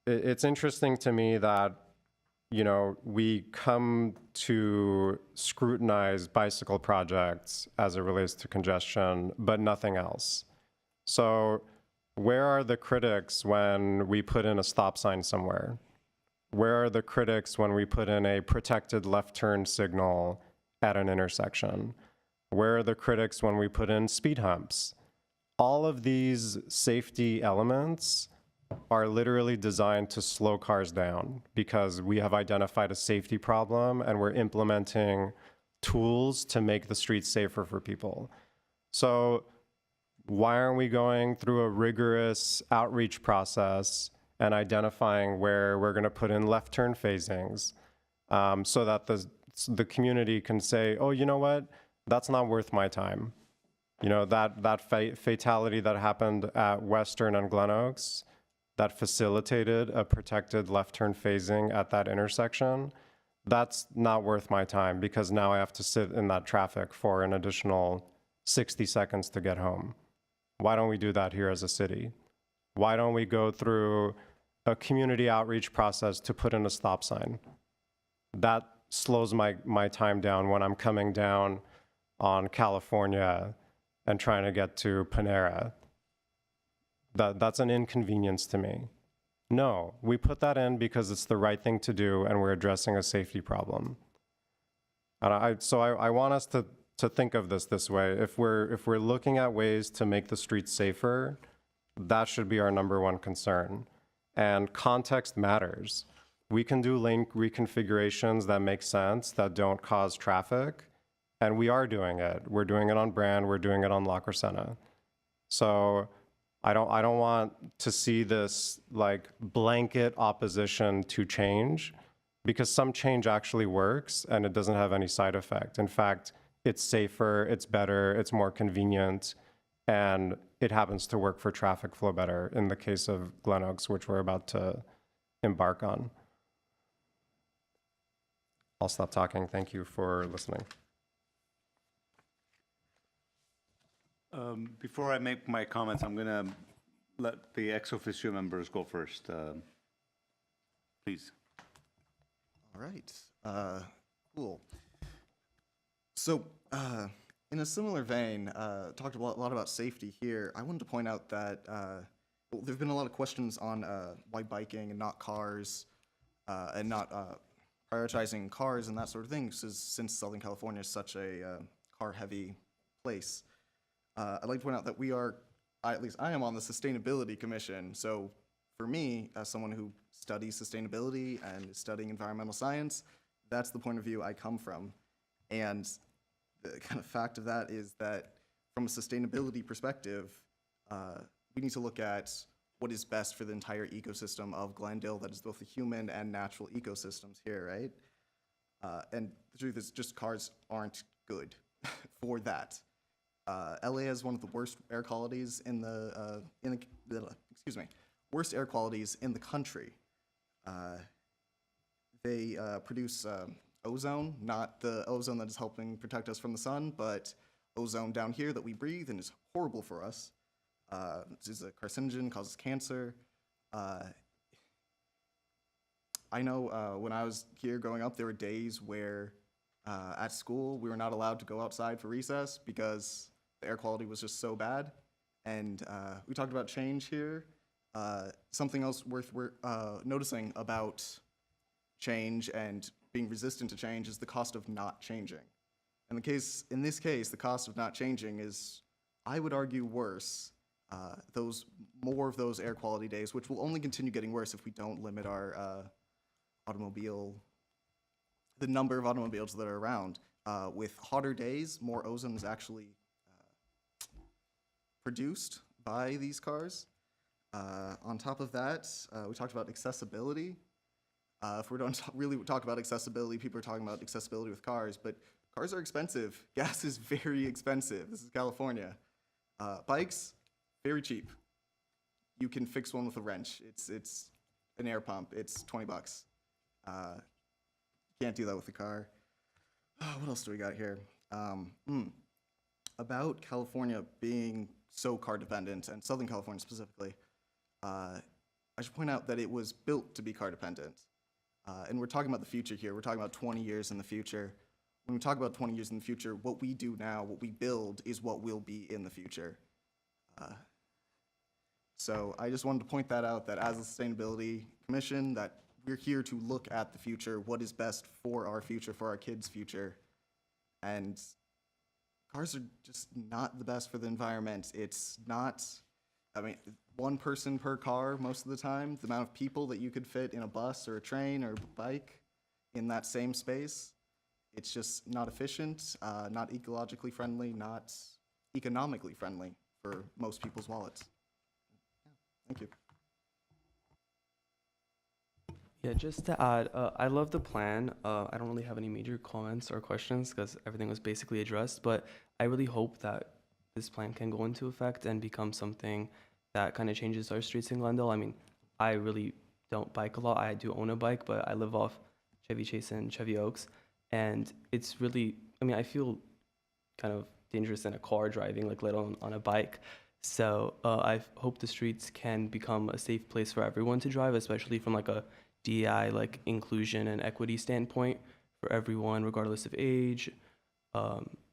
Speaker 16: It's interesting to me that, we come to scrutinize bicycle projects as it relates to congestion, but nothing else. So where are the critics when we put in a stop sign somewhere? Where are the critics when we put in a protected left turn signal at an intersection? Where are the critics when we put in speed humps? All of these safety elements are literally designed to slow cars down, because we have identified a safety problem and we're implementing tools to make the streets safer for people. So why aren't we going through a rigorous outreach process and identifying where we're going to put in left turn phasings, so that the community can say, oh, you know what, that's not worth my time. That fatality that happened at Western and Glen Oaks, that facilitated a protected left turn phasing at that intersection, that's not worth my time, because now I have to sit in that traffic for an additional 60 seconds to get home. Why don't we do that here as a city? Why don't we go through a community outreach process to put in a stop sign? That slows my time down when I'm coming down on California and trying to get to Panera. That's an inconvenience to me. No, we put that in because it's the right thing to do and we're addressing a safety problem. And I want us to think of this way. If we're looking at ways to make the streets safer, that should be our number one concern. And context matters. We can do lane reconfigurations that make sense, that don't cause traffic, and we are doing it. We're doing it on Brand, we're doing it on La Crescenta. So I don't want to see this like blanket opposition to change, because some change actually works and it doesn't have any side effect. In fact, it's safer, it's better, it's more convenient, and it happens to work for traffic flow better in the case of Glen Oaks, which we're about to embark on. I'll stop talking. Thank you for listening.
Speaker 18: Before I make my comments, I'm going to let the ex officio members go first. Please.
Speaker 17: All right. Cool. So, in a similar vein, talked a lot about safety here. I wanted to point out that well, there have been a lot of questions on why biking and not cars, and not prioritizing cars and that sort of thing, since Southern California is such a car-heavy place. I'd like to point out that we are, at least I am on the Sustainability Commission. So for me, as someone who studies sustainability and is studying environmental science, that's the point of view I come from. And the kind of fact of that is that from a sustainability perspective, we need to look at what is best for the entire ecosystem of Glendale, that is both the human and natural ecosystems here, right? And the truth is just cars aren't good for that. LA has one of the worst air qualities in the worst air qualities in the country. They produce ozone, not the ozone that is helping protect us from the sun, but ozone down here that we breathe and is horrible for us. This is a carcinogen, causes cancer. I know when I was here growing up, there were days where at school we were not allowed to go outside for recess because the air quality was just so bad. And we talked about change here. Something else worth noticing about change and being resistant to change is the cost of not changing. In this case, the cost of not changing is, I would argue, worse. More of those air quality days, which will only continue getting worse if we don't limit our the number of automobiles that are around. With hotter days, more ozone is actually produced by these cars. On top of that, we talked about accessibility. If we don't really talk about accessibility, people are talking about accessibility with cars, but cars are expensive. Gas is very expensive. This is California. Bikes, very cheap. You can fix one with a wrench. It's an air pump. It's $20. Can't do that with a car. What else do we got here? About California being so car dependent, and Southern California specifically, I should point out that it was built to be car dependent. And we're talking about the future here. We're talking about 20 years in the future. When we talk about 20 years in the future, what we do now, what we build, is what will be in the future. So I just wanted to point that out, that as a Sustainability Commission, that we're here to look at the future, what is best for our future, for our kids' future. And cars are just not the best for the environment. It's not, I mean, one person per car most of the time. The amount of people that you could fit in a bus or a train or a bike in that same space, it's just not efficient, not ecologically friendly, not economically friendly for most people's wallets. Thank you.
Speaker 20: Yeah, just to add, I love the plan. I don't really have any major comments or questions because everything was basically addressed, but I really hope that this plan can go into effect and become something that kind of changes our streets in Glendale. I mean, I really don't bike a lot. I do own a bike, but I live off Chevy Chase and Chevy Oaks, and it's really, I mean, I feel kind of dangerous in a car driving, like let alone on a bike. So I hope the streets can become a safe place for everyone to drive, especially from like a DEI, like inclusion and equity standpoint for everyone, regardless of age,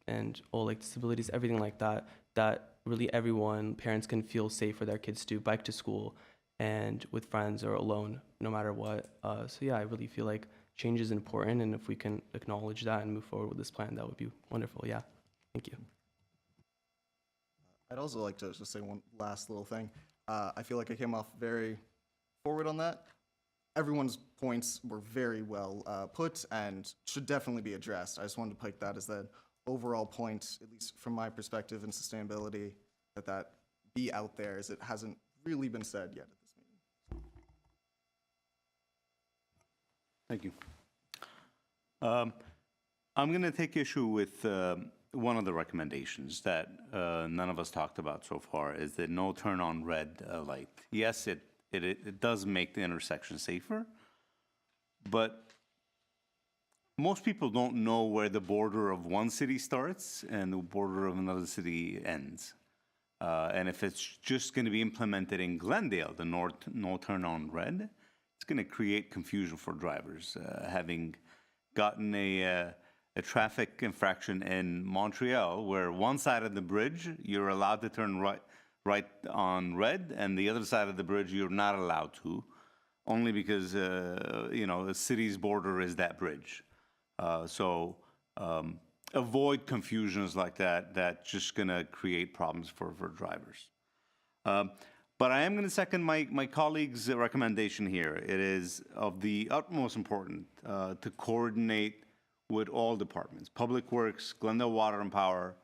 Speaker 20: and all like disabilities, everything like that. That really everyone, parents can feel safe for their kids to bike to school and with friends or alone, no matter what. So yeah, I really feel like change is important, and if we can acknowledge that and move forward with this plan, that would be wonderful. Yeah, thank you.
Speaker 17: I'd also like to just say one last little thing. I feel like I came off very forward on that. Everyone's points were very well put and should definitely be addressed. I just wanted to put that as the overall point, at least from my perspective in sustainability, that be out there, as it hasn't really been said yet at this meeting.
Speaker 18: Thank you. I'm going to take issue with one of the recommendations that none of us talked about so far, is the no turn on red light. Yes, it does make the intersection safer, but most people don't know where the border of one city starts and the border of another city ends. And if it's just going to be implemented in Glendale, the no turn on red, it's going to create confusion for drivers. Having gotten a traffic infraction in Montreal, where one side of the bridge you're allowed to turn right on red, and the other side of the bridge you're not allowed to, only because the city's border is that bridge. So avoid confusions like that. That's just going to create problems for drivers. But I am going to second my colleague's recommendation here. It is of the utmost importance to coordinate with all departments, Public Works, Glendale Water and Power.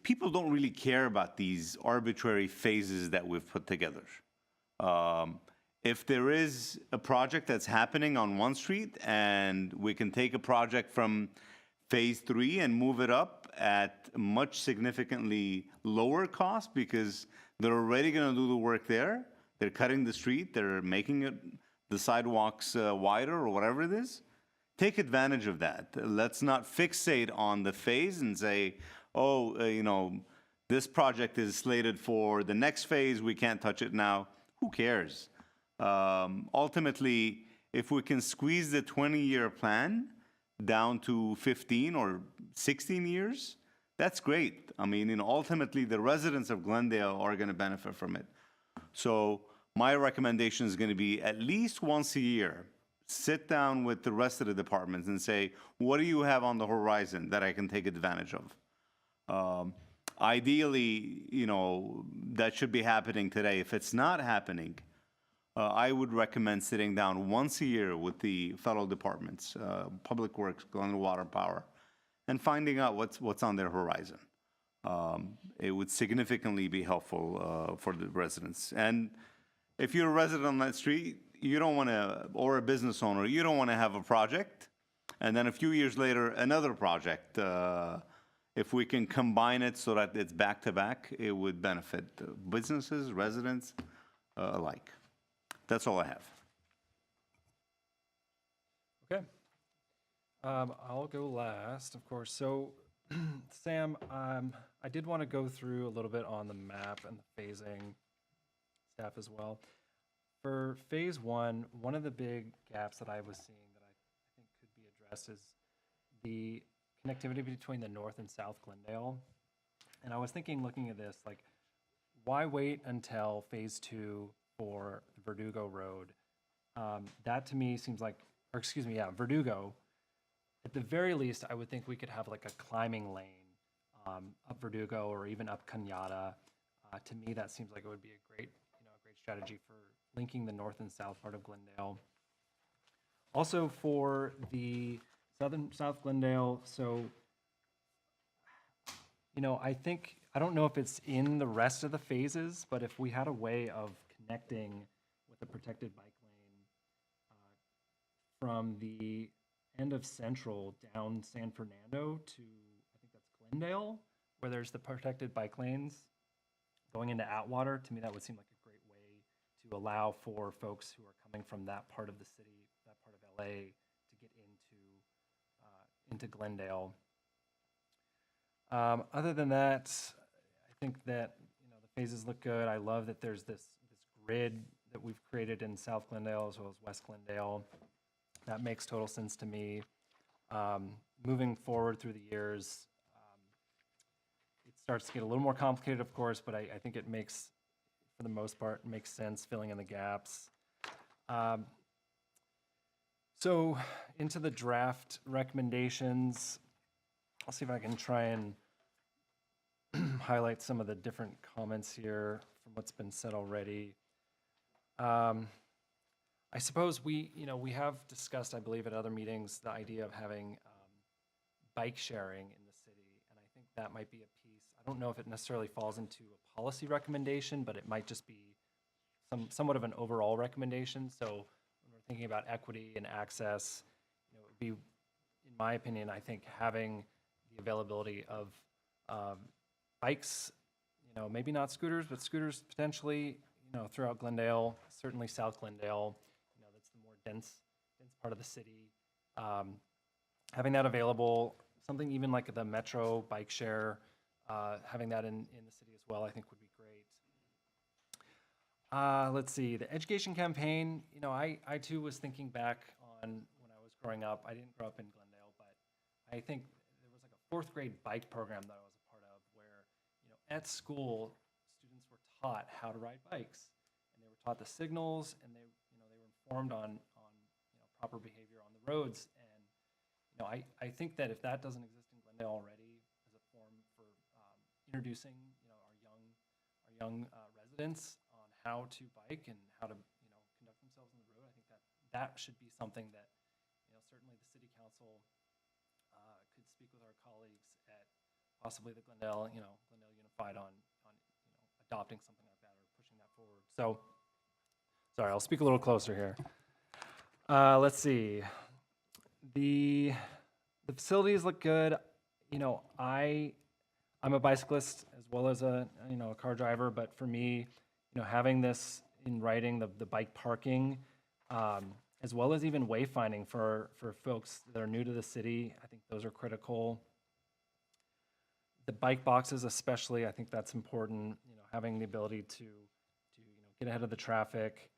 Speaker 18: People don't really care about these arbitrary phases that we've put together. If there is a project that's happening on one street and we can take a project from phase 3 and move it up at much significantly lower cost because they're already going to do the work there. They're cutting the street, they're making the sidewalks wider or whatever it is. Take advantage of that. Let's not fixate on the phase and say, this project is slated for the next phase, we can't touch it now. Who cares? Ultimately, if we can squeeze the 20-year plan down to 15 or 16 years, that's great. I mean, ultimately, the residents of Glendale are going to benefit from it. So my recommendation is going to be at least once a year, sit down with the rest of the departments and say, what do you have on the horizon that I can take advantage of? Ideally, that should be happening today. If it's not happening, I would recommend sitting down once a year with the fellow departments, Public Works, Glendale Water and Power, and finding out what's on their horizon. It would significantly be helpful for the residents. And if you're a resident on that street, you don't want to, or a business owner, you don't want to have a project, and then a few years later, another project. If we can combine it so that it's back to back, it would benefit businesses, residents alike. That's all I have.
Speaker 2: Okay. I'll go last, of course. So, Sam, I did want to go through a little bit on the map and the phasing, staff as well. For phase 1, one of the big gaps that I was seeing that I think could be addressed is the connectivity between the North and South Glendale. And I was thinking, looking at this, like, why wait until phase 2 for Verdugo Road? That to me seems like, Verdugo. At the very least, I would think we could have like a climbing lane up Verdugo or even up Cañada. To me, that seems like it would be a great strategy for linking the north and south part of Glendale. Also for the South Glendale, so, I don't know if it's in the rest of the phases, but if we had a way of connecting with a protected bike lane from the end of Central down San Fernando to, I think that's Glendale, where there's the protected bike lanes going into Atwater, to me that would seem like a great way to allow for folks who are coming from that part of the city, that part of LA, to get into Glendale. Other than that, I think that the phases look good. I love that there's this grid that we've created in South Glendale as well as West Glendale. That makes total sense to me. Moving forward through the years, it starts to get a little more complicated, of course, but I think it makes, for the most part, makes sense filling in the gaps. So into the draft recommendations, I'll see if I can try and highlight some of the different comments here from what's been said already. I suppose we have discussed, I believe, at other meetings, the idea of having bike sharing in the city, and I think that might be a piece. I don't know if it necessarily falls into a policy recommendation, but it might just be somewhat of an overall recommendation. So when we're thinking about equity and access, it would be, in my opinion, I think having the availability of bikes, maybe not scooters, but scooters potentially, throughout Glendale, certainly South Glendale, that's the more dense part of the city. Having that available, something even like the Metro bike share, having that in the city as well, I think would be great. Let's see, the education campaign, I too was thinking back on when I was growing up. I didn't grow up in Glendale, but I think there was like a 4th grade bike program that I was a part of where, at school, students were taught how to ride bikes, and they were taught the signals, and they were informed on proper behavior on the roads. And I think that if that doesn't exist in Glendale already as a form for introducing our young residents on how to bike and how to conduct themselves on the road, I think that should be something that certainly the city council could speak with our colleagues at possibly the Glendale Unified on adopting something like that or pushing that forward. So, sorry, I'll speak a little closer here. Let's see. The facilities look good. I'm a bicyclist as well as a car driver, but for me, having this in writing, the bike parking, as well as even wayfinding for folks that are new to the city, I think those are critical. The bike boxes especially, I think that's important, having the ability to get ahead of the traffic.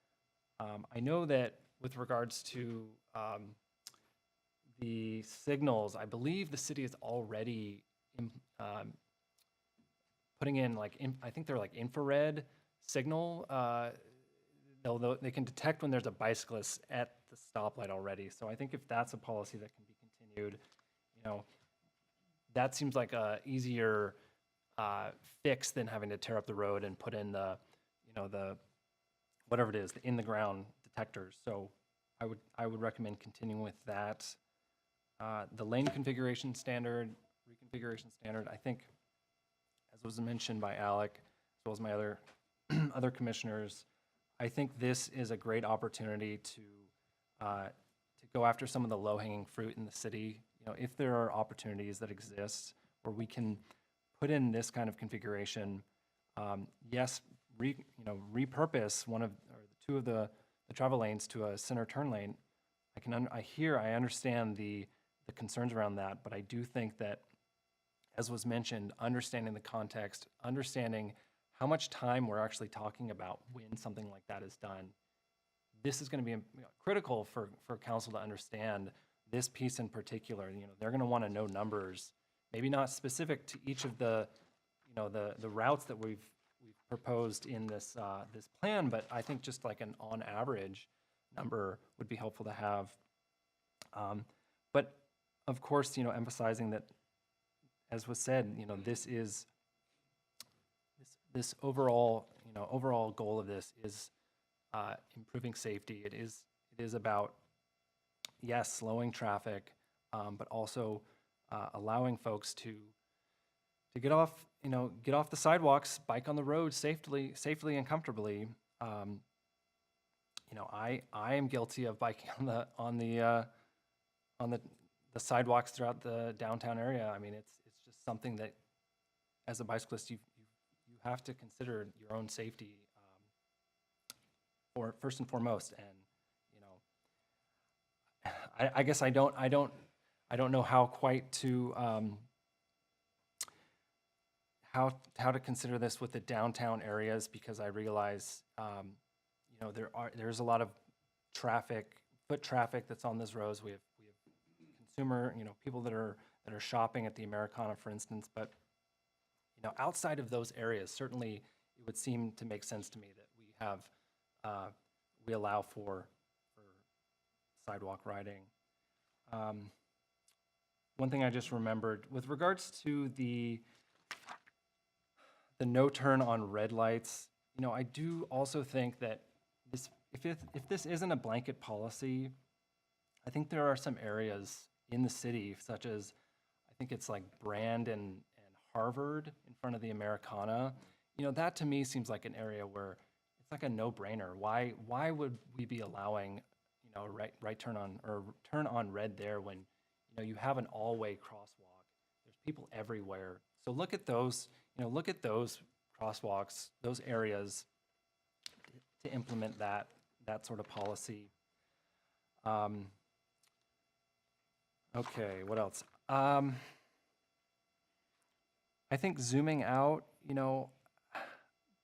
Speaker 2: I know that with regards to the signals, I believe the city is already putting in I think they're like infrared signal. They can detect when there's a bicyclist at the stoplight already. So I think if that's a policy that can be continued, that seems like a easier fix than having to tear up the road and put in the whatever it is, the in the ground detectors. So I would recommend continuing with that. The lane configuration standard, reconfiguration standard, I think, as was mentioned by Alec, as well as my other commissioners, I think this is a great opportunity to go after some of the low-hanging fruit in the city. If there are opportunities that exist where we can put in this kind of configuration, yes, repurpose one of or two of the travel lanes to a center turn lane. I understand the concerns around that, but I do think that, as was mentioned, understanding the context, understanding how much time we're actually talking about when something like that is done, this is going to be critical for council to understand this piece in particular. They're going to want to know numbers, maybe not specific to each of the routes that we've proposed in this plan, but I think just like an on average number would be helpful to have. But of course, emphasizing that, as was said, this overall goal of this is improving safety. It is about, yes, slowing traffic, but also allowing folks to get off the sidewalks, bike on the road safely and comfortably. I am guilty of biking on the sidewalks throughout the downtown area. I mean, it's just something that, as a bicyclist, you have to consider your own safety for first and foremost. And I guess I don't know how quite to how to consider this with the downtown areas, because I realize there's a lot of foot traffic that's on those roads. We have consumer, people that are shopping at the Americana, for instance. But outside of those areas, certainly it would seem to make sense to me that we allow for sidewalk riding. One thing I just remembered, with regards to the no turn on red lights, I do also think that if this isn't a blanket policy, I think there are some areas in the city, such as, I think it's like Brand and Harvard in front of the Americana. That to me seems like an area where it's like a no-brainer. Why would we be allowing, right turn on or turn on red there when, you have an all-way crosswalk? There's people everywhere. So look at those crosswalks, those areas to implement that sort of policy. Okay, what else? I think zooming out,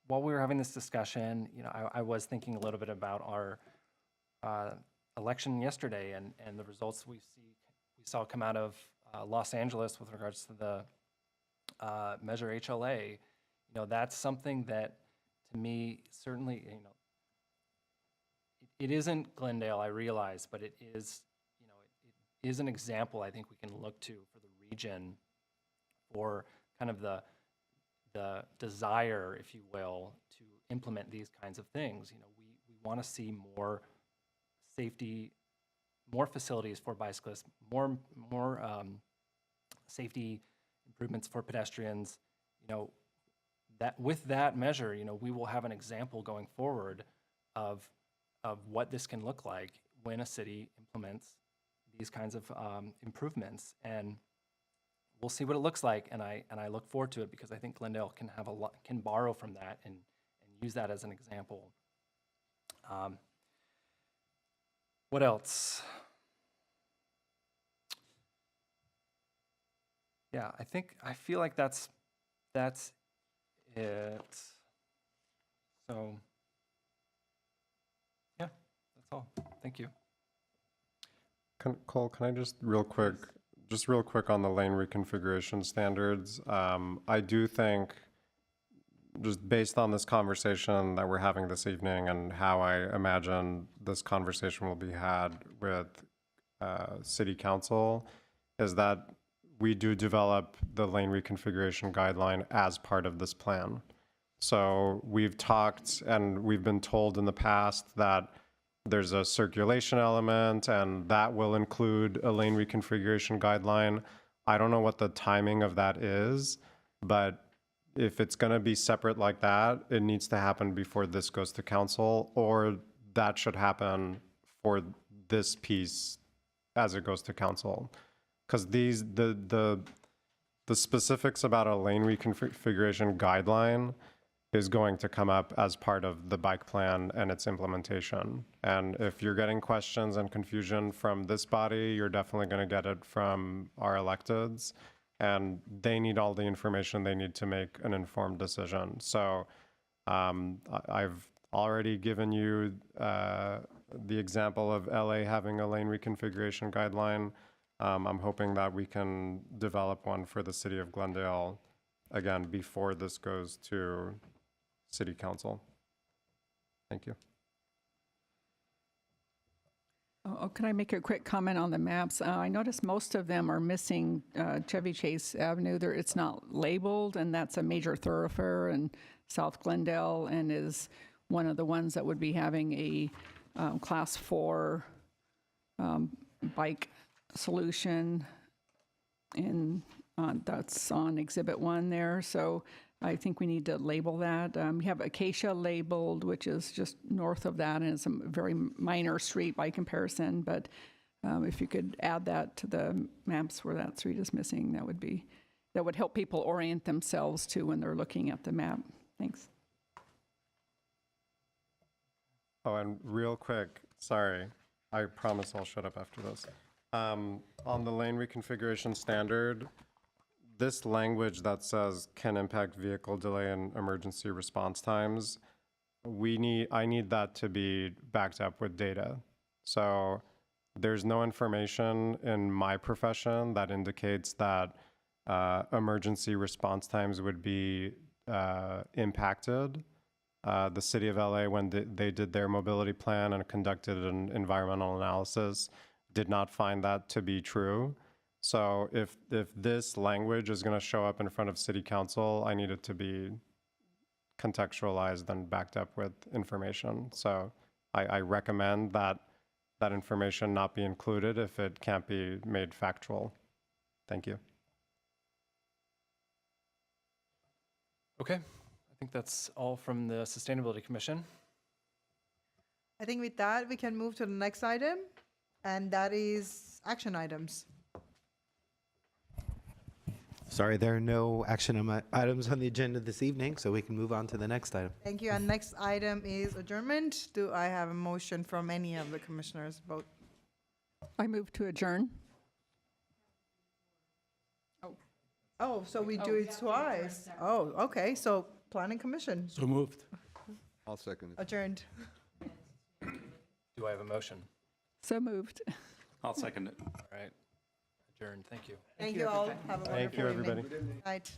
Speaker 2: while we were having this discussion, I was thinking a little bit about our election yesterday and the results we saw come out of Los Angeles with regards to the Measure HLA. That's something that, to me, certainly, it isn't Glendale, I realize, but it is, it is an example I think we can look to for the region for kind of the desire, if you will, to implement these kinds of things. We want to see more safety, more facilities for bicyclists, more safety improvements for pedestrians. That with that measure, we will have an example going forward of what this can look like when a city implements these kinds of improvements, and we'll see what it looks like. And I look forward to it, because I think Glendale can borrow from that and use that as an example. What else? Yeah, I feel like that's it. So, yeah, that's all. Thank you.
Speaker 16: Cole, can I just real quick on the lane reconfiguration standards? I do think, just based on this conversation that we're having this evening and how I imagine this conversation will be had with City Council, is that we do develop the lane reconfiguration guideline as part of this plan. So we've talked and we've been told in the past that there's a circulation element and that will include a lane reconfiguration guideline. I don't know what the timing of that is, but if it's going to be separate like that, it needs to happen before this goes to council, or that should happen for this piece as it goes to council. Because the specifics about a lane reconfiguration guideline is going to come up as part of the bike plan and its implementation. And if you're getting questions and confusion from this body, you're definitely going to get it from our electeds, and they need all the information they need to make an informed decision. So I've already given you the example of LA having a lane reconfiguration guideline. I'm hoping that we can develop one for the city of Glendale, again, before this goes to City Council. Thank you.
Speaker 15: Can I make a quick comment on the maps? I noticed most of them are missing Chevy Chase Avenue. It's not labeled, and that's a major thoroughfare in South Glendale, and is one of the ones that would be having a Class 4 bike solution, and that's on Exhibit 1 there. So I think we need to label that. We have Acacia labeled, which is just north of that, and it's a very minor street by comparison. But if you could add that to the maps where that street is missing, that would help people orient themselves too when they're looking at the map. Thanks.
Speaker 16: Oh, and real quick, sorry, I promise I'll shut up after this. On the lane reconfiguration standard, this language that says can impact vehicle delay and emergency response times, I need that to be backed up with data. So there's no information in my profession that indicates that emergency response times would be impacted. The city of LA, when they did their mobility plan and conducted an environmental analysis, did not find that to be true. So if this language is going to show up in front of city council, I need it to be contextualized and backed up with information. So I recommend that information not be included if it can't be made factual. Thank you.
Speaker 2: Okay, I think that's all from the Sustainability Commission.
Speaker 1: I think with that, we can move to the next item, and that is action items.
Speaker 3: Sorry, there are no action items on the agenda this evening, so we can move on to the next item.
Speaker 1: Thank you. And next item is adjournment. Do I have a motion from any of the commissioners? Vote.
Speaker 15: I move to adjourn.
Speaker 1: Oh, so we do it twice. Oh, okay. So Planning Commission
Speaker 12: So moved.
Speaker 9: I'll second it.
Speaker 1: adjourned.
Speaker 2: Do I have a motion?
Speaker 15: So moved.
Speaker 18: I'll second it.
Speaker 2: All right, adjourned, thank you.
Speaker 1: Thank you all. Have a
Speaker 16: Thank you,
Speaker 1: wonderful
Speaker 16: everybody.
Speaker 1: evening. Night.